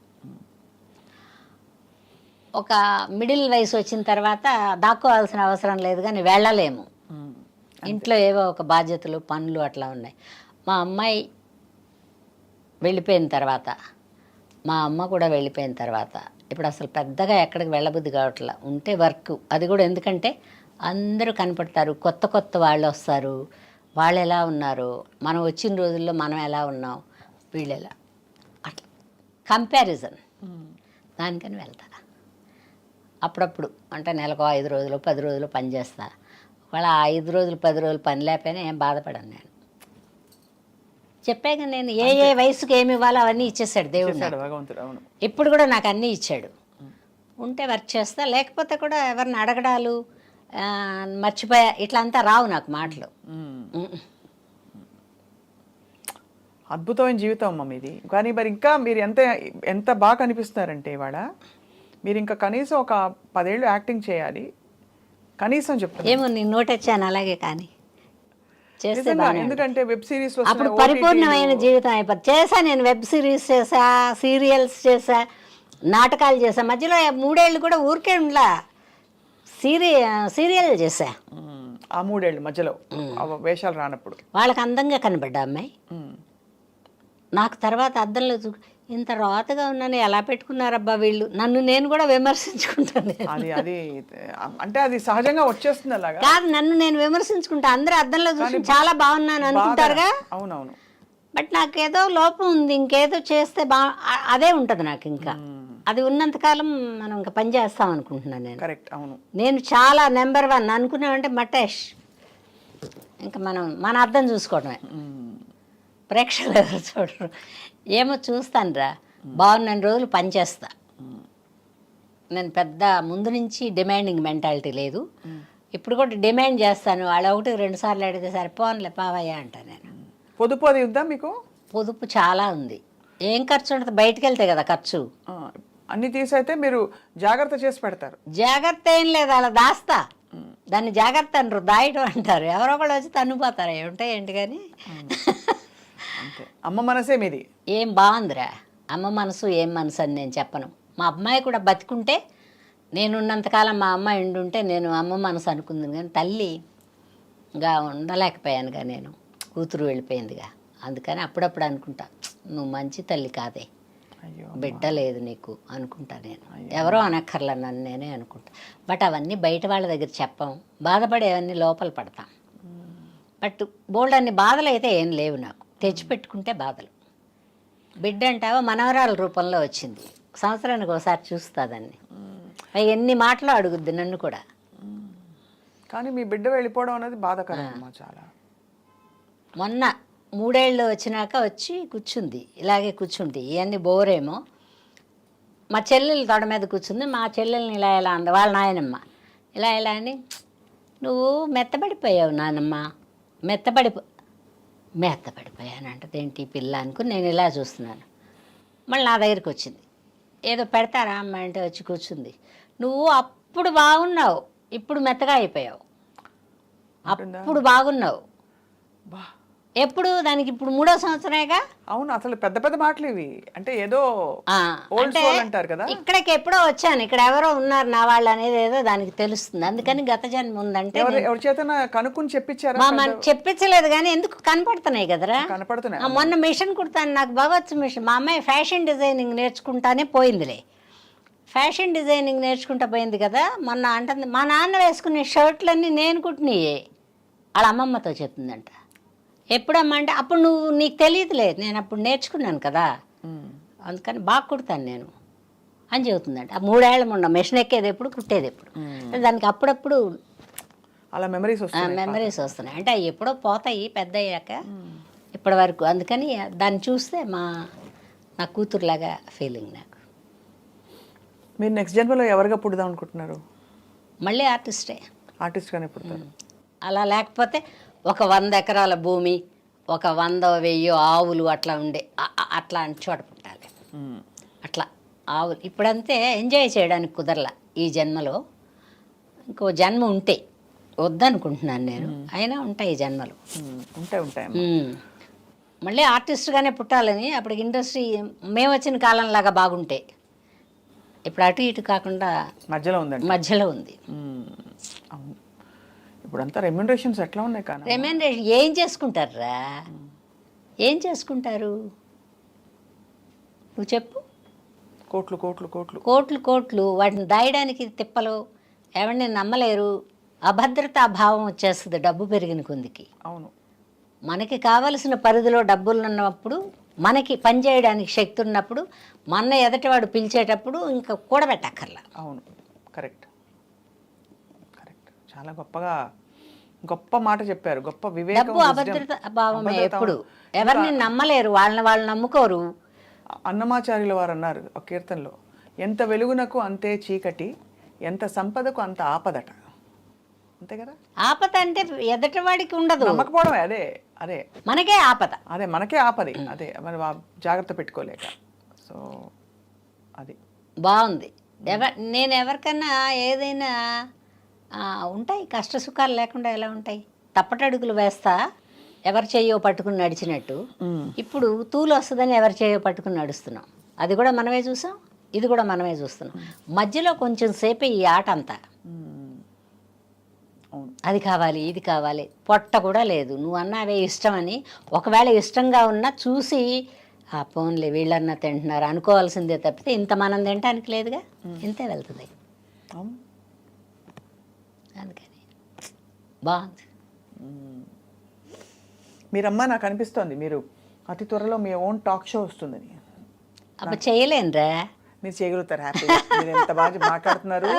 ఒక మిడిల్ వయసు వచ్చిన తర్వాత దాక్కోవాల్సిన అవసరం లేదు, కానీ వెళ్ళలేము. ఇంట్లో ఏవో ఒక బాధ్యతలు పనులు అట్లా ఉన్నాయి. మా అమ్మాయి వెళ్ళిపోయిన తర్వాత, మా అమ్మ కూడా వెళ్ళిపోయిన తర్వాత ఇప్పుడు అసలు పెద్దగా ఎక్కడికి వెళ్ళబుద్ధి కావట్లా. ఉంటే వర్క్, అది కూడా ఎందుకంటే అందరూ కనపడతారు, కొత్త కొత్త వాళ్ళు వస్తారు. వాళ్ళు ఎలా ఉన్నారు, మనం వచ్చిన రోజుల్లో మనం ఎలా ఉన్నాం, వీళ్ళు ఎలా, అట్లా కంపారిజన్. దానికని వెళ్తా అప్పుడప్పుడు. అంటే నెలకు 5 రోజులు 10 రోజులు పని చేస్తా. వాళ్ళ 5 రోజులు 10 రోజులు పని లేకపోయినా ఏం బాధపడను నేను. చెప్పాక నేను ఏ వయసుకి ఏమి ఇవ్వాలో అవన్నీ ఇచ్చేసాడు దేవుడు. ఇప్పుడు కూడా నాకు అన్నీ ఇచ్చాడు. ఉంటే వర్క్ చేస్తా, లేకపోతే కూడా ఎవరిని అడగడాలు మర్చిపోయా ఇట్లా అంతా రావు నాకు మాటలు. అద్భుతమైన జీవితం అమ్మ మీది. కానీ మరి ఇంకా మీరు ఎంత బాగా కనిపిస్తున్నారంటే ఇవాళ మీరు ఇంకా కనీసం ఒక 10 ఏళ్ళు యాక్టింగ్ చేయాలి కనీసం చెప్తాను. ఏమో నేను నోటొచ్చాను అలాగే, కానీ చేస్తే ఎందుకంటే వెబ్ సిరీస్ అప్పుడు పరిపూర్ణమైన జీవితం అయిపోతుంది. చేసా నేను, వెబ్ సిరీస్ చేసా, సీరియల్స్ చేసా, నాటకాలు చేసా. మధ్యలో 3 ఏళ్ళు కూడా ఊరికే ఉండలా, సీరియల్ చేసా. ఆ 3 ఏళ్ళు మధ్యలో వేషాలు రానప్పుడు వాళ్ళకి అందంగా కనబడ్డా అమ్మాయి. నాకు తర్వాత అద్దంలో ఇంత రాతగా ఉన్నాను, ఎలా పెట్టుకున్నారబ్బా వీళ్ళు, నన్ను నేను కూడా విమర్శించుకుంటాను. అది అంటే అది సహజంగా వచ్చేస్తుంది అలాగా కాదు, నన్ను నేను విమర్శించుకుంటా. అందరూ అద్దంలో చూసి చాలా బాగున్నాను అనుకుంటారుగా. అవునవును. బట్ నాకు ఏదో లోపం ఉంది, ఇంకేదో చేస్తే అదే ఉంటుంది నాకు. ఇంకా అది ఉన్నంతకాలం మనం ఇంకా పని చేస్తాం అనుకుంటున్నాను నేను. కరెక్ట్, అవును. నేను చాలా నెంబర్ 1 అనుకున్నామంటే మటేష్, ఇంకా మన అర్థం చూసుకోవడమే. ప్రేక్షకులు ఎవరు చూడరు. ఏమో చూస్తాను రా, బాగున్న రోజులు పనిచేస్తా. నేను పెద్ద ముందు నుంచి డిమాండింగ్ మెంటాలిటీ లేదు. ఇప్పుడు కూడా డిమాండ్ చేస్తాను. వాళ్ళు 1-2 సార్లు అడిగితే సరిపోన్లే పావయ్యా అంటా నేను. పొదుపు అది ఉందా మీకు? పొదుపు చాలా ఉంది. ఏం ఖర్చు ఉంటుంది, బయటికి వెళ్తే కదా ఖర్చు. అన్ని తీసైతే మీరు జాగ్రత్త చేసి పెడతారు. జాగ్రత్త ఏం లేదు, అలా దాస్తా. దాన్ని జాగ్రత్త అనరు, దాయటం అంటారు. ఎవరో ఒకళ్ళు వచ్చి తన్నుపోతారు, ఏమిటాయి ఏంటి కానీ. అంతే. అమ్మ మనసే మీది. ఏం బాగుందిరా అమ్మ మనసు, ఏం మనసు అని నేను చెప్పను. మా అమ్మాయి కూడా బతికుంటే, నేనున్నంతకాలం మా అమ్మాయి ఉండుంటే నేను అమ్మ మనసు అనుకుంది. కానీ తల్లిగా ఉండలేకపోయానుగా, నేను కూతురు వెళ్ళిపోయిందిగా. అందుకని అప్పుడప్పుడు అనుకుంటా, నువ్వు మంచి తల్లి కాదే, అయ్యో బిడ్డ లేదు నీకు అనుకుంటా నేను. ఎవరో అనక్కర్లా, నన్ను నేనే అనుకుంటా. బట్ అవన్నీ బయట వాళ్ళ దగ్గర చెప్పాం, బాధపడేవన్నీ లోపల పడతాం. బట్ బోల్డ్ అన్ని బాధలు అయితే ఏం లేవు నాకు, తెచ్చిపెట్టుకుంటే బాధలు. బిడ్డ అంటావా మనవరాల రూపంలో వచ్చింది, సంవత్సరానికి ఒకసారి చూస్తా దాన్ని. ఎన్ని మాటలు అడుగుద్ది నన్ను కూడా. కానీ మీ బిడ్డ వెళ్ళిపోవడం అనేది బాధాకరం అమ్మా చాలా. మొన్న 3 ఏళ్ళు వచ్చినాక వచ్చి కూర్చుంది, ఇలాగే కూర్చుంది. ఇవన్నీ బోరేమో. మా చెల్లెలు తొడ మీద కూర్చుంది. మా చెల్లెల్ని ఇలా ఇలా అంది, వాళ్ళ నాయనమ్మ ఇలా ఇలా అని, నువ్వు మెత్తబడిపోయావు నానమ్మ, మెత్తబడిపోయానంటది ఏంటి పిల్ల అనుకుని నేను ఇలా చూస్తున్నాను. మళ్ళీ నా దగ్గరికి వచ్చింది, ఏదో పెడతారా అమ్మ అంటే వచ్చి కూర్చుంది. నువ్వు అప్పుడు బాగున్నావు, ఇప్పుడు మెత్తగా అయిపోయావు. అప్పుడు బాగున్నావు, ఎప్పుడు దానికి ఇప్పుడు 3వ సంవత్సరమేగా. అవును, అసలు పెద్ద పెద్ద మాటలు ఇవి. అంటే ఏదో అంటారు కదా. ఇక్కడికి ఎప్పుడో వచ్చాను, ఇక్కడ ఎవరో ఉన్నారు నా వాళ్ళు అనేది ఏదో దానికి తెలుస్తుంది. అందుకని గత జన్మ ఉందంటే ఎవరి చేత కనుక్కుని చెప్పించారా? చెప్పించలేదు కానీ ఎందుకు కనపడుతున్నాయి కదరా, కనపడుతున్నాయి. మొన్న మిషన్ కుడతాను, నాకు భగవత్ మిషన్. మా అమ్మాయి ఫ్యాషన్ డిజైనింగ్ నేర్చుకుంటానే పోయిందిలే. ఫ్యాషన్ డిజైనింగ్ నేర్చుకుంటా పోయింది కదా. మొన్న అంటుంది, మా నాన్న వేసుకునే షర్ట్లన్నీ నేను కుట్టినాయే, వాళ్ళ అమ్మమ్మతో చెప్తుందంట. ఎప్పుడమ్మా అంటే, అప్పుడు నీకు తెలియదులే, నేను అప్పుడు నేర్చుకున్నాను కదా, అందుకని బాగా కుడతాను నేను అని చెబుతుందంట. 3 ఏళ్ళ మొన్న మెషిన్ ఎక్కేది ఎప్పుడు, కుట్టేది ఎప్పుడు. దానికి అప్పుడప్పుడు అలా మెమరీస్ వస్తున్నాయి. అంటే అవి ఎప్పుడో పోతాయి పెద్ద అయ్యాక, ఇప్పటి వరకు. అందుకని దాన్ని చూస్తే నా కూతురులాగా ఫీలింగ్ నాకు. మీరు నెక్స్ట్ జన్మలో ఎవరిగా పుడదాం అనుకుంటున్నారు? మళ్ళీ ఆర్టిస్ట్గానే పుడతారు. అలా లేకపోతే ఒక 100 ఎకరాల భూమి, ఒక 100-1000 ఆవులు అట్లా ఉండే అట్లాంటి చోట పుట్టాలి. అట్లా ఆవులు ఇప్పుడంతే ఎంజాయ్ చేయడానికి కుదరలా ఈ జన్మలో. ఇంకో జన్మ ఉంటే వద్దనుకుంటున్నాను నేను, అయినా ఉంటాయి ఈ జన్మలు. ఉంటాయి. మళ్ళీ ఆర్టిస్ట్గానే పుట్టాలని. అప్పటికి ఇండస్ట్రీ మేము వచ్చిన కాలంలాగా బాగుంటే, ఇప్పుడు అటు ఇటు కాకుండా మధ్యలో ఉంది. ఇప్పుడంతా రెమ్యూనరేషన్స్ ఎట్లా ఉన్నాయి? కానీ రెమ్యూనరేషన్ ఏం చేసుకుంటారా, ఏం చేసుకుంటారు నువ్వు చెప్పు? కోట్లు. వాటిని దాయడానికి తిప్పలు, ఎవరిని నమ్మలేరు. అభద్రతా భావం వచ్చేస్తుంది డబ్బు పెరిగిన కొందికి. అవును, మనకి కావలసిన పరిధిలో డబ్బులు ఉన్నప్పుడు, మనకి పనిచేయడానికి శక్తి ఉన్నప్పుడు, మన ఎదటివాడు పిలిచేటప్పుడు ఇంకా కూడబెట్టక్కర్లా. అవును, కరెక్ట్. చాలా గొప్ప మాట చెప్పారు. గొప్ప వివేకం. డబ్బు అభద్రత భావమే ఎప్పుడు. ఎవరిని నమ్మలేరు, వాళ్ళు నమ్ముకోరు. అన్నమాచార్యుల వారు అన్నారు ఒక కీర్తనలో, ఎంత వెలుగునకు అంతే చీకటి, ఎంత సంపదకు అంత ఆపదట. అంతే కదా. ఆపద అంటే ఎదటివాడికి ఉండదు, నమ్మకపోవడం. అదే మనకే ఆపద. మనకే ఆపది. అదే మరి జాగ్రత్త పెట్టుకోలేక. సో అది బాగుంది. నేను ఎవరికన్నా ఏదైనా ఉంటాయి కష్ట సుఖాలు లేకుండా ఎలా ఉంటాయి? తప్పటడుగులు వేస్తా, ఎవరి చేయో పట్టుకుని నడిచినట్టు. ఇప్పుడు తూలు వస్తుందని ఎవరి చేయో పట్టుకుని నడుస్తున్నాం. అది కూడా మనమే చూసాం, ఇది కూడా మనమే చూస్తున్నాం. మధ్యలో కొంచెం సేపే ఈ ఆట అంతా. అది కావాలి, ఇది కావాలి, పొట్ట కూడా లేదు. నువ్వు అన్నావే ఇష్టమని, ఒకవేళ ఇష్టంగా ఉన్నా చూసి ఆ పోన్లే వీళ్ళన్నా తింటున్నారు అనుకోవాల్సిందే తప్పితే ఇంత మనం తినటానికి లేదుగా, ఇంతే వెళ్తుంది. అందుకని బాగుంది. మీరమ్మా నాకు అనిపిస్తోంది మీరు అతి త్వరలో మీ ఓన్ టాక్ షో వస్తుందని. అబ్బా చేయలేనురా. మీరు చేయగలుగుతారు హ్యాపీగా. మీరు ఎంత బాగా మాట్లాడుతున్నారు,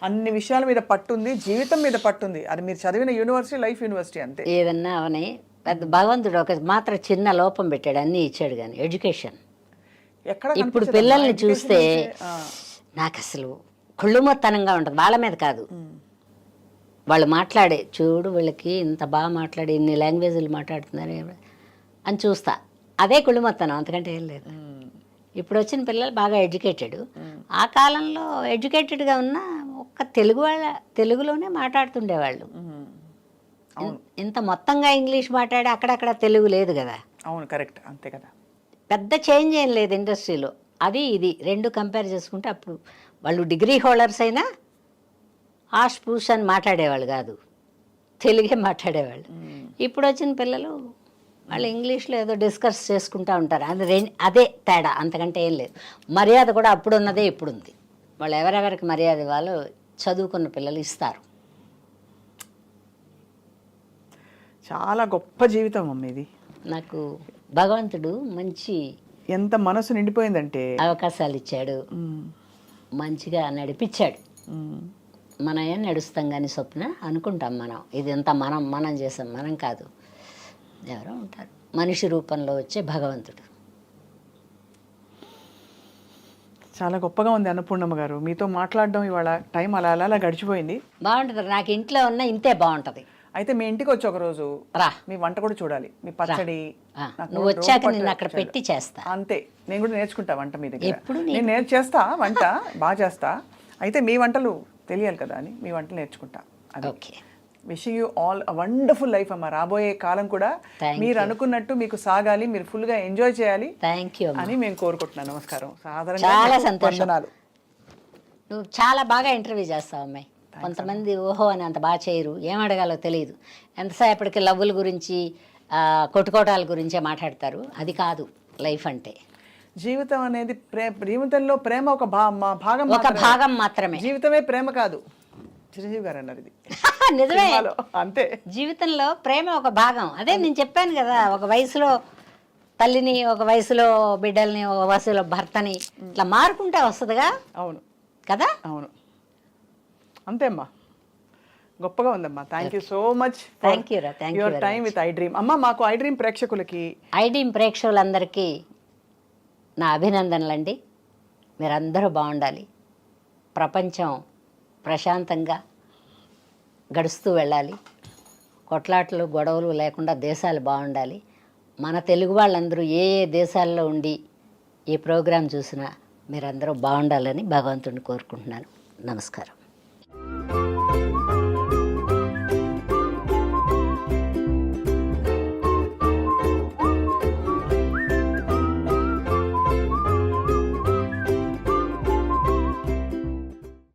అన్ని విషయాల మీద పట్టుంది, జీవితం మీద పట్టుంది. అది మీరు చదివిన యూనివర్సిటీ లైఫ్ యూనివర్సిటీ అంతే. ఏదన్నా అవని పెద్ద భగవంతుడు ఒక మాత్రం చిన్న లోపం పెట్టాడు, అన్నీ ఇచ్చాడు. కానీ ఎడ్యుకేషన్ ఎక్కడ ఇప్పుడు పిల్లల్ని చూస్తే నాకు అసలు కుళ్ళుమొత్తనంగా ఉంటుంది. వాళ్ళ మీద కాదు, వాళ్ళు మాట్లాడే చూడు, వీళ్ళకి ఇంత బాగా మాట్లాడి ఇన్ని లాంగ్వేజ్లు మాట్లాడుతున్నారు అని చూస్తా. అదే కుళ్ళుమొత్తనం, అంతకంటే ఏం లేదు. ఇప్పుడు వచ్చిన పిల్లలు బాగా ఎడ్యుకేటెడ్. ఆ కాలంలో ఎడ్యుకేటెడ్గా ఉన్న ఒక్క తెలుగులోనే మాట్లాడుతుండేవాళ్ళు. ఇంత మొత్తంగా ఇంగ్లీష్ మాట్లాడి అక్కడక్కడ తెలుగు లేదు కదా. అవును, కరెక్ట్, అంతే కదా. పెద్ద చేంజ్ ఏం లేదు ఇండస్ట్రీలో. అది ఇది రెండు కంపేర్ చేసుకుంటే అప్పుడు వాళ్ళు డిగ్రీ హోల్డర్స్ అయినా ఆష్ పూష్ అని మాట్లాడేవాళ్ళు కాదు, తెలుగే మాట్లాడేవాళ్ళు. ఇప్పుడు వచ్చిన పిల్లలు వాళ్ళు ఇంగ్లీష్లో ఏదో డిస్కస్ చేసుకుంటూ ఉంటారు. అదే తేడా, అంతకంటే ఏం లేదు. మర్యాద కూడా అప్పుడు ఉన్నదే ఇప్పుడు ఉంది. వాళ్ళు ఎవరెవరికి మర్యాద వాళ్ళు చదువుకున్న పిల్లలు ఇస్తారు. చాలా గొప్ప జీవితం అమ్మ ఇది. నాకు భగవంతుడు మంచి ఎంత మనసు నిండిపోయిందంటే అవకాశాలు ఇచ్చాడు, మంచిగా నడిపించాడు. మనమే నడుస్తాం కానీ స్వప్న అనుకుంటాం మనం, ఇదంతా మనం చేసాం, మనం కాదు, ఎవరో ఉంటారు మనిషి రూపంలో వచ్చే భగవంతుడు. చాలా గొప్పగా ఉంది అన్నపూర్ణమ్మ గారు. మీతో మాట్లాడడం ఇవాళ టైం అలా అలా అలా గడిచిపోయింది. బాగుంటుంది, నాకు ఇంట్లో ఉన్న ఇంతే బాగుంటుంది. అయితే మీ ఇంటికి వచ్చి ఒక రోజు రా, మీ వంట కూడా చూడాలి, మీ పచ్చడి. నువ్వు వచ్చాక నేను అక్కడ పెట్టి చేస్తా. అంతే, నేను కూడా నేర్చుకుంటా వంట మీ దగ్గర. ఎప్పుడు నేను చేస్తా వంట, బాగా చేస్తా. అయితే మీ వంటలు తెలియాలి కదా అని మీ వంటలు నేర్చుకుంటా. Okay, wishing you all a wonderful life అమ్మ. రాబోయే కాలం కూడా మీరు అనుకున్నట్టు మీకు సాగాలి, మీరు ఫుల్గా ఎంజాయ్ చేయాలి అని మేము కోరుకుంటున్నాను. నమస్కారం. చాలా సంతోషం. నువ్వు చాలా బాగా ఇంటర్వ్యూ చేస్తావు అమ్మాయి. కొంతమంది ఓహో అని అంత బాగా చేయరు, ఏం అడగాలో తెలియదు. ఎంతసేపటికి లవ్వుల గురించి కొట్టుకోటాల గురించే మాట్లాడతారు. అది కాదు లైఫ్ అంటే. జీవితం అనేది జీవితంలో ప్రేమ ఒక భాగం మాత్రమే. జీవితమే ప్రేమ కాదు, చిరంజీవి గారు అన్నారు ఇది. నిజమే, అంతే. జీవితంలో ప్రేమ ఒక భాగం. అదే నేను చెప్పాను కదా, ఒక వయసులో తల్లిని, ఒక వయసులో బిడ్డల్ని, ఒక వయసులో భర్తని ఇట్లా మారుకుంటే వస్తుందిగా. అవును కదా. అవును, అంతే అమ్మా. గొప్పగా ఉందమ్మా. Thank you so much. Thank you your time with I dream. అమ్మ, మాకు ఐ డ్రీమ్ ప్రేక్షకులకి, ఐ డ్రీమ్ ప్రేక్షకులందరికీ నా అభినందనలండి. మీరందరూ బాగుండాలి, ప్రపంచం ప్రశాంతంగా గడుస్తూ వెళ్ళాలి, కొట్లాటలు గొడవలు లేకుండా దేశాలు బాగుండాలి. మన తెలుగు వాళ్ళందరూ ఏ ఏ దేశాల్లో ఉండి ఈ ప్రోగ్రాం చూసినా మీరందరూ బాగుండాలని భగవంతుడిని కోరుకుంటున్నాను. నమస్కారం.